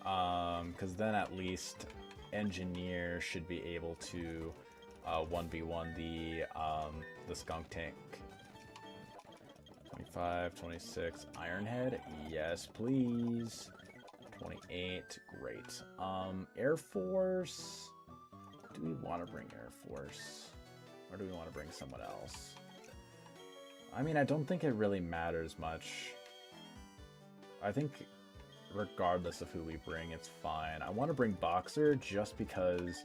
[SPEAKER 1] Because then at least Engineer should be able to 1v1 the Skunk Tank. 25, 26. Ironhead? Yes, please. 28. Great. Air Force? Do we want to bring Air Force? Or do we want to bring someone else? I mean, I don't think it really matters much. I think regardless of who we bring, it's fine. I want to bring Boxer just because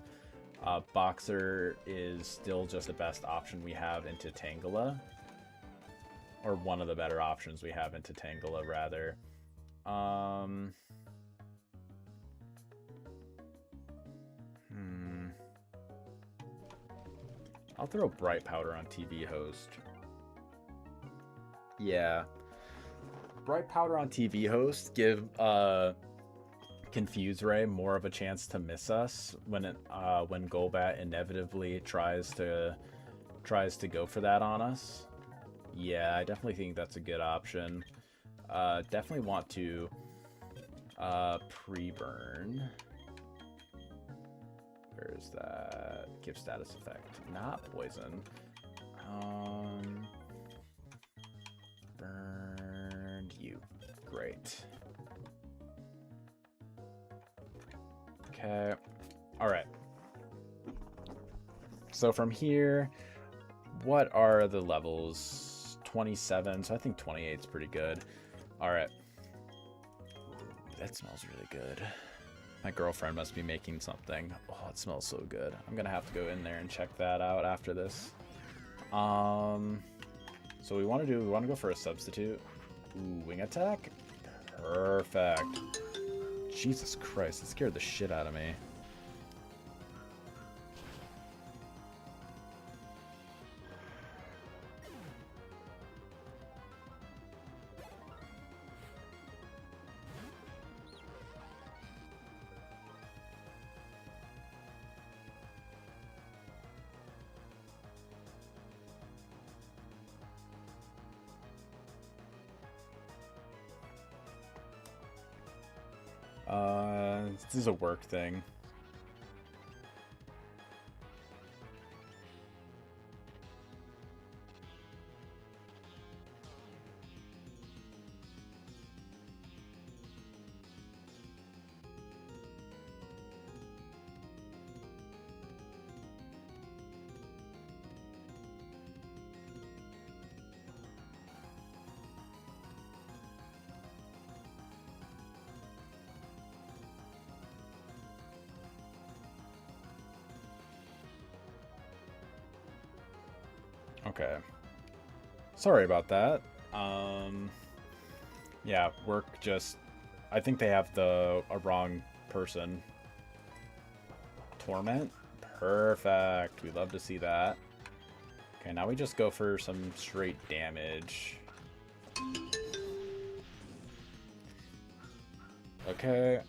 [SPEAKER 1] Boxer is still just the best option we have into Tangela. Or one of the better options we have into Tangela, rather. I'll throw Bright Powder on TV Host. Yeah. Bright Powder on TV Host give Confuse Ray more of a chance to miss us when Golbat inevitably tries to go for that on us. Yeah, I definitely think that's a good option. Definitely want to pre-burn. Where is that? Give status effect. Not poison. Burned you. Great. Okay. Alright. So from here, what are the levels? 27, so I think 28 is pretty good. Alright. That smells really good. My girlfriend must be making something. Oh, it smells so good. I'm gonna have to go in there and check that out after this. So we want to go for a substitute. Ooh, Wing Attack? Perfect. Jesus Christ, it scared the shit out of me. This is a work thing. Okay. Sorry about that. Yeah, work just... I think they have a wrong person. Torment? Perfect. We love to see that. Okay, now we just go for some straight damage. Okay.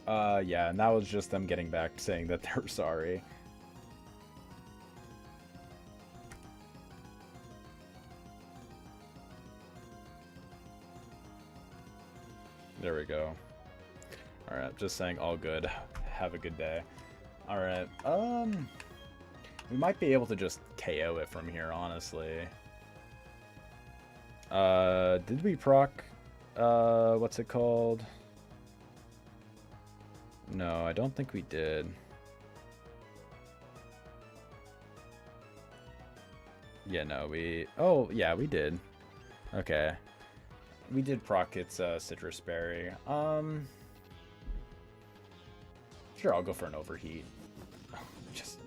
[SPEAKER 1] Yeah, and that was just them getting back saying that they're sorry. There we go. Alright, just saying all good. Have a good day. Alright, we might be able to just KO it from here, honestly. Did we proc, what's it called? No, I don't think we did. Yeah, no, oh, yeah, we did. Okay. We did proc its citrus berry. Sure, I'll go for an overheat. Just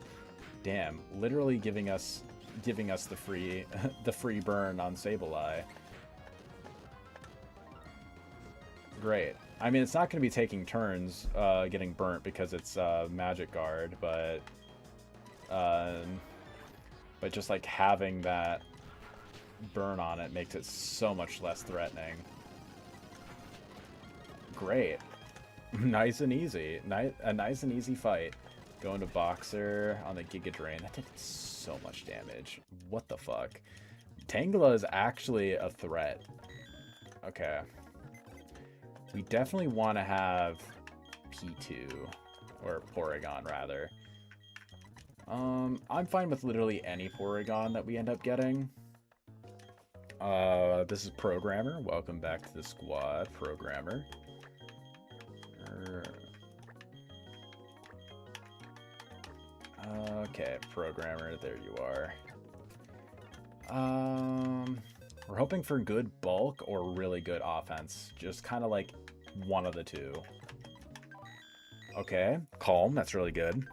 [SPEAKER 1] damn, literally giving us the free the free burn on Sableye. Great. I mean, it's not going to be taking turns getting burnt because it's Magic Guard, but just like having that burn on it makes it so much less threatening. Great. Nice and easy. A nice and easy fight. Going to Boxer on the Giga Drain. That did so much damage. What the fuck? Tangela is actually a threat. Okay. We definitely want to have P2. Or Porygon, rather. I'm fine with literally any Porygon that we end up getting. This is Programmer. Welcome back to the squad, Programmer. Okay, Programmer, there you are. We're hoping for good bulk or really good offense. Just kind of like one of the two. Okay, Calm, that's really good.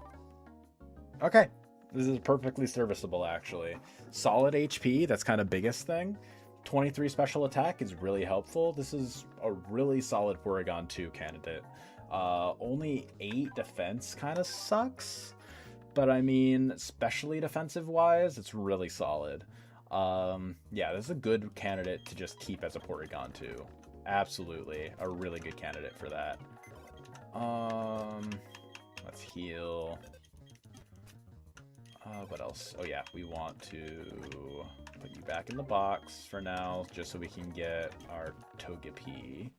[SPEAKER 1] Okay, this is perfectly serviceable, actually. Solid HP, that's kind of biggest thing. 23 special attack is really helpful. This is a really solid Porygon 2 candidate. Only 8 defense kind of sucks. But I mean, especially defensive-wise, it's really solid. Yeah, this is a good candidate to just keep as a Porygon 2. Absolutely. A really good candidate for that. Let's heal. What else? Oh yeah, we want to put you back in the box for now, just so we can get our Togepi.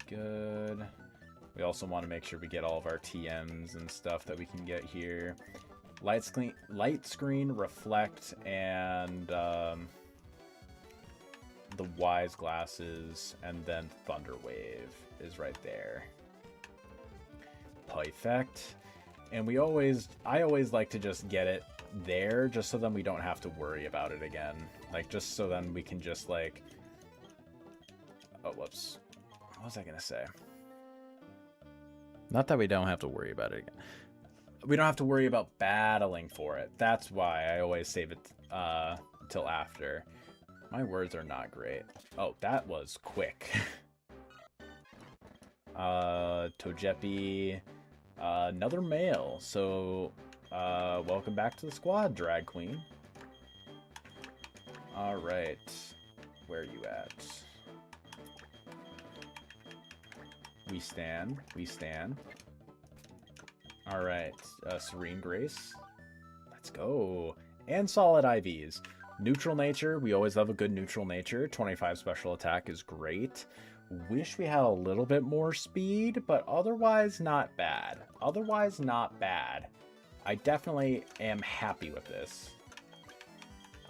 [SPEAKER 1] Good. We also want to make sure we get all of our TMs and stuff that we can get here. Light Screen, Reflect, and the Wise Glasses, and then Thunder Wave is right there. Perfect. And I always like to just get it there, just so then we don't have to worry about it again. Like, just so then we can just, like... Oh, whoops. What was I gonna say? Not that we don't have to worry about it again. We don't have to worry about battling for it. That's why I always save it till after. My words are not great. Oh, that was quick. Togepi... another male, so welcome back to the squad, Drag Queen. Alright, where are you at? We stand. Alright, Serene Grace. Let's go. And solid IVs. Neutral Nature, we always love a good Neutral Nature. 25 special attack is great. Wish we had a little bit more speed, but otherwise not bad. I definitely am happy with this.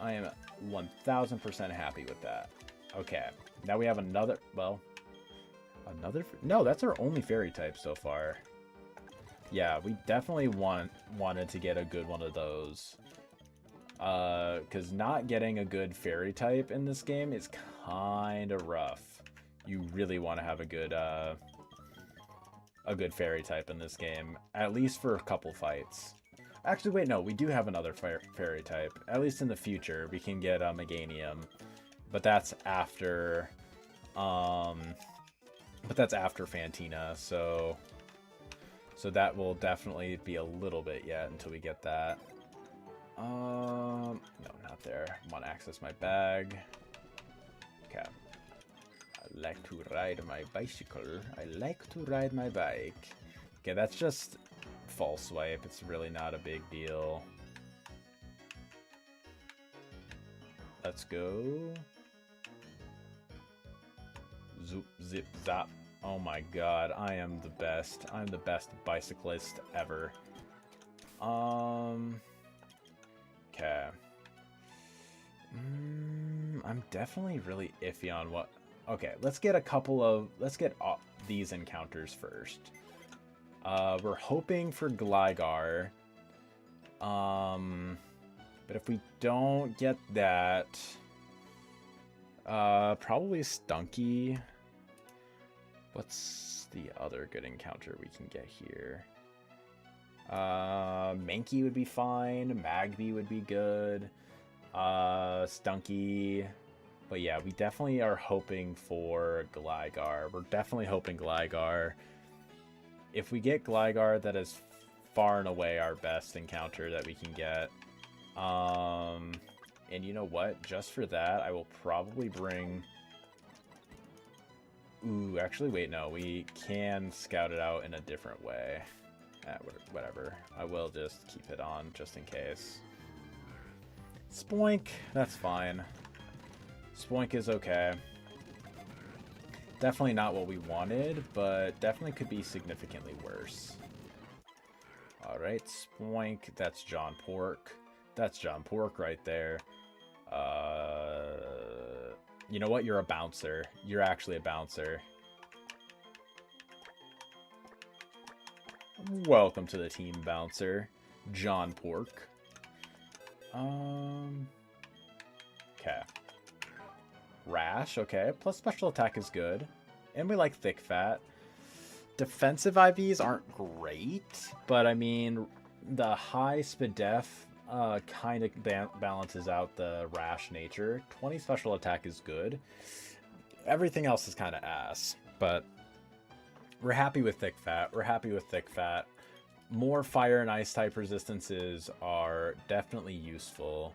[SPEAKER 1] I am 1000% happy with that. Okay, now we have another, no, that's our only fairy type so far. Yeah, we definitely wanted to get a good one of those. Because not getting a good fairy type in this game is kind of rough. You really want to have a good fairy type in this game, at least for a couple fights. Actually, wait, no, we do have another fairy type. At least in the future, we can get Meganium, but that's after, Fantina. So that will definitely be a little bit yet until we get that. No, not there. I want to access my bag. Okay. I like to ride my bicycle. I like to ride my bike. Okay, that's just false swipe. It's really not a big deal. Let's go. Zoop, zip, zap. Oh my god, I am the best. I'm the best bicyclist ever. Okay. I'm definitely really iffy on what... Okay, let's get these encounters first. We're hoping for Gligar. But if we don't get that... probably Stunky. What's the other good encounter we can get here? Mankey would be fine. Magby would be good. Stunky. But yeah, we definitely are hoping for Gligar. We're definitely hoping Gligar. If we get Gligar, that is far and away our best encounter that we can get. And you know what? Just for that, I will probably bring... Ooh, actually, wait, no. We can scout it out in a different way. Whatever. I will just keep it on, just in case. Spoink. That's fine. Spoink is okay. Definitely not what we wanted, but definitely could be significantly worse. Alright, Spoink. That's John Pork. That's John Pork right there. You know what? You're a bouncer. You're actually a bouncer. Welcome to the team, bouncer. John Pork. Okay. Rash, okay. Plus special attack is good. And we like Thick Fat. Defensive IVs aren't great, but I mean, the high Spadef kind of balances out the Rash nature. 20 special attack is good. Everything else is kind of ass, but we're happy with Thick Fat. We're happy with Thick Fat. More fire and ice type resistances are definitely useful.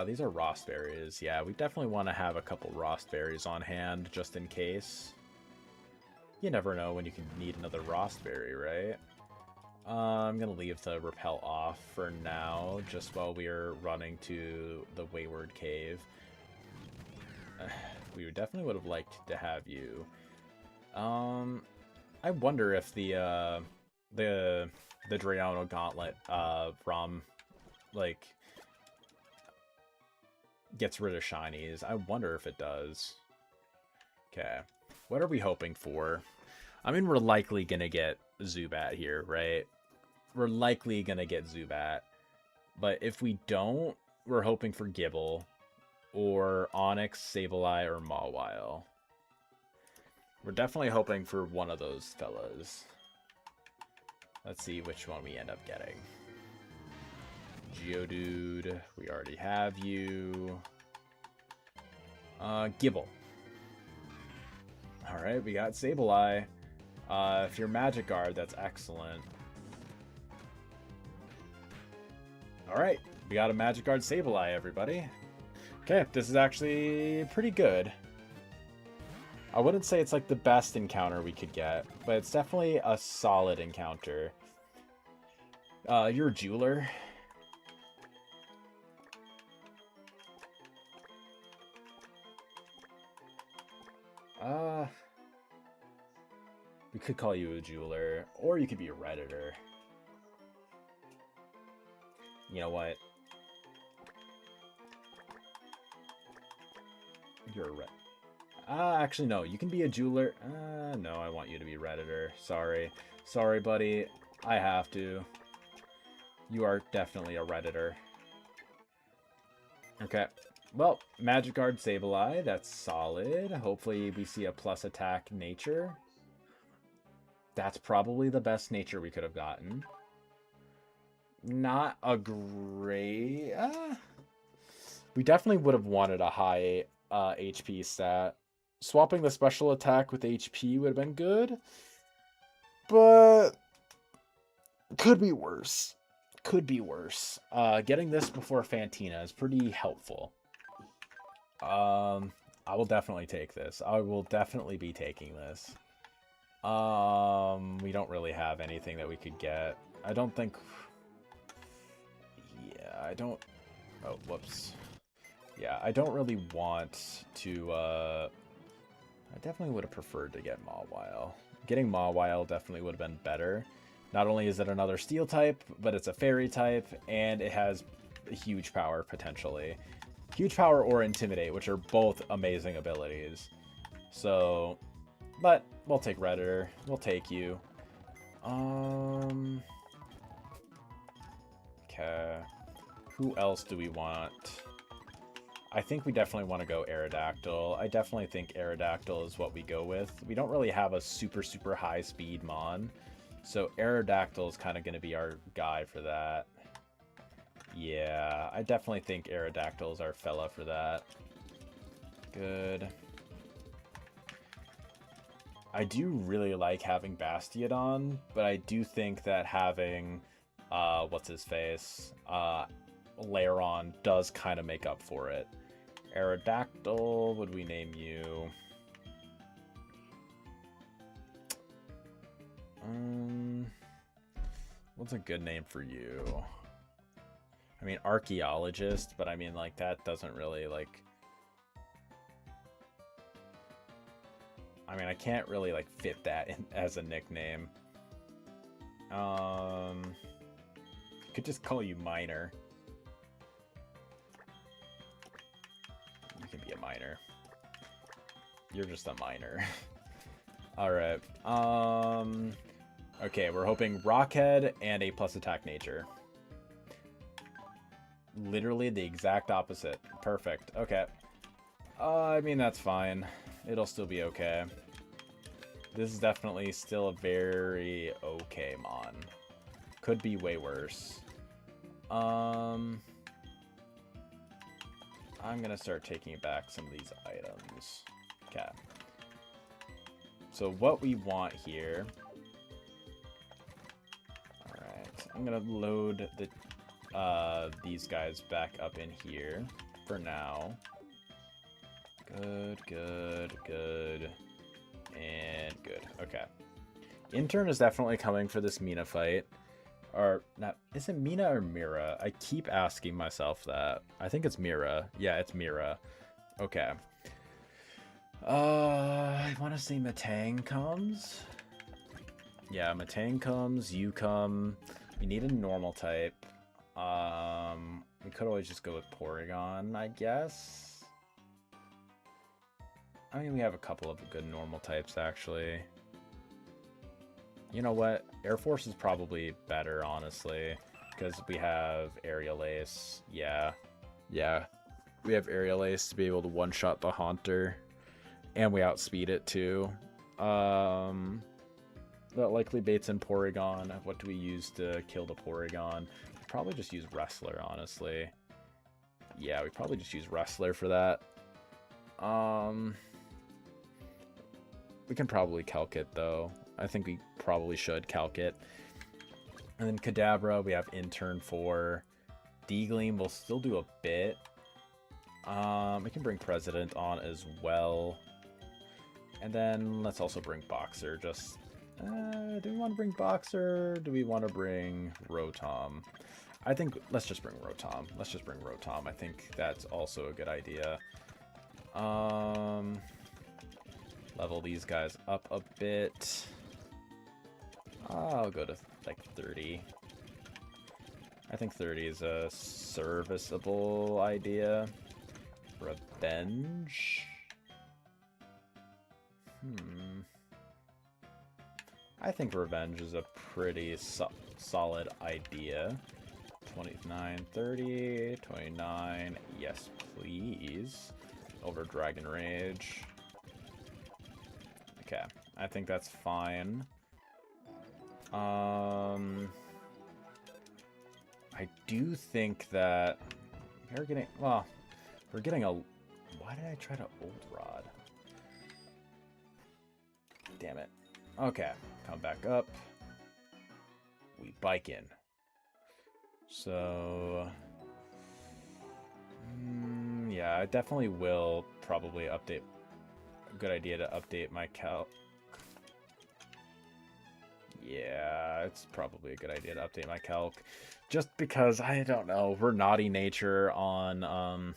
[SPEAKER 1] These are Rost berries. Yeah, we definitely want to have a couple Rost berries on hand just in case. You never know when you can need another Rost berry, right? I'm going to leave the repel off for now, just while we are running to the Wayward Cave. We definitely would have liked to have you. I wonder if the Drayano Gauntlet like gets rid of shinies. I wonder if it does. Okay. What are we hoping for? I mean, we're likely gonna get Zubat here, right? We're likely gonna get Zubat. But if we don't, we're hoping for Gible, or Onix, Sableye, or Mawile. We're definitely hoping for one of those fellas. Let's see which one we end up getting. Geodude, we already have you. Gible. Alright, we got Sableye. If you're Magikarp, that's excellent. Alright, we got a Magikarp Sableye, everybody. Okay, this is actually pretty good. I wouldn't say it's like the best encounter we could get, but it's definitely a solid encounter. You're a jeweler. We could call you a jeweler, or you could be a Redditor. You know what? You're a Redditor. Actually, no. You can be a jeweler. No, I want you to be Redditor. Sorry. Sorry, buddy. I have to. You are definitely a Redditor. Okay. Well, Magikarp Sableye. That's solid. Hopefully we see a plus attack nature. That's probably the best nature we could have gotten. Not a great... we definitely would have wanted a high HP stat. Swapping the special attack with HP would have been good. But... could be worse. Could be worse. Getting this before Fantina is pretty helpful. I will definitely take this. I will definitely be taking this. We don't really have anything that we could get. I don't think... yeah, I don't... oh, whoops. Yeah, I don't really want to... I definitely would have preferred to get Mawile. Getting Mawile definitely would have been better. Not only is it another steel type, but it's a fairy type, and it has huge power, potentially. Huge power or intimidate, which are both amazing abilities. So, but we'll take Redditor. We'll take you. Okay. Who else do we want? I think we definitely want to go Aerodactyl. I definitely think Aerodactyl is what we go with. We don't really have a super, super high speed Mon. So Aerodactyl is kind of going to be our guy for that. Yeah, I definitely think Aerodactyl is our fella for that. Good. I do really like having Bastiodon, but I do think that having, what's-his-face, Lairon does kind of make up for it. Aerodactyl, would we name you? What's a good name for you? I mean, Archaeologist, but I mean, like, that doesn't really, like... I mean, I can't really, like, fit that in as a nickname. Could just call you Miner. You can be a miner. You're just a miner. Alright. Okay, we're hoping Rockhead and a plus attack nature. Literally the exact opposite. Perfect. Okay. I mean, that's fine. It'll still be okay. This is definitely still a very okay Mon. Could be way worse. I'm gonna start taking back some of these items. Okay. So what we want here... alright. I'm gonna load the these guys back up in here for now. Good, good, good, and good. Okay. Intern is definitely coming for this Mina fight. Or, not, is it Mina or Mira? I keep asking myself that. I think it's Mira. Yeah, it's Mira. Okay. I want to say Matang comes. Yeah, Matang comes, you come. We need a normal type. We could always just go with Porygon, I guess. I mean, we have a couple of good normal types, actually. You know what? Air Force is probably better, honestly, because we have Aerial Ace. Yeah. Yeah. We have Aerial Ace to be able to one-shot the Haunter, and we outspeed it, too. That likely baits in Porygon. What do we use to kill the Porygon? Probably just use Wrestler, honestly. Yeah, we probably just use Wrestler for that. We can probably Calc it, though. I think we probably should Calc it. And then Kadabra, we have Intern for. D-Gleam will still do a bit. We can bring President on as well. And then let's also bring Boxer. Just, do we want to bring Boxer? Do we want to bring Rotom? I think let's just bring Rotom. Let's just bring Rotom. I think that's also a good idea. Level these guys up a bit. I'll go to like 30. I think 30 is a serviceable idea. Revenge. I think Revenge is a pretty solid idea. 29, 30, 29. Yes, please. Over Dragon Rage. Okay, I think that's fine. I do think that we're getting, well, we're getting a, why did I try to Old Rod? Damn it. Okay, come back up. We bike in. So, yeah, I definitely will probably update. A good idea to update my calc. Yeah, it's probably a good idea to update my calc. Just because, I don't know, we're naughty nature on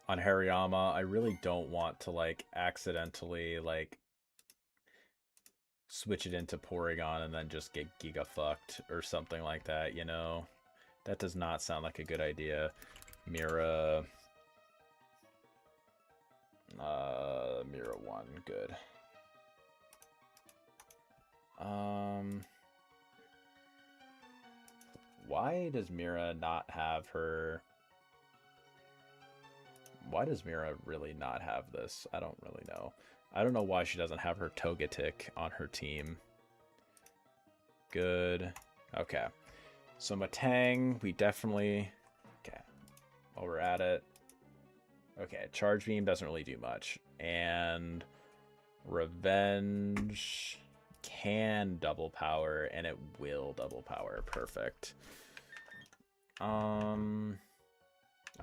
[SPEAKER 1] Hariyama. I really don't want to, like, accidentally, like, switch it into Porygon and then just get Giga fucked or something like that, you know? That does not sound like a good idea. Mira 1, good. Why does Mira not have her... Why does Mira really not have this? I don't really know. I don't know why she doesn't have her Togetic on her team. Good. Okay. So Matang, we definitely... Okay. While we're at it. Okay, Charge Beam doesn't really do much. And Revenge can double power, and it will double power. Perfect. I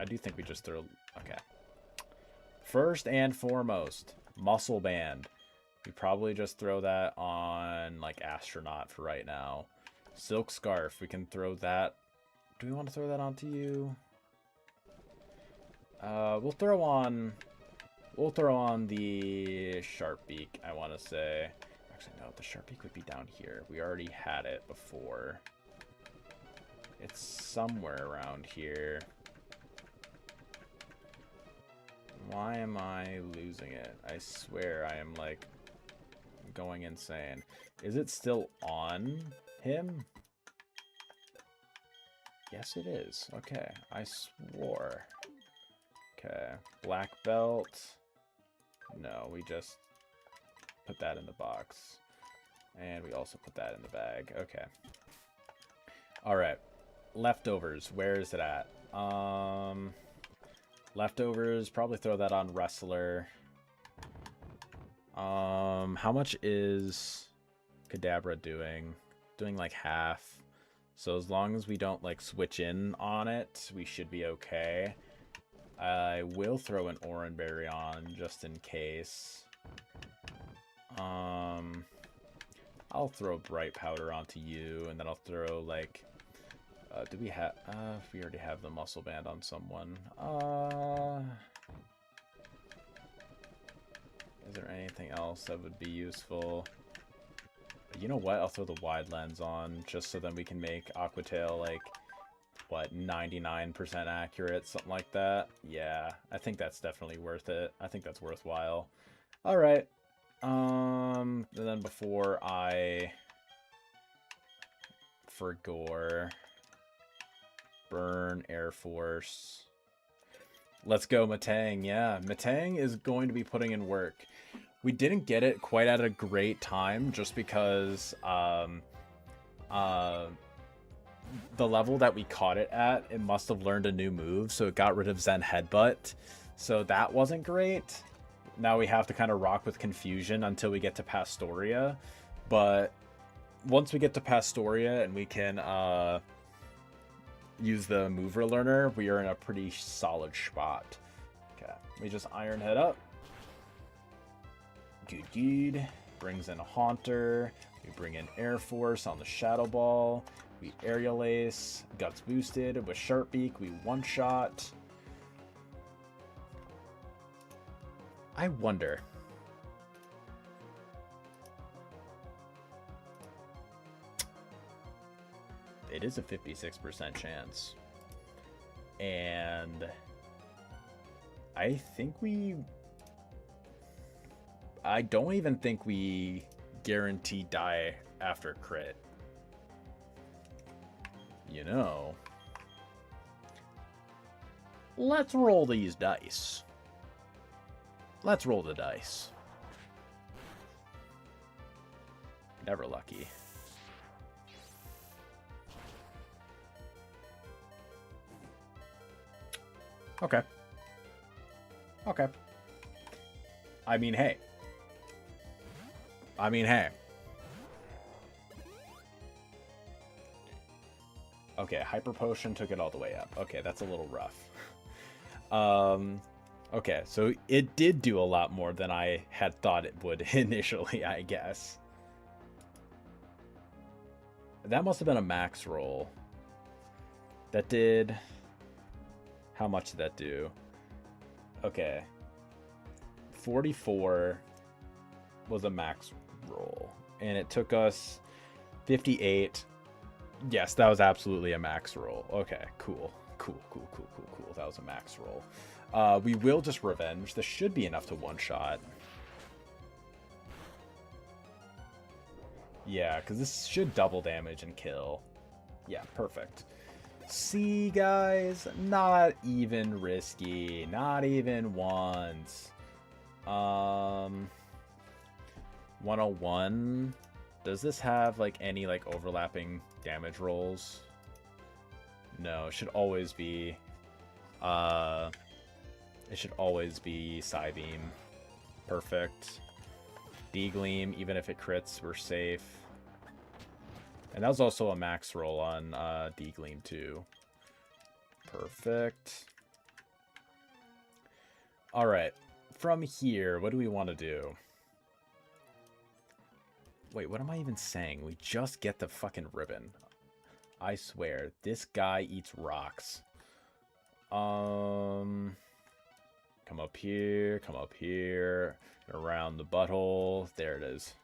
[SPEAKER 1] do think we just throw... Okay. First and foremost, Muscle Band. We probably just throw that on, like, Astronaut for right now. Silk Scarf, we can throw that... Do we want to throw that onto you? We'll throw on the Sharp Beak, I want to say. Actually, no, the Sharp Beak would be down here. We already had it before. It's somewhere around here. Why am I losing it? I swear I am, like, going insane. Is it still on him? Yes, it is. Okay, I swore. Okay, Black Belt. No, we just put that in the box. And we also put that in the bag. Okay. Alright. Leftovers. Where is it at? Leftovers. Probably throw that on Wrestler. How much is Kadabra doing? Doing like half. So as long as we don't like switch in on it, we should be okay. I will throw an Oranberry on just in case. I'll throw Bright Powder onto you, and then I'll throw like... do we have... we already have the Muscle Band on someone. Is there anything else that would be useful? You know what? I'll throw the Wide Lens on, just so then we can make Aquatail, like, what, 99% accurate? Something like that? Yeah, I think that's definitely worth it. I think that's worthwhile. Alright. And then before I... For Gore... Burn, Air Force. Let's go, Matang. Yeah, Matang is going to be putting in work. We didn't get it quite at a great time, just because the level that we caught it at, it must have learned a new move, so it got rid of Zen Headbutt. So that wasn't great. Now we have to kind of rock with Confusion until we get to Pastoria. But once we get to Pastoria and we can use the Mover Learner, we are in a pretty solid spot. Okay, we just Iron Head up. Good. Brings in a Haunter. We bring in Air Force on the Shadow Ball. We Aerial Ace. Guts boosted with Sharp Beak. We one-shot. I wonder. It is a 56% chance. And I think I don't even think we guarantee die after crit. You know. Let's roll these dice. Let's roll the dice. Never lucky. Okay. Okay. I mean, hey. I mean, hey. Okay, Hyper Potion took it all the way up. Okay, that's a little rough. Okay, so it did do a lot more than I had thought it would initially, I guess. That must have been a max roll. That did... How much did that do? Okay. 44 was a max roll. And it took us 58. Yes, that was absolutely a max roll. Okay, cool. Cool. That was a max roll. We will just revenge. This should be enough to one-shot. Yeah, because this should double damage and kill. Yeah, perfect. See, guys? Not even risky. Not even once. 101. Does this have, like, any, like, overlapping damage rolls? No, it should always be... It should always be Psybeam. Perfect. D-Gleam, even if it crits, we're safe. And that was also a max roll on D-Gleam too. Perfect. Alright. From here, what do we want to do? Wait, what am I even saying? We just get the fucking ribbon. I swear, this guy eats rocks. Come up here, around the butthole. There it is.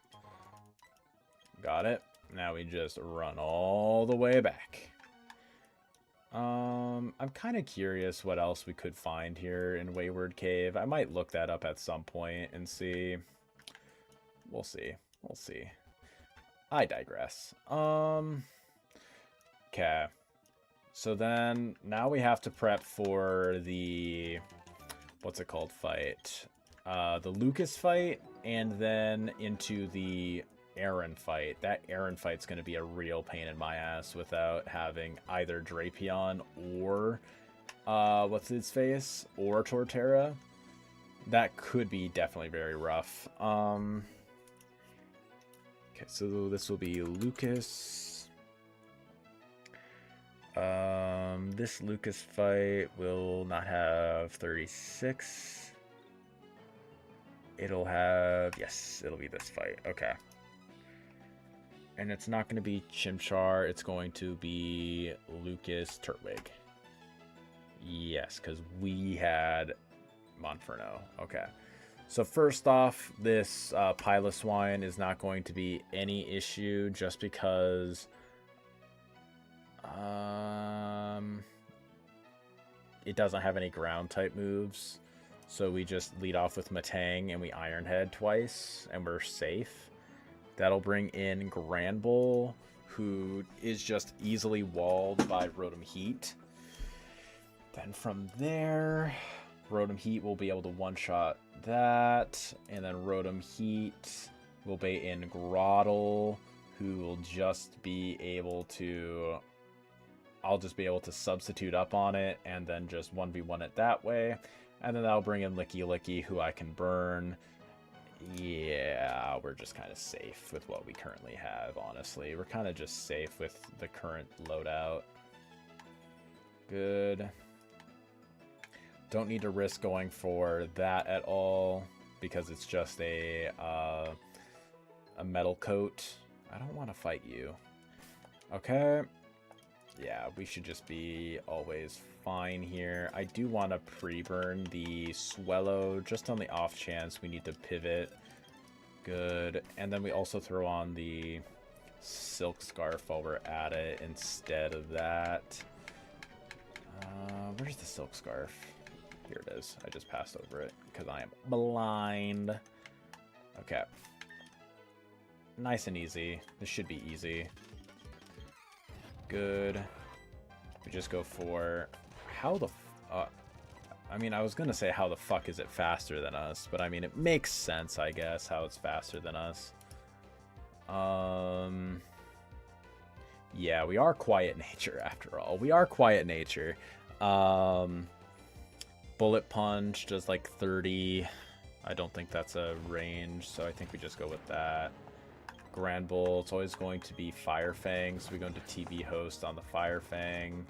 [SPEAKER 1] Got it. Now we just run all the way back. I'm kind of curious what else we could find here in Wayward Cave. I might look that up at some point and see. We'll see. We'll see. I digress. Okay. So then, now we have to prep for the... What's it called? Fight. The Lucas fight, and then into the Aaron fight. That Aaron fight's going to be a real pain in my ass without having either Drapion or... what's his face? Or Torterra. That could be definitely very rough. Okay, so this will be Lucas. This Lucas fight will not have 36. It'll have... Yes, it'll be this fight. Okay. And it's not going to be Chimchar. It's going to be Lucas Turtwig. Yes, because we had Monferno. Okay. So first off, this Piloswine is not going to be any issue just because... it doesn't have any ground type moves. So we just lead off with Matang and we Iron Head twice and we're safe. That'll bring in Granbull, who is just easily walled by Rotom Heat. Then from there, Rotom Heat will be able to one-shot that. And then Rotom Heat will bait in Groddle, who will just be able to... I'll just be able to substitute up on it and then just 1v1 it that way. And then that'll bring in Licky Licky, who I can burn. Yeah, we're just kind of safe with what we currently have, honestly. We're kind of just safe with the current loadout. Good. Don't need to risk going for that at all because it's just a metal coat. I don't want to fight you. Okay. Yeah, we should just be always fine here. I do want to pre-burn the Swellow just on the off chance we need to pivot. Good. And then we also throw on the Silk Scarf while we're at it instead of that. Where's the Silk Scarf? Here it is. I just passed over it because I am blind. Okay. Nice and easy. This should be easy. Good. We just go for... How the... I mean, I was going to say how the fuck is it faster than us, but I mean, it makes sense, I guess, how it's faster than us. Yeah, we are quiet nature after all. We are quiet nature. Bullet Punch does like 30. I don't think that's a range, so I think we just go with that. Grand Bull, it's always going to be Fire Fang, so we go into TV Host on the Fire Fang.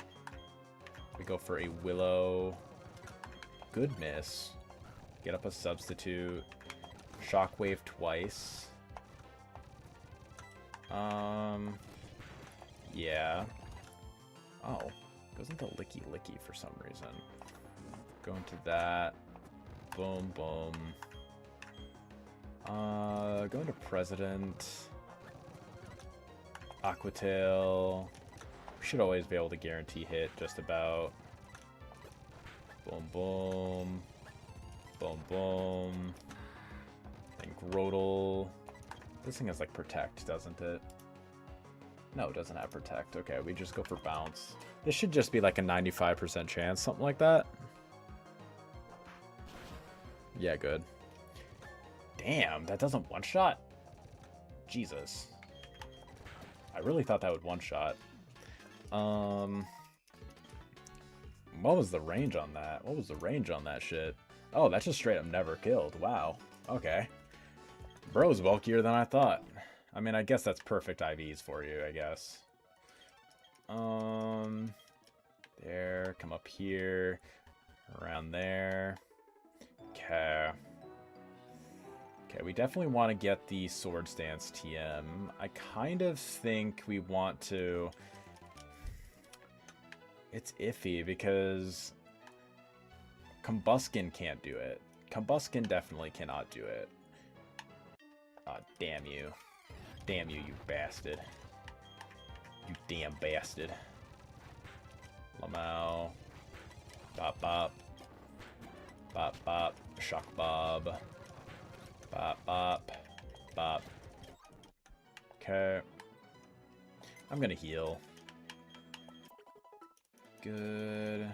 [SPEAKER 1] We go for a Willow. Good miss. Get up a Substitute. Shockwave twice. Yeah. Oh, goes into Licky Licky for some reason. Go into that. Boom, boom. Go into President. Aquatail. We should always be able to guarantee hit, just about. Boom, boom. Boom, boom. And Grodel. This thing has like Protect, doesn't it? No, it doesn't have Protect. Okay, we just go for Bounce. This should just be like a 95% chance, something like that. Yeah, good. Damn, that doesn't one-shot? Jesus. I really thought that would one-shot. What was the range on that? What was the range on that shit? Oh, that's just straight up never killed. Wow. Okay. Bro's bulkier than I thought. I mean, I guess that's perfect IVs for you, I guess. There. Come up here. Around there. Okay. Okay, we definitely want to get the Sword Stance TM. I kind of think we want to... It's iffy because Combuskin can't do it. Combuskin definitely cannot do it. Aw, oh, damn you. Damn you, you bastard. You damn bastard. Lamau. Bop bop. Bop bop. Shock bob. Bop bop. Bop. Okay. I'm gonna heal. Good.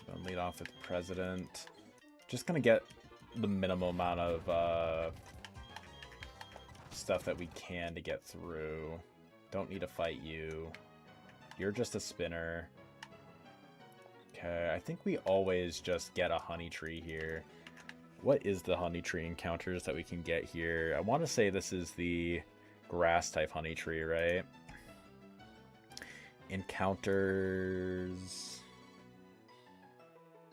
[SPEAKER 1] Gonna lead off with President. Just gonna get the minimum amount of stuff that we can to get through. Don't need to fight you. You're just a spinner. Okay, I think we always just get a Honey Tree here. What is the Honey Tree encounters that we can get here? I want to say this is the grass type Honey Tree, right? Encounters.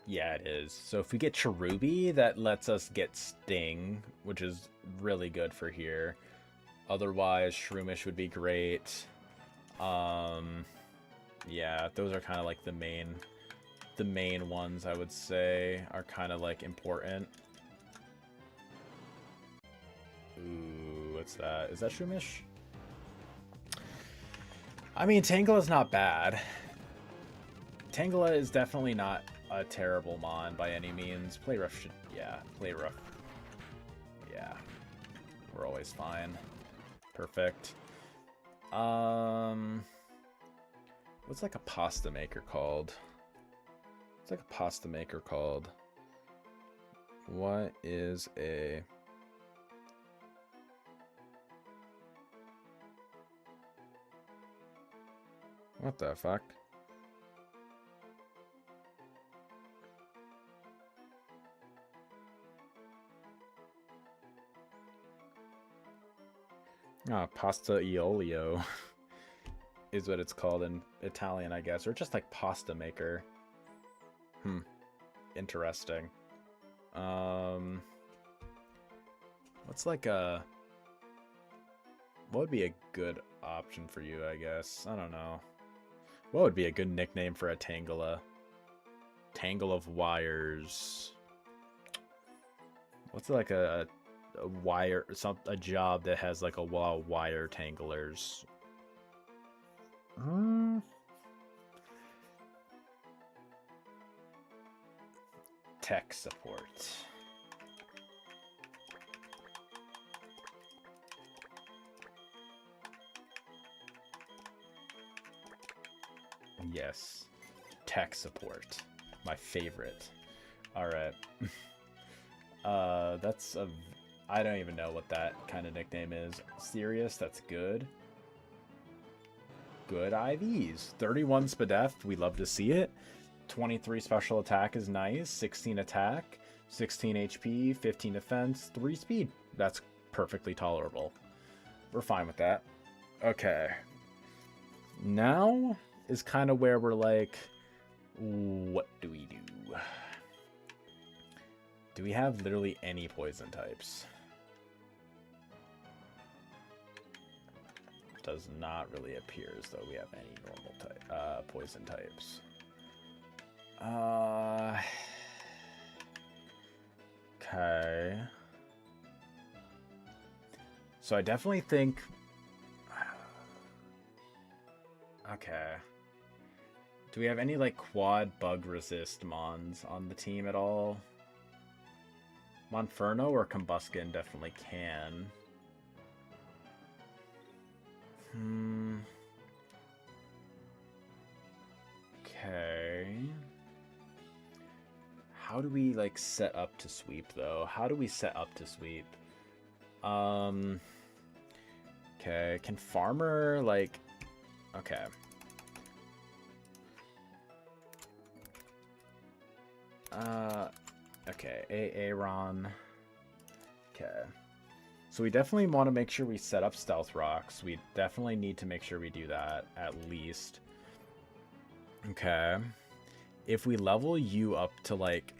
[SPEAKER 1] Yeah, it is. So if we get Cherubi, that lets us get Sting, which is really good for here. Otherwise, Shroomish would be great. Yeah, those are kind of like the main ones, I would say, are kind of like important. Ooh, what's that? Is that Shroomish? I mean, Tangela's not bad. Tangela is definitely not a terrible mon by any means. Play Rough should... Yeah, Play Rough. Yeah. We're always fine. Perfect. What's like a pasta maker called? What's like a pasta maker called? What is a... What the fuck? Ah, pasta iolio is what it's called in Italian, I guess, or just like pasta maker. Interesting. What's like a... What would be a good option for you, I guess? I don't know. What would be a good nickname for a Tangela? Tangle of Wires. What's like a wire, a job that has like a lot of wire tanglers? Tech support. Yes. Tech support. My favorite. Alright. That's a... I don't even know what that kind of nickname is. Serious? That's good. Good IVs. 31 Spadef. We love to see it. 23 special attack is nice. 16 attack, 16 HP, 15 defense, 3 speed. That's perfectly tolerable. We're fine with that. Okay. Now is kind of where we're like, what do we do? Do we have literally any poison types? Does not really appear as though we have any normal type, poison types. Okay. So I definitely think... Okay. Do we have any, like, quad bug resist mons on the team at all? Monferno or Combuskin definitely can. Okay. How do we, like, set up to sweep, though? How do we set up to sweep? Okay, can Farmer, like... Okay. Okay, Aaron. Okay. So we definitely want to make sure we set up Stealth Rocks. We definitely need to make sure we do that, at least. Okay. If we level you up to, like...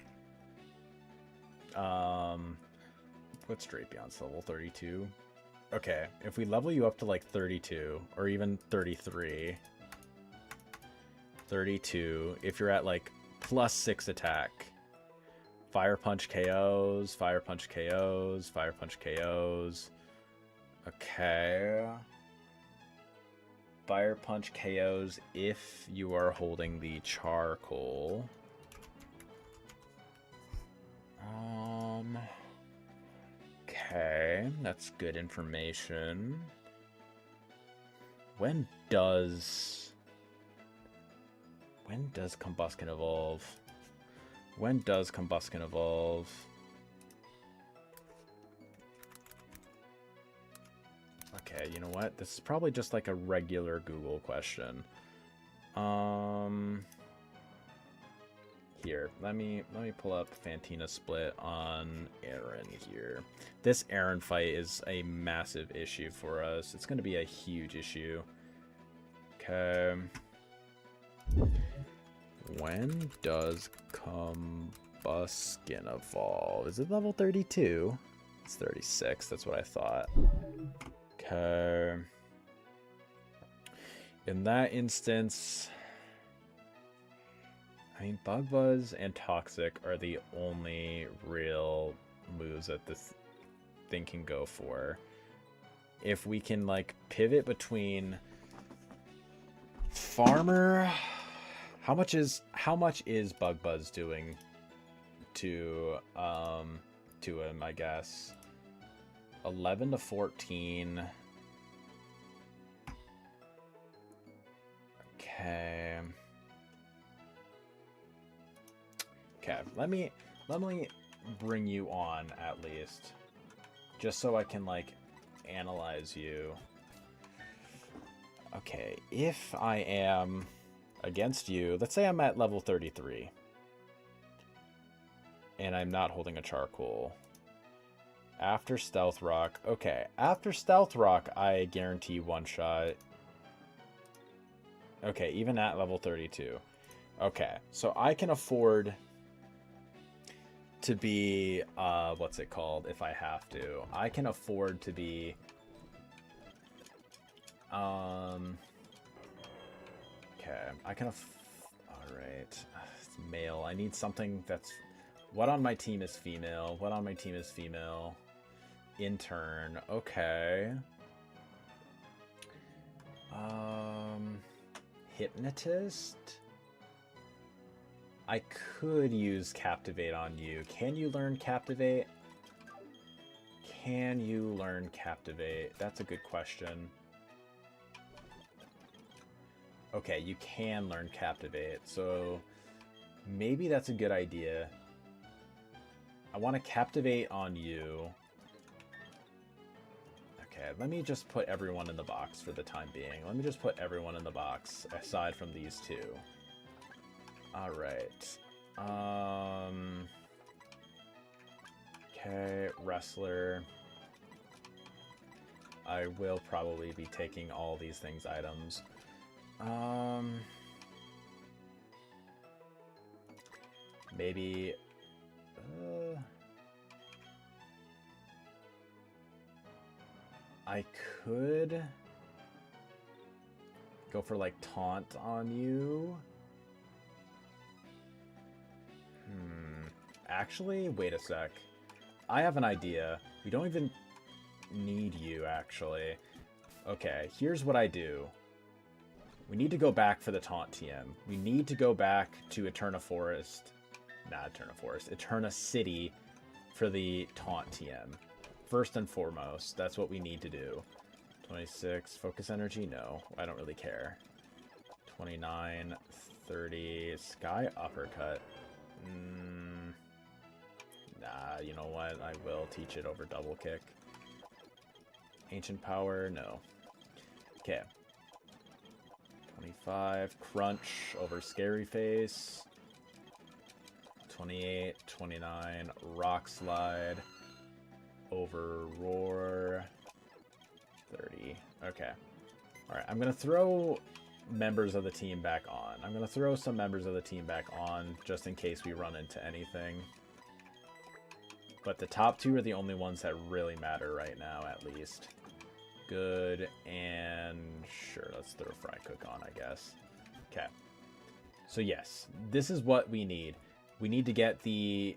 [SPEAKER 1] What's Drapion's level? 32? Okay, if we level you up to, like, 32, or even 33... 32, if you're at, like, +6 attack... Fire Punch KOs, Fire Punch KOs, Fire Punch KOs. Okay. Fire Punch KOs if you are holding the charcoal. Okay, that's good information. When does Combuskin evolve? When does Combuskin evolve? Okay, you know what? This is probably just like a regular Google question. Here, let me pull up Fantina Split on Aaron here. This Aaron fight is a massive issue for us. It's going to be a huge issue. Okay. When does Combuskin evolve? Is it level 32? It's 36. That's what I thought. Okay. In that instance, I mean, Bug Buzz and Toxic are the only real moves that this thing can go for. If we can, like, pivot between Farmer... How much is Bug Buzz doing to him, I guess? 11 to 14. Okay. Okay, let me bring you on at least. Just so I can, like, analyze you. Okay, if I am against you, let's say I'm at level 33 and I'm not holding a charcoal. After Stealth Rock, okay, after Stealth Rock I guarantee one shot. Okay, even at level 32. Okay, so I can afford to be what's it called if I have to. I can afford to be okay, I can alright. It's male. I need something that's... What on my team is female? What on my team is female? Intern. Okay. Hypnotist? I could use Captivate on you. Can you learn Captivate? Can you learn Captivate? That's a good question. Okay, you can learn Captivate, so maybe that's a good idea. I want to Captivate on you. Okay, let me just put everyone in the box for the time being. Let me just put everyone in the box, aside from these two. All right. Okay, wrestler. I will probably be taking all these things items. Maybe. I could go for like taunt on you. Actually, wait a sec. I have an idea. We don't even need you, actually. Okay, here's what I do. We need to go back for the taunt TM. We need to go back to Eterna Forest. Not Eterna Forest. Eterna City for the taunt TM. First and foremost, that's what we need to do. 26. Focus energy? No, I don't really care. 29. 30. Sky uppercut. Nah, you know what? I will teach it over double kick. Ancient power? No. Okay. 25. Crunch over scary face. 28. 29. Rock slide over roar. 30. Okay. Alright, I'm going to throw members of the team back on. I'm going to throw some members of the team back on just in case we run into anything. But the top two are the only ones that really matter right now, at least. Good, and sure, let's throw Fry Cook on, I guess. Okay. So yes, this is what we need. We need to get the...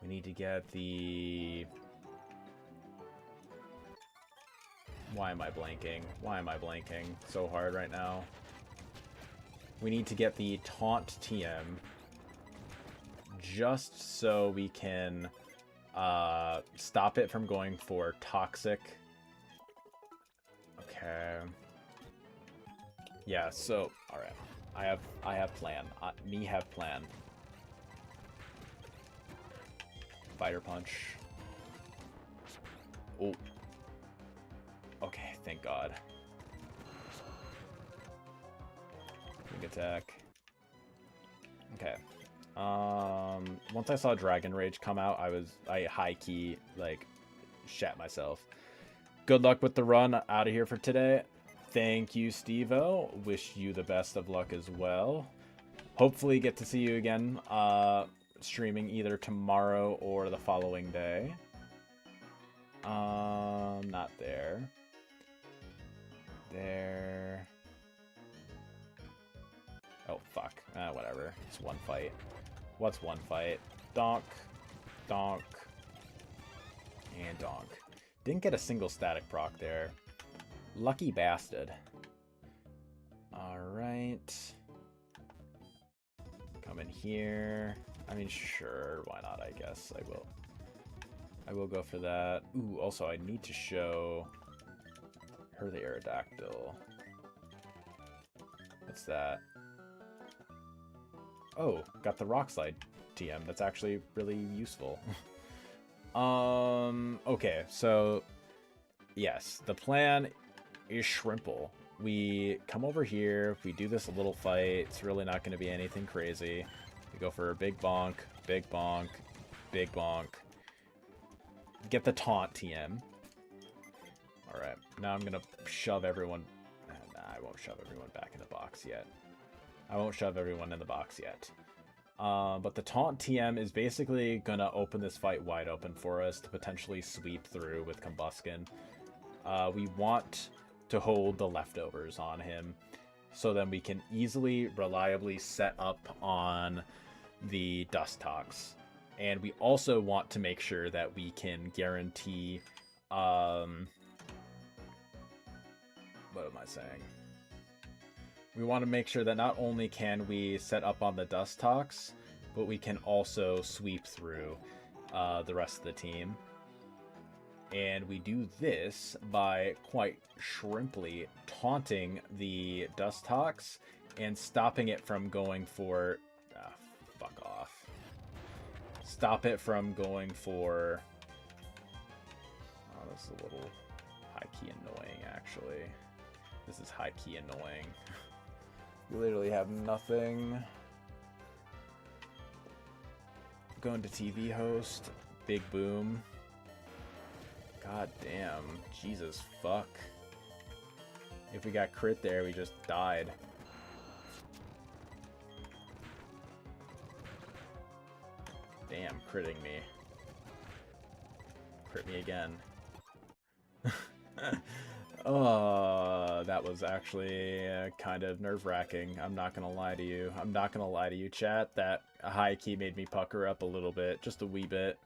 [SPEAKER 1] We need to get the... Why am I blanking? Why am I blanking so hard right now? We need to get the Taunt TM just so we can stop it from going for Toxic. Okay. Yeah, so, alright. I have plan. Me have plan. Fighter Punch. Oh. Okay, thank God. Big attack. Okay. Once I saw Dragon Rage come out, I high-key, like, shat myself. Good luck with the run out of here for today. Thank you, Steve-O. Wish you the best of luck as well. Hopefully get to see you again, streaming either tomorrow or the following day. Not there. There. Oh, fuck. Whatever. It's one fight. What's one fight? Donk. Donk. And donk. Didn't get a single static proc there. Lucky bastard. Alright. Come in here. I mean, sure. Why not, I guess. I will go for that. Ooh, also, I need to show her the Aerodactyl. What's that? Oh, got the Rock Slide TM. That's actually really useful. Okay, so yes, the plan is Shrimple. We come over here, we do this little fight. It's really not going to be anything crazy. We go for a big bonk, big bonk, big bonk. Get the taunt TM. Alright, now I'm going to shove everyone... Nah, I won't shove everyone back in the box yet. I won't shove everyone in the box yet. But the taunt TM is basically going to open this fight wide open for us to potentially sweep through with Combuskin. We want to hold the leftovers on him so then we can easily, reliably set up on the Dustox. And we also want to make sure that we can guarantee... what am I saying? We want to make sure that not only can we set up on the Dustox, but we can also sweep through the rest of the team. And we do this by quite shrimply taunting the Dustox and stopping it from going for... fuck off. Stop it from going for... Oh, this is a little high-key annoying, actually. This is high-key annoying. We literally have nothing. Going to TV host. Big boom. God damn. Jesus fuck. If we got crit there, we just died. Damn, critting me. Crit me again. Oh, that was actually kind of nerve-wracking. I'm not gonna lie to you. I'm not gonna lie to you, chat. That high key made me pucker up a little bit. Just a wee bit.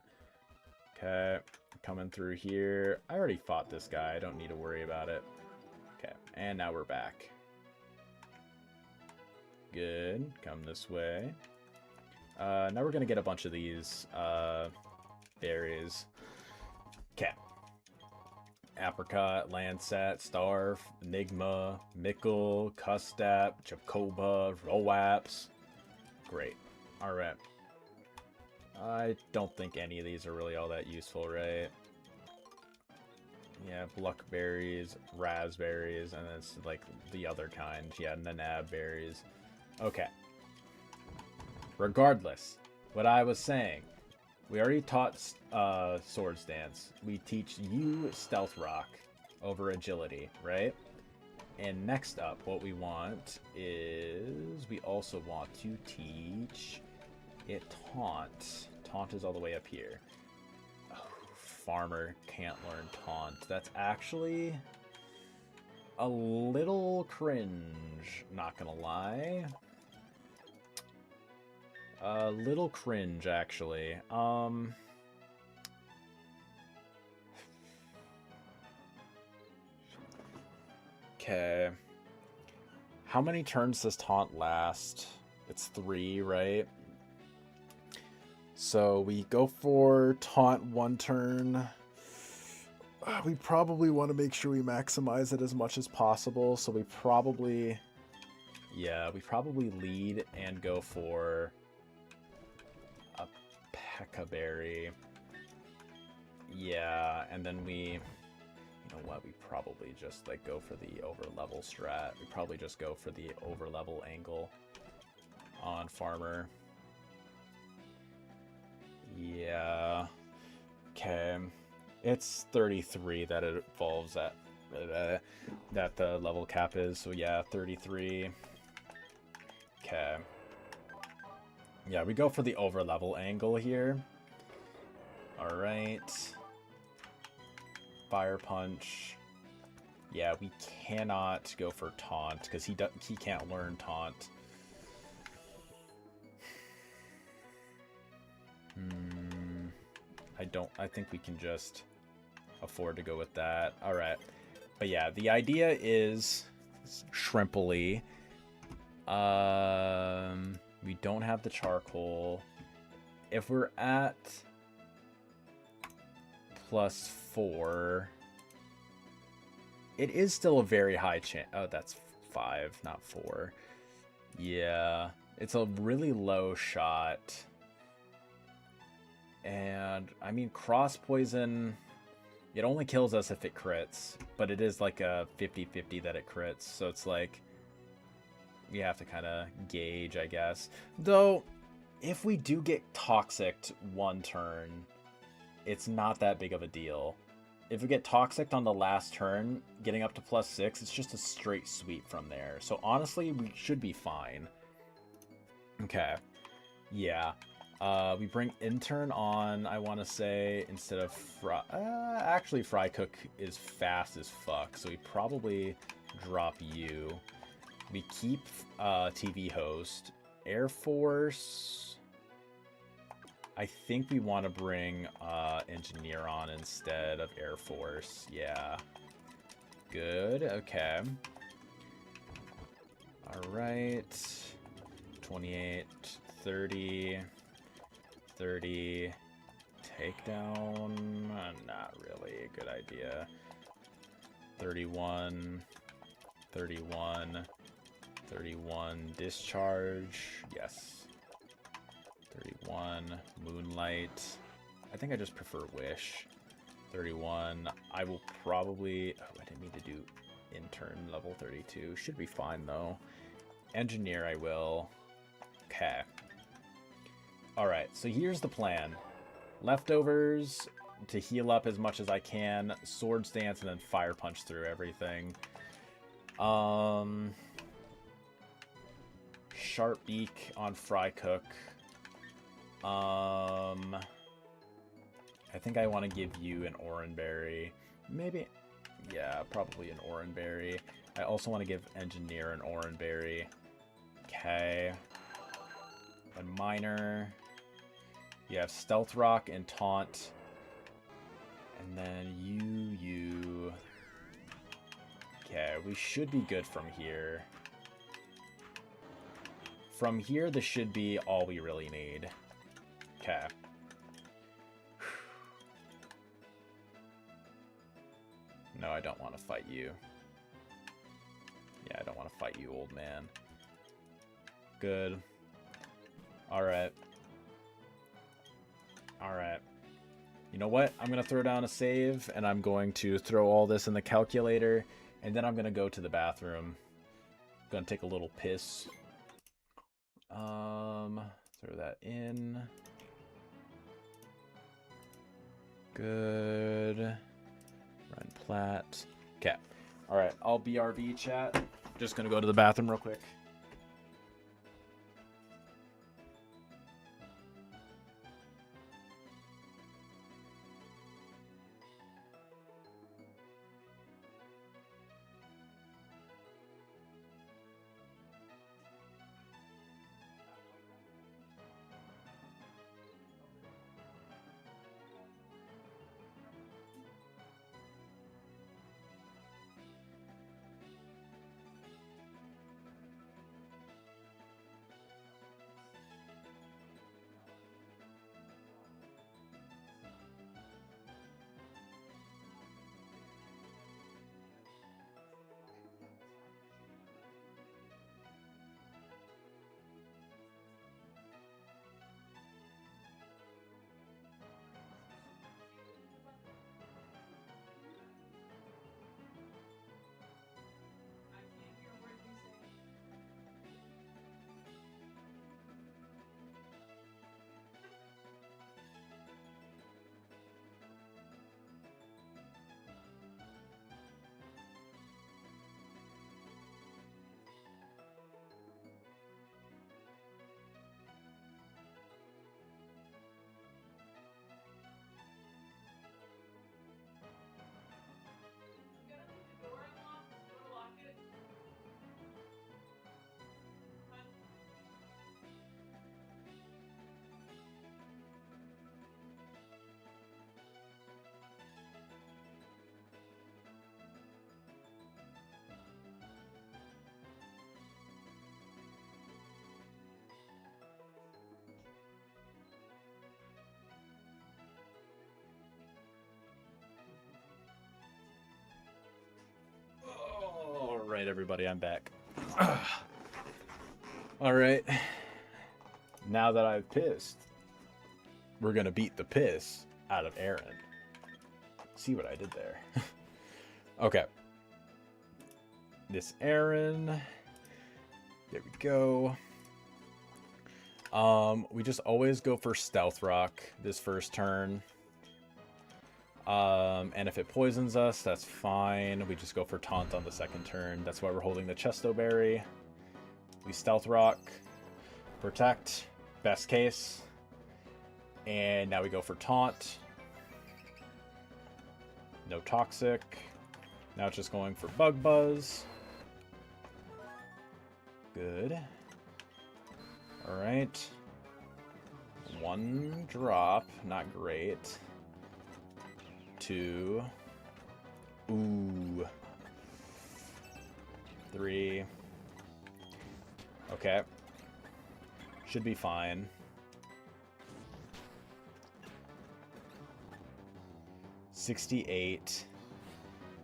[SPEAKER 1] Okay. Coming through here. I already fought this guy. I don't need to worry about it. Okay. And now we're back. Good. Come this way. Now we're gonna get a bunch of these berries. Okay. Apricot, Lancet, Starf, Enigma, Mickle, Custap, Jacoba, Roaps. Great. Alright. I don't think any of these are really all that useful, right? Yeah, Bluckberries, Raspberries, and it's like the other kind. Yeah, Nanab berries. Okay. Regardless, what I was saying, we already taught Swords Dance. We teach you Stealth Rock over Agility, right? And next up, what we want is we also want to teach it Taunt. Taunt is all the way up here. Oh, Farmer can't learn Taunt. That's actually a little cringe, not gonna lie. A little cringe, actually. Okay. How many turns does Taunt last? It's 3, right? So we go for Taunt 1 turn. We probably want to make sure we maximize it as much as possible. So we probably... Yeah, we probably lead and go for a Pekkaberry. Yeah, and then we... You know what, we probably just like go for the over level strat. We probably just go for the over level angle on Farmer. Yeah. Okay. It's 33 that it evolves at, that the level cap is. So yeah, 33. Okay. Yeah, we go for the over level angle here. All right. Fire Punch. Yeah, we cannot go for Taunt because he can't learn Taunt. I think we can just afford to go with that. All right. But yeah, the idea is Shrimply. We don't have the charcoal. If we're at +4, it is still a very high chance. Oh, that's 5, not 4. Yeah, it's a really low shot. And I mean, cross poison, it only kills us if it crits, but it is like a 50-50 that it crits. So it's like, we have to kind of gauge, I guess. Though, if we do get toxicked 1 turn, it's not that big of a deal. If we get toxicked on the last turn, getting up to +6, it's just a straight sweep from there. So honestly, we should be fine. Okay. Yeah. We bring Intern on, I want to say, instead of Fry... actually, Fry Cook is fast as fuck, so we probably drop you. We keep TV Host. Air Force... I think we want to bring Engineer on instead of Air Force. Yeah. Good. Okay. Alright. 28, 30, 30. Takedown? Not really a good idea. 31, 31, 31. Discharge. Yes. 31, Moonlight. I think I just prefer Wish. 31. I will probably... Oh, I didn't mean to do Intern level 32. Should be fine, though. Engineer I will. Okay. Alright, so here's the plan. Leftovers to heal up as much as I can. Sword stance and then fire punch through everything. Sharp beak on fry cook. I think I want to give you an oranberry. Maybe. Yeah, probably an oranberry. I also want to give engineer an oranberry. Okay. And miner. You have stealth rock and taunt. And then you. Okay, we should be good from here. From here, this should be all we really need. Okay. No, I don't want to fight you. Yeah, I don't want to fight you, old man. Good. Alright. Alright. You know what? I'm going to throw down a save, and I'm going to throw all this in the calculator, and then I'm going to go to the bathroom. I'm going to take a little piss. Throw that in. Good. Run plat. Okay. Alright, I'll BRB chat. Just gonna go to the bathroom real quick. Alright, everybody, I'm back. Alright. Now that I've pissed, we're gonna beat the piss out of Aaron. See what I did there. Okay. This Aaron. There we go. We just always go for Stealth Rock this first turn. And if it poisons us, that's fine. We just go for Taunt on the second turn. That's why we're holding the Chesto Berry. We Stealth Rock. Protect. Best case. And now we go for Taunt. No Toxic. Now it's just going for Bug Buzz. Good. Alright. One drop. Not great. Two. Ooh. Three. Okay. Should be fine. 68.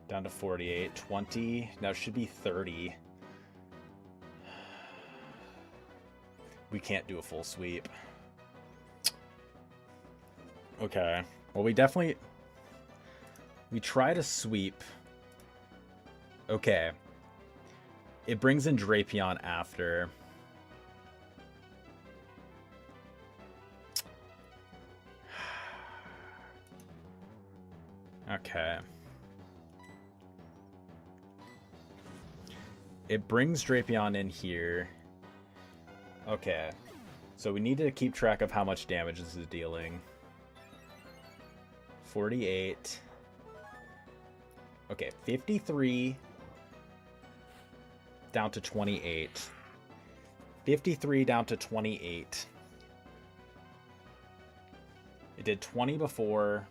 [SPEAKER 1] Down to 48. 20. Now it should be 30. We can't do a full sweep. Okay. Well, we definitely... We try to sweep. Okay. It brings in Drapion after. Okay. It brings Drapion in here. Okay. So we need to keep track of how much damage this is dealing. 48. Okay, 53 down to 28. 53 down to 28. It did 20 before.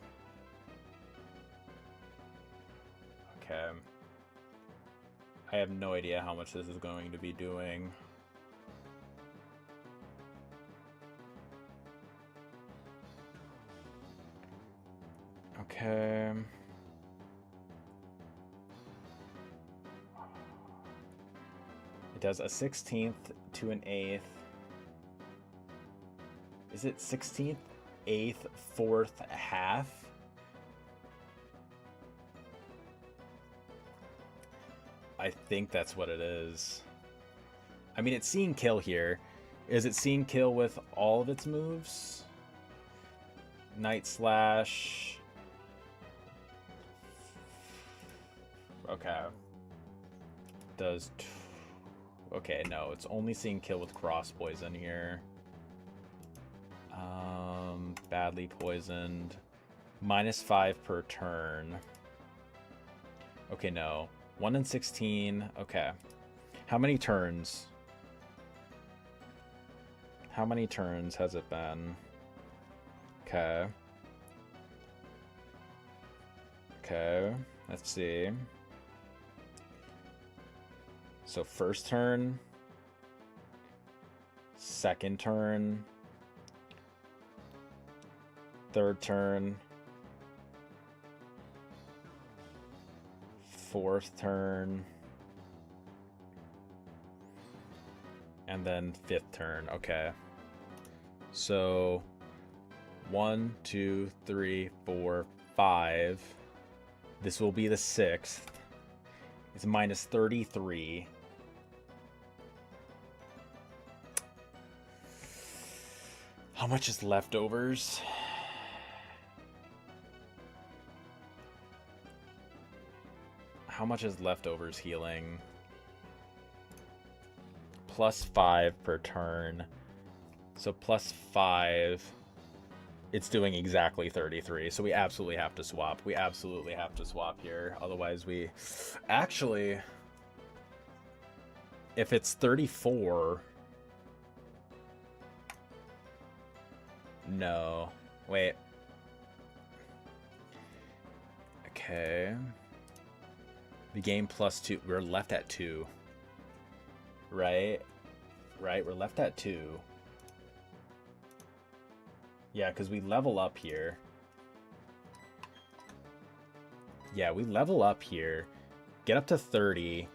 [SPEAKER 1] Okay. I have no idea how much this is going to be doing. Okay. It does a 16th to an 8th. Is it 16th, 8th, 4th, half? I think that's what it is. I mean, it's seeing kill here. Is it seeing kill with all of its moves? Night Slash. Okay. Does... Okay, no. It's only seeing kill with Cross Poison here. Badly poisoned. -5 per turn. Okay, no. 1 in 16. Okay. How many turns? How many turns has it been? Okay. Okay. Let's see. So first turn. Second turn. Third turn. Fourth turn. And then fifth turn. Okay. So 1, 2, 3, 4, 5. This will be the 6th. It's -33. How much is leftovers? How much is leftovers healing? +5 per turn. So +5. It's doing exactly 33. So we absolutely have to swap. We absolutely have to swap here. Otherwise we... Actually, if it's 34... No. Wait. Okay. We gain +2. We're left at 2. Right? Right, we're left at 2. Yeah, because we level up here. Yeah, we level up here. Get up to 30.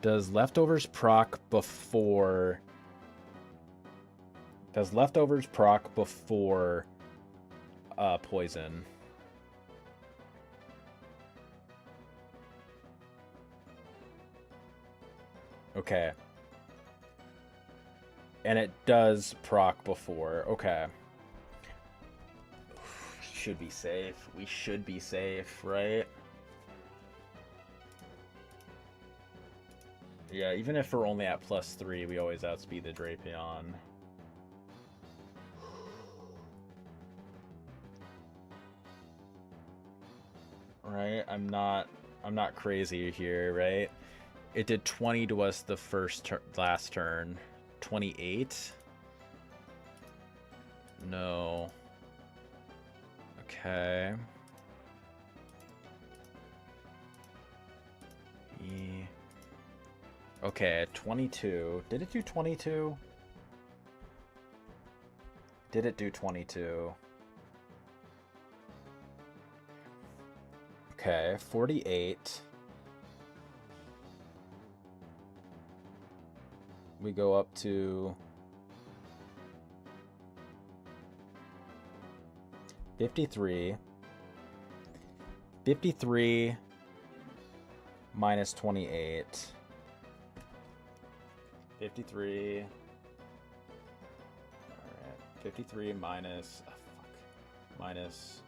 [SPEAKER 1] Does leftovers proc before... Does leftovers proc before... poison? Okay. And it does proc before. Okay. Should be safe. We should be safe, right? Yeah, even if we're only at +3, we always outspeed the Drapion. Right? I'm not crazy here, right? It did 20 to us the last turn. 28? No. Okay. Okay, 22. Did it do 22? Did it do 22? Okay, 48. We go up to 53. 53 minus 28. 53. Alright. 53 minus... Oh, fuck. Minus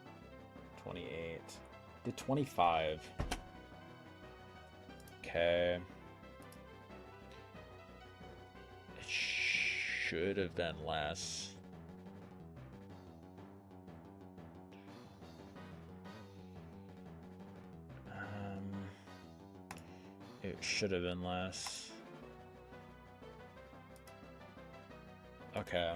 [SPEAKER 1] 28. Did 25. Okay. It should have been less. It should have been less. Okay.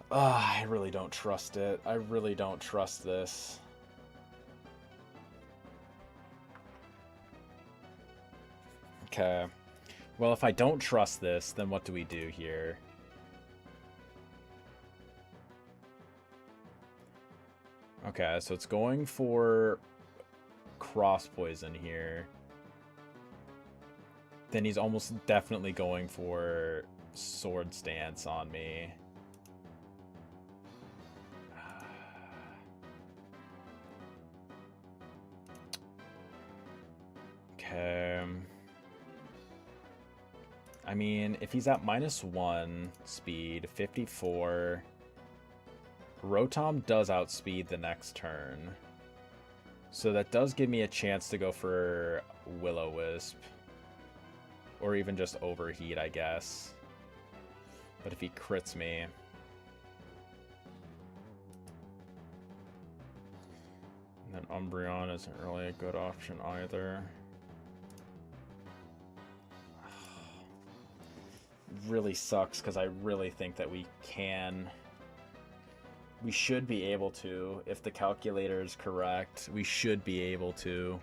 [SPEAKER 1] I really don't trust it. I really don't trust this. Okay. Well, if I don't trust this, then what do we do here? Okay, so it's going for cross poison here. Then he's almost definitely going for sword stance on me. Okay. I mean, if he's at -1 speed, 54, Rotom does outspeed the next turn. So that does give me a chance to go for Will-O-Wisp. Or even just Overheat, I guess. But if he crits me... And then Umbreon isn't really a good option either. Really sucks, because I really think that we can... We should be able to, if the calculator is correct. We should be able to.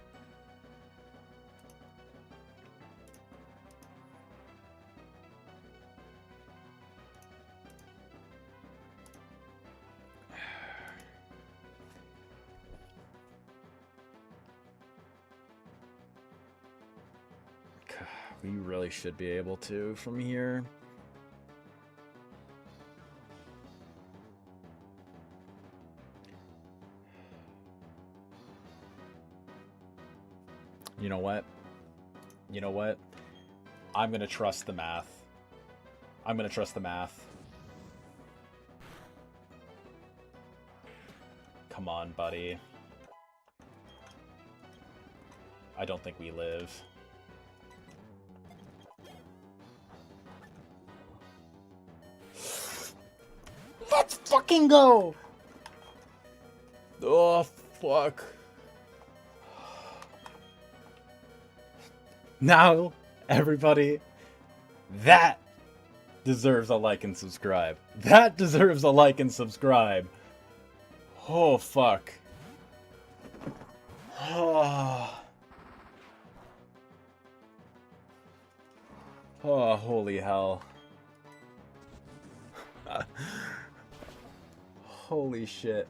[SPEAKER 1] We really should be able to from here. You know what? You know what? I'm going to trust the math. I'm going to trust the math. Come on, buddy. I don't think we live. Let's fucking go! Oh, fuck. Now, everybody, that deserves a like and subscribe. That deserves a like and subscribe. Oh, fuck. Oh, oh holy hell. Holy shit.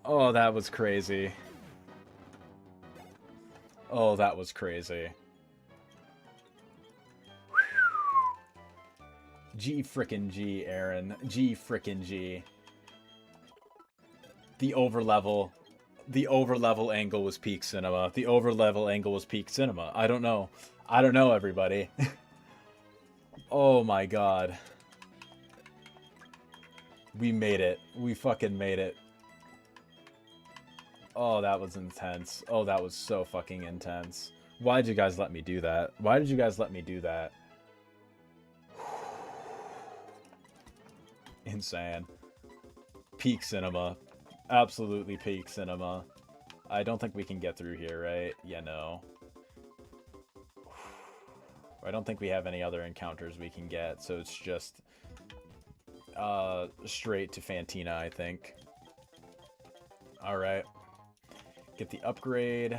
[SPEAKER 1] Oh, that was crazy. Oh, that was crazy. G frickin' G, Aaron. G frickin' G. The overlevel angle was peak cinema. The overlevel angle was peak cinema. I don't know. I don't know, everybody. Oh my god. We made it. We fucking made it. Oh, that was intense. Oh, that was so fucking intense. Why did you guys let me do that? Why did you guys let me do that? Insane. Peak cinema. Absolutely peak cinema. I don't think we can get through here, right? Yeah, no. I don't think we have any other encounters we can get, so it's just straight to Fantina, I think. Alright. Get the upgrade.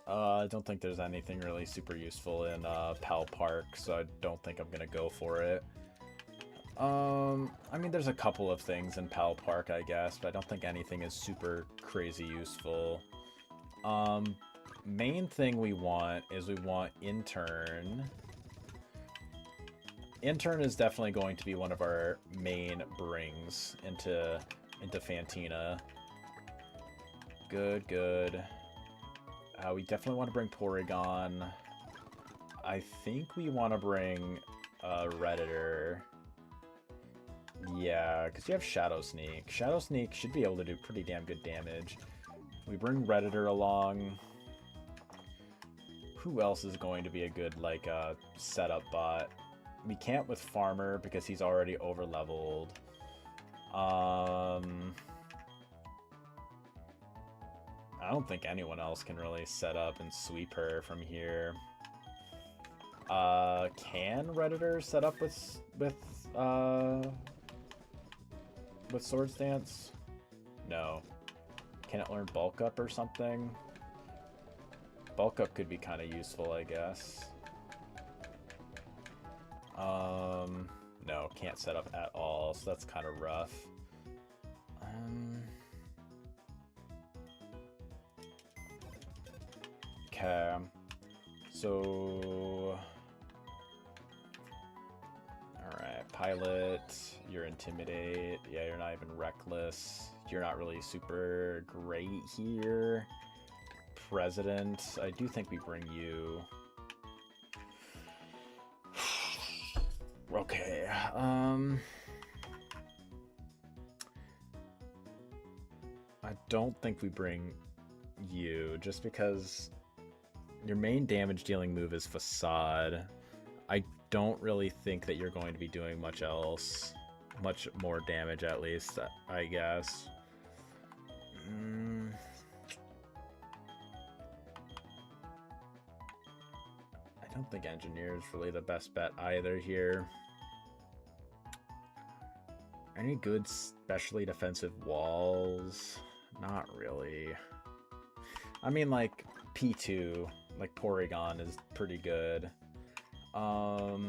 [SPEAKER 1] I don't think there's anything really super useful in Pal Park, so I don't think I'm gonna go for it. I mean, there's a couple of things in Pal Park, I guess, but I don't think anything is super crazy useful. Main thing we want is we want Intern. Intern is definitely going to be one of our main brings into into Fantina. Good, good. We definitely want to bring Porygon. I think we want to bring Redditor. Yeah, because you have Shadow Sneak. Shadow Sneak should be able to do pretty damn good damage. We bring Redditor along. Who else is going to be a good, like, setup bot? We can't with Farmer because he's already over-leveled. I don't think anyone else can really set up and sweep her from here. Can Redditor set up with Swords Dance? No. Can it learn Bulk Up or something? Bulk Up could be kind of useful, I guess. No, can't set up at all, so that's kind of rough. Okay, so... Alright, Pilot, you're Intimidate. Yeah, you're not even Reckless. You're not really super great here. President, I do think we bring you. Okay, I don't think we bring you, just because your main damage dealing move is Facade. I don't really think that you're going to be doing much else. Much more damage, at least, I guess. I don't think Engineer is really the best bet either here. Any good specially defensive walls? Not really. I mean, like, P2, like Porygon is pretty good. What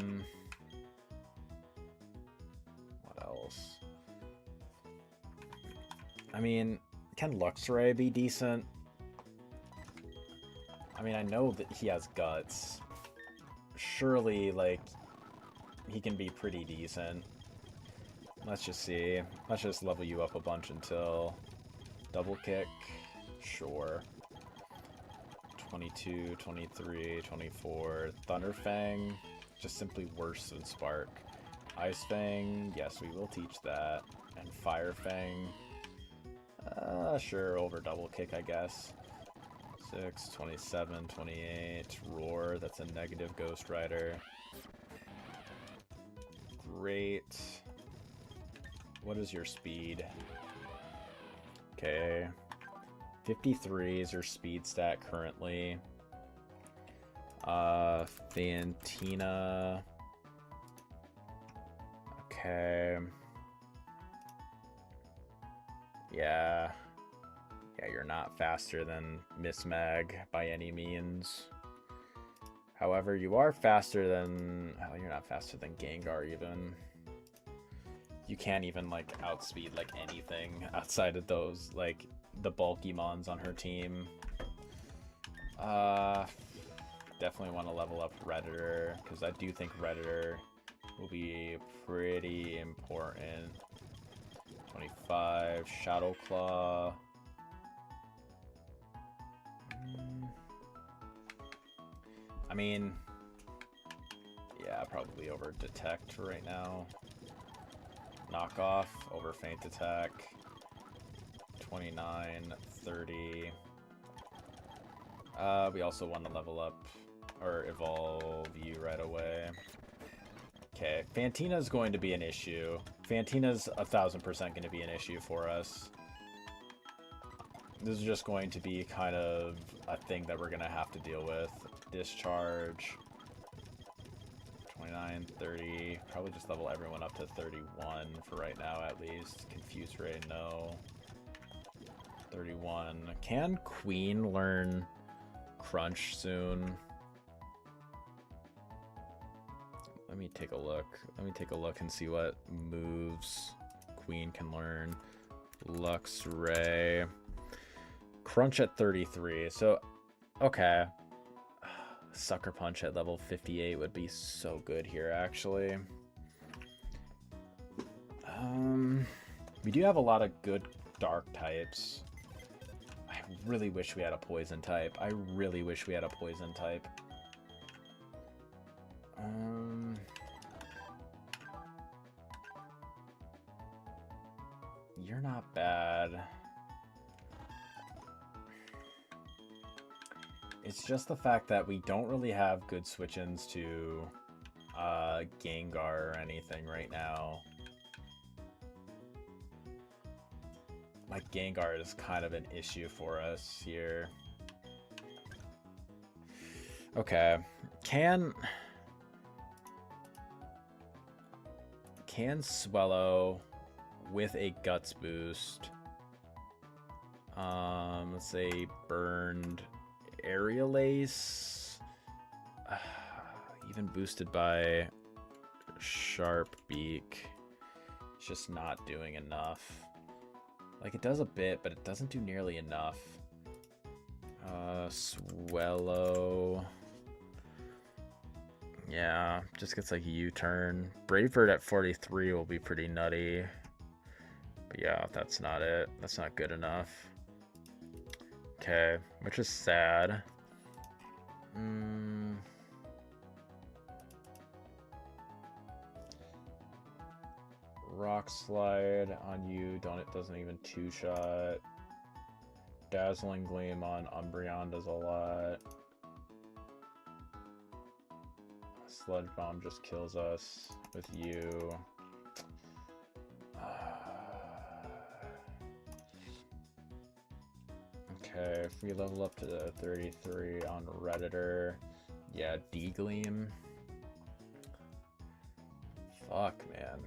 [SPEAKER 1] else? I mean, can Luxray be decent? I mean, I know that he has guts. Surely, like, he can be pretty decent. Let's just see. Let's just level you up a bunch until double kick. Sure. 22, 23, 24. Thunderfang, just simply worse than Spark. Ice Fang, yes, we will teach that. And Fire Fang, sure, over double kick, I guess. 6, 27, 28. Roar, that's a negative Ghost Rider. Great. What is your speed? Okay. 53 is her speed stat currently. Fantina. Okay. Yeah. Yeah, you're not faster than Miss Mag by any means. However, you are faster than... Oh, you're not faster than Gengar even. You can't even, like, outspeed, like, anything outside of those, like, the bulky mons on her team. Definitely want to level up Redditor, because I do think Redditor will be pretty important. 25, Shadow Claw. I mean, yeah, probably over Detect right now. Knockoff over Feint Attack. 29, 30. We also want to level up or evolve you right away. Okay, Fantina's going to be an issue. Fantina's 1000% going to be an issue for us. This is just going to be kind of a thing that we're going to have to deal with. Discharge. 29, 30. Probably just level everyone up to 31 for right now, at least. Confuse Ray, no. 31. Can Queen learn Crunch soon? Let me take a look. Let me take a look and see what moves Queen can learn. Luxray. Crunch at 33. So, okay. Sucker Punch at level 58 would be we We do have a lot of good dark types. I really wish we had a poison type. I really wish we had a poison type. You're not bad. It's just the fact that we don't really have good switch-ins to Gengar or anything right now. Like, Gengar is kind of an issue for us here. Okay. Can Swellow with a Guts boost. Let's say burned Aerial Ace. Even boosted by Sharp Beak. It's just not doing enough. Like, it does a bit, but it doesn't do nearly enough. Swellow. Yeah, just gets like a U-turn. Bravebird at 43 will be pretty nutty. But yeah, that's not it. That's not good enough. Okay, which is sad. Rock Slide on you. It doesn't even two-shot. Dazzling Gleam on Umbreon does a lot. Sludge Bomb just kills us with you. Okay, if we level up to 33 on Redditor, yeah, D-Gleam. Fuck, man.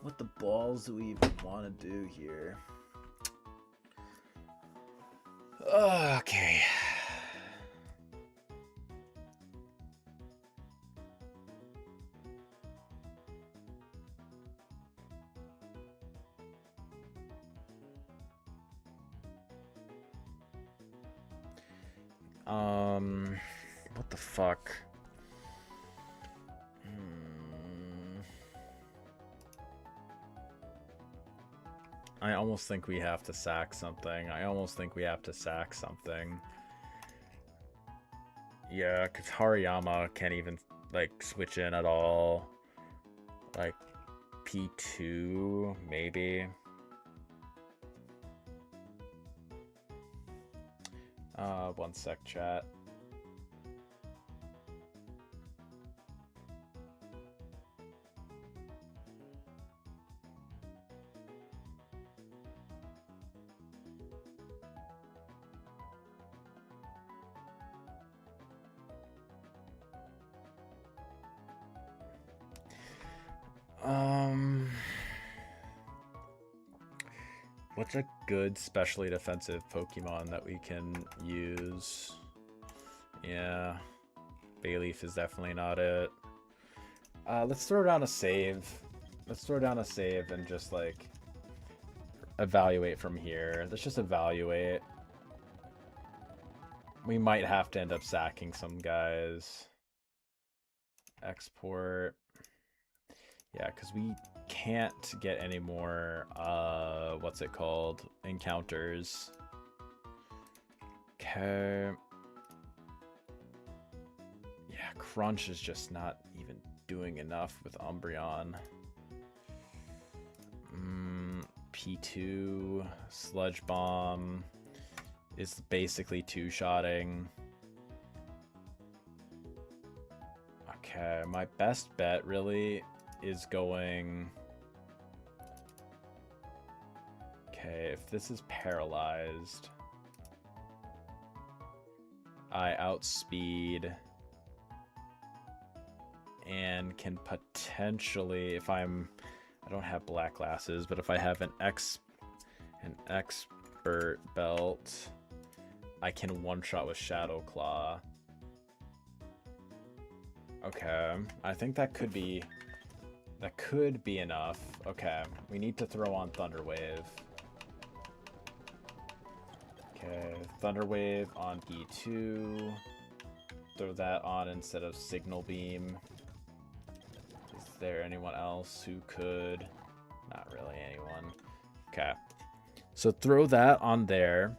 [SPEAKER 1] What the balls do we even want to do here? Okay. What the fuck? I almost think we have to sack something. Yeah, because Hariyama can't even, like, switch in at all. Like, P2, maybe. One sec, chat. What's a good specially defensive Pokemon that we can use? Yeah, Bayleaf is definitely not it. Let's throw down a save. And just, like, evaluate from here. Let's just evaluate. We might have to end up sacking some guys. Export. Yeah, because we can't get any more, what's it called? Encounters. Okay. Yeah, Crunch is just not even doing enough with Umbreon. P2, Sludge Bomb is basically two-shotting. Okay, my best bet really is going... Okay, if this is paralyzed, I outspeed and can potentially, if I don't have black glasses, but if I have an expert belt, I can one-shot with Shadow Claw. Okay, I think that could be enough. Okay, we need to throw on Thunder Wave. Okay, Thunder Wave on E2. Throw that on instead of Signal Beam. Is there anyone else who could? Not really anyone. Okay, so throw that on there.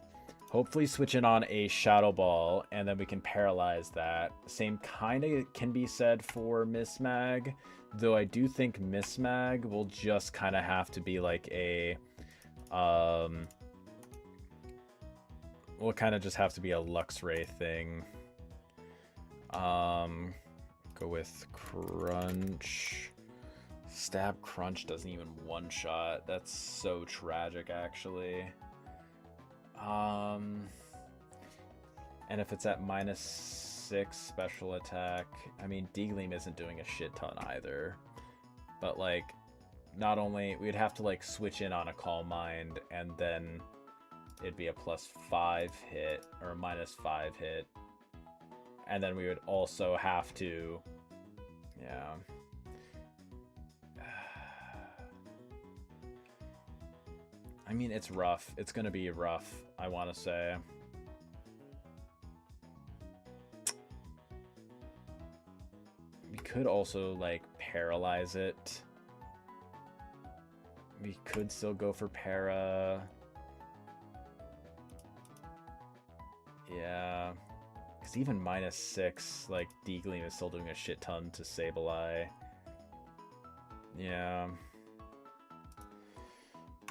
[SPEAKER 1] Hopefully switch in on a Shadow Ball, and then we can paralyze that. Same kind of can be said for Miss Mag, though I do think Miss Mag will just kind of have to be like a... will kind of just have to be a Luxray thing. Go with Crunch. Stab Crunch doesn't even one-shot. That's so tragic, actually. And if it's at -6 special attack, I mean, D-Gleam isn't doing a shit ton either. But, like, not only... We'd have to, like, switch in on a Calm Mind, and then it'd be a +5 hit, or a -5 hit. And then we would also have to... Yeah... I mean, it's rough. It's gonna be rough, I want to say. We could also, like, paralyze it. We could still go for para. Yeah. Because even -6, like, D-Gleam is still doing a shit ton to Sableye. Yeah.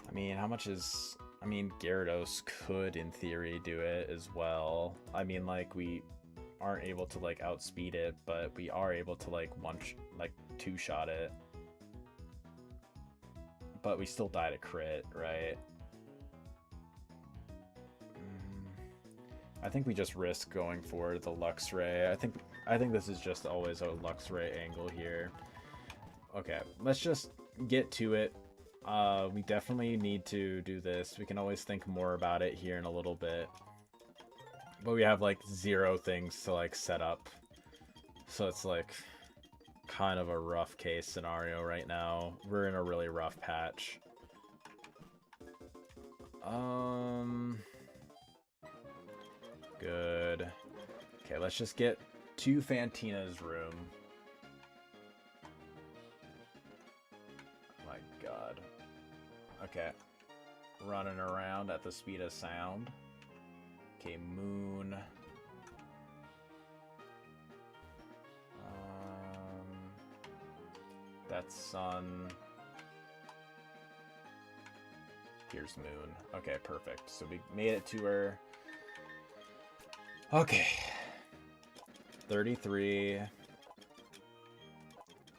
[SPEAKER 1] I mean, how much is... I mean, Gyarados could, in theory, do it as well. I mean, like, we aren't able to, like, outspeed it, but we are able to, like, two-shot it. But we still die to crit, right? I think we just risk going for the Luxray. I think this is just always a Luxray angle here. Okay, let's just get to it. We definitely need to do this. We can always think more about it here in a little bit. But we have, like, 0 things to, like, set up. So it's, like, kind of a rough case scenario right now. We're in a really rough patch. Good. Okay, let's just get to Fantina's room. Oh my god. Okay. Running around at the speed of sound. Okay, Moon. That's Sun. Here's Moon. Okay, perfect. So we made it to her. Okay. 33.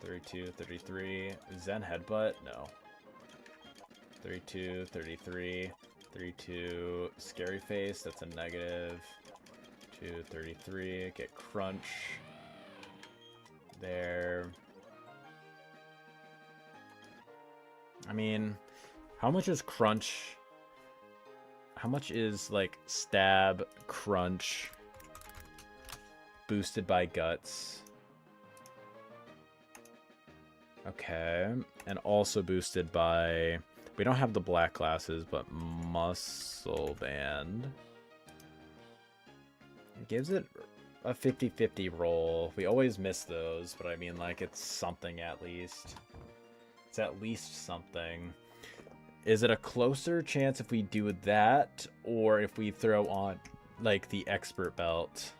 [SPEAKER 1] 32, 33. Zen Headbutt? No. 32, 33, 32, Scary Face, that's a negative. 2, 33, get Crunch. There. I mean, how much is Crunch? How much is, like, Stab, Crunch, boosted by Guts? Okay, and also boosted by... We don't have the black glasses, but Muscle Band. It gives it a 50-50 roll. We always miss those, but I mean, like, it's something at least. It's at least something. Is it a closer chance if we do that, or if we throw on, like, the Expert Belt?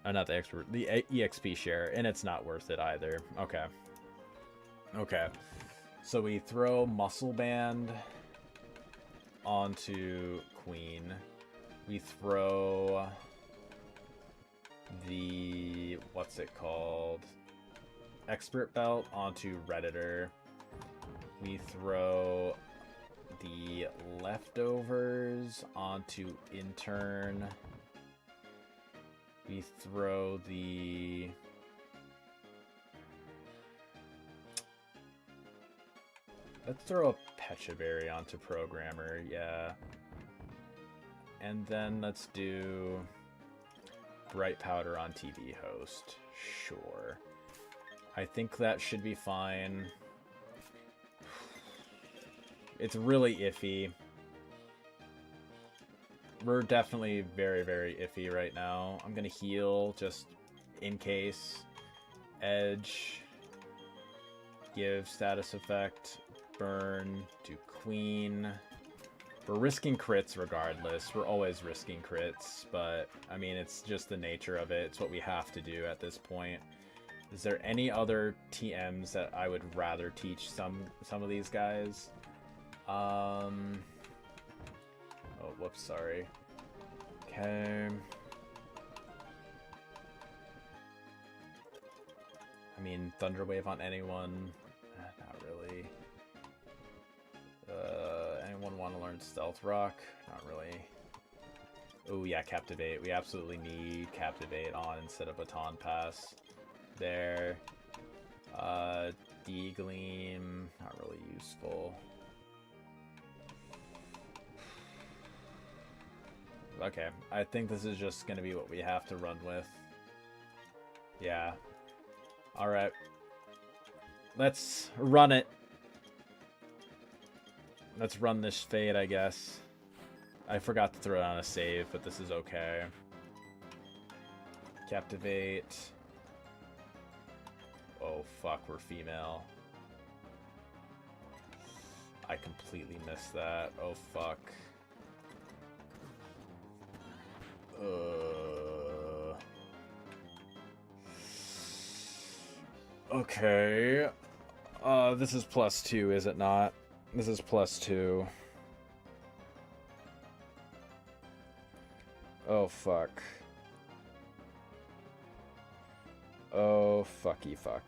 [SPEAKER 1] Not the Expert, the EXP share, and it's not worth it either. Okay. Okay. So we throw Muscle Band onto Queen. We throw the, what's it called? Expert Belt onto Redditor. We throw the leftovers onto Intern. We throw the... Let's throw a Pechaberry onto Programmer, yeah. And then let's do Bright Powder on TV Host. Sure. I think that should be fine. It's really iffy. We're definitely very, very iffy right now. I'm gonna heal just in case. Edge. Give status effect. Burn to Queen. We're risking crits regardless. We're always risking crits, but I mean, it's just the nature of it. It's what we have to do at this point. Is there any other TMs that I would rather teach some of these guys? Oh, whoops, sorry. Okay. I mean, Thunderwave on anyone? Not really. Anyone want to learn Stealth Rock? Not really. Oh yeah, Captivate. We absolutely need Captivate on instead of Baton Pass. There. D-Gleam. Not really useful. Okay, I think this is just going to be what we have to run with. Yeah. Alright. Let's run it. Let's run this Fade, I guess. I forgot to throw down a save, but this is okay. Captivate. Oh, fuck, we're female. I completely missed that. Oh, fuck. Okay. This is +2, is it not? This is +2. Oh, fuck. Oh, fucky fuck.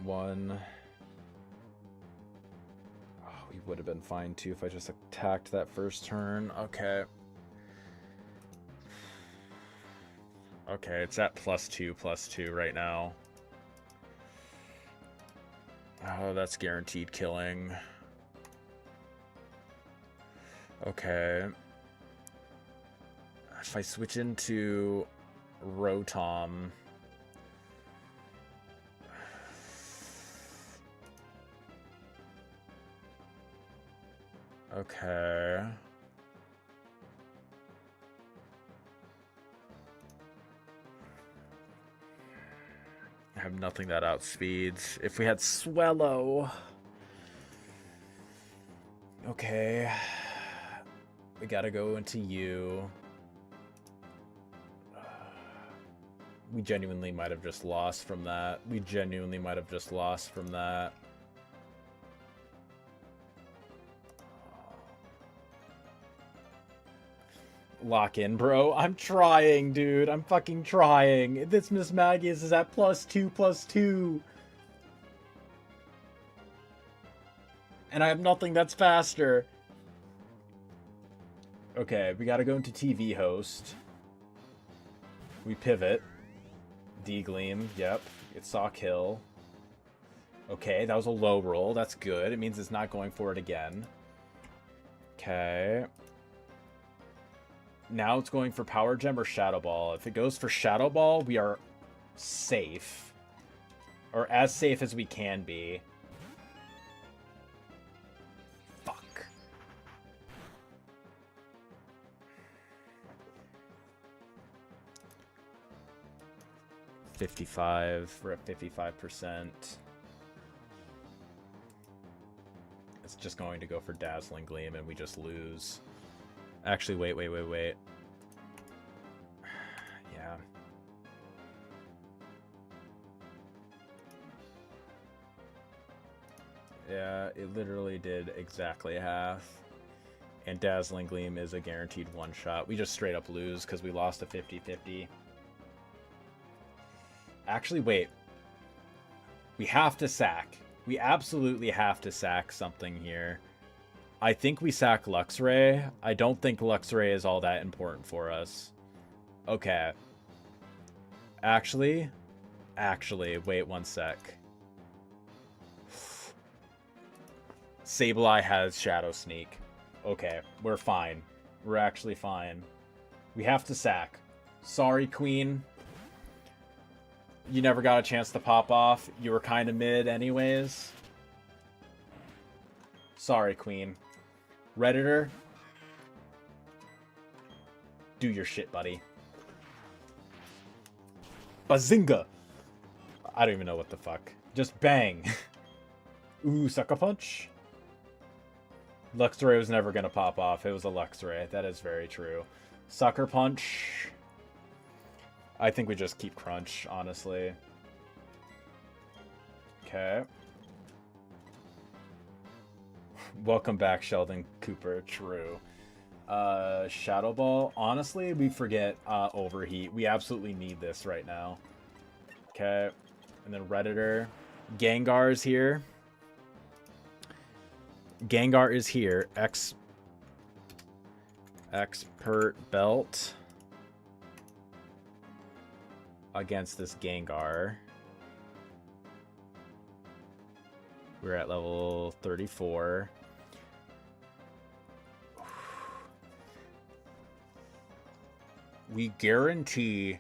[SPEAKER 1] One. Oh, we would have been fine, too, if I just attacked that first turn. Okay. Okay, it's at +2/+2 right now. Oh, that's guaranteed killing. Okay. If I switch into Rotom... Okay. I have nothing that outspeeds. If we had Swellow... Okay. We gotta go into you. We genuinely might have just lost from that. We genuinely might have just lost from that. Lock in, bro. I'm trying, dude. I'm fucking trying. This Miss Magius is at +2/+2. And I have nothing that's faster. Okay, we gotta go into TV host. We pivot. D-Gleam, yep. It saw kill. Okay, that was a low roll. That's good. It means it's not going for it again. Okay. Now it's going for Power Gem or Shadow Ball. If it goes for Shadow Ball, we are safe. Or as safe as we can be. Fuck. $55. We're at 55%. It's just going to go for Dazzling Gleam and we just lose. Actually, wait. Yeah. Yeah, it literally did exactly half. And Dazzling Gleam is a guaranteed one-shot. We just straight up lose because we lost a 50-50. Actually, wait. We have to sack. We absolutely have to sack something here. I think we sack Luxray. I don't think Luxray is all that important for us. Okay. Actually, wait one sec. Sableye has Shadow Sneak. Okay, we're fine. We're actually fine. We have to sack. Sorry, Queen. You never got a chance to pop off. You were kind of mid anyways. Sorry, Queen. Redditor. Do your shit, buddy. Bazinga! I don't even know what the fuck. Just bang. Ooh, Sucker Punch. Luxray was never going to pop off. It was a Luxray. That is very true. Sucker Punch. I think we just keep Crunch, honestly. Okay. Welcome back, Sheldon Cooper. True. Shadow Ball. Honestly, we forget Overheat. We absolutely need this right now. Okay. And then Redditor. Gengar's here. Gengar is here. Expert Belt. Against this Gengar. We're at level 34. We guarantee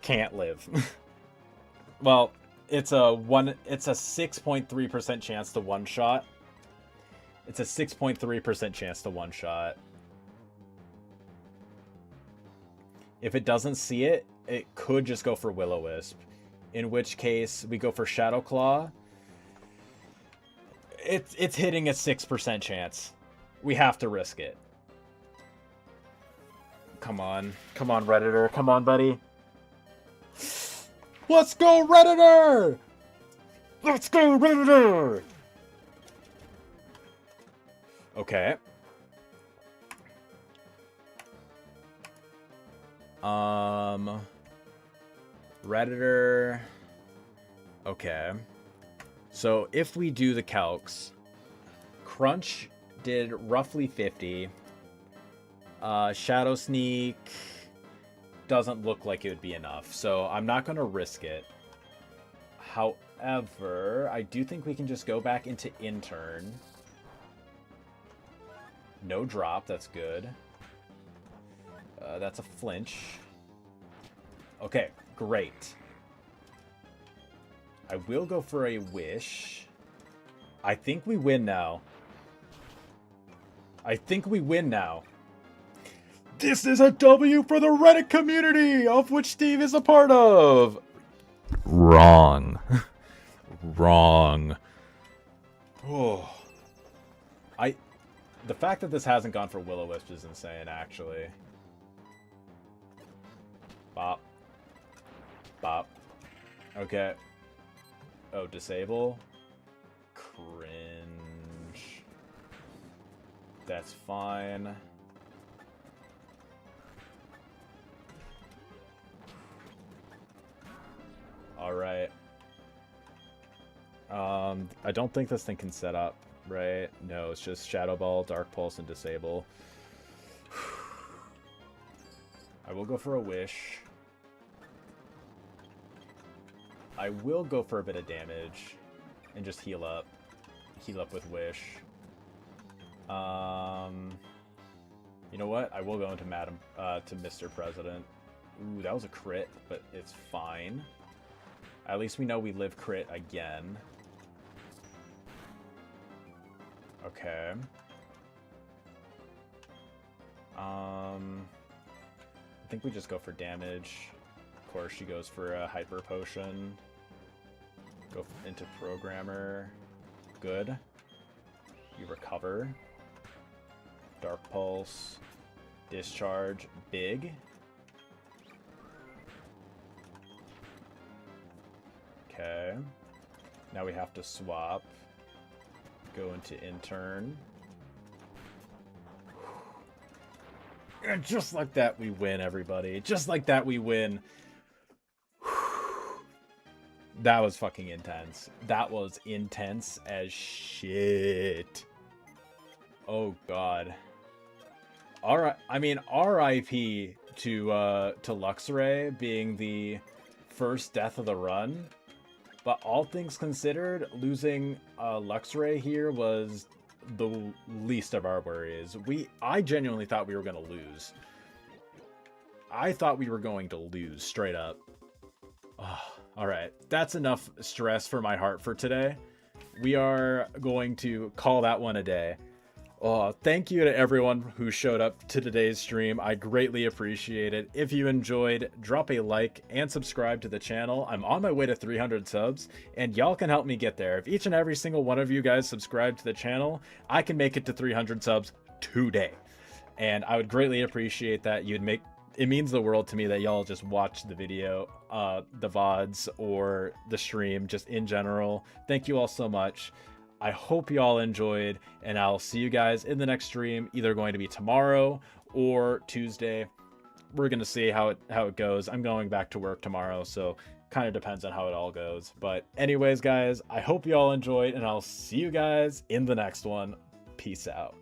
[SPEAKER 1] can't live. Well, it's a 6.3% chance to one shot. It's a 6.3% chance to one shot. If it doesn't see it, it could just go for Will-O-Wisp. In which case, we go for Shadow Claw. It's hitting a 6% chance. We have to risk it. Come on. Come on, Redditor. Come on, buddy. Let's go, Redditor! Let's go, Redditor! Okay. Redditor. Okay. So if we do the calcs, Crunch did roughly 50. Shadow Sneak doesn't look like it would be enough, so I'm not going to risk it. However, I do think we can just go back into Intern. No drop, that's good. That's a flinch. Okay, great. I will go for a Wish. I think we win now. I think we win now. This is a W for the Reddit community, of which Steve is a part of. Wrong. Wrong. Oh. The fact that this hasn't gone for Will-O-Wisp is insane, actually. Bop. Bop. Okay. Oh, disable. Cringe. That's fine. Alright. I don't think this thing can set up, right? No, it's just Shadow Ball, Dark Pulse, and Disable. I will go for a Wish. I will go for a bit of damage and just heal up. Heal up with Wish. You know what? I will go into to Mr. President. Ooh, that was a crit, but it's fine. At least we know we live crit again. Okay. I think we just go for damage. Of course, she goes for a Hyper Potion. Go into Programmer. Good. You recover. Dark Pulse. Discharge. Big. Okay. Now we have to swap. Go into Intern. And just like that, we win, everybody. Just like that, we win. That was fucking intense. That was intense as shit. Oh, God. Alright, I mean, RIP to Luxray being the first death of the run. But all things considered, losing Luxray here was the least of our worries. I genuinely thought we were going to lose. I thought we were going to lose straight up. Oh, all right, that's enough stress for my heart for today. We are going to call that one a day. Oh, thank you to everyone who showed up to today's stream. I greatly appreciate it. If you enjoyed, drop a like and subscribe to the channel. I'm on my way to 300 subs, and y'all can help me get there. If each and every single one of you guys subscribe to the channel, I can make it to 300 subs today. And I would greatly appreciate that. It means the world to me that y'all just watch the video, the VODs, or the stream just in general. Thank you all so much. I hope you all enjoyed, and I'll see you guys in the next stream, either going to be tomorrow or Tuesday. We're going to see how it goes. I'm going back to work tomorrow, so kind of depends on how it all goes. But anyways, guys, I hope you all enjoyed, and I'll see you guys in the next one. Peace out.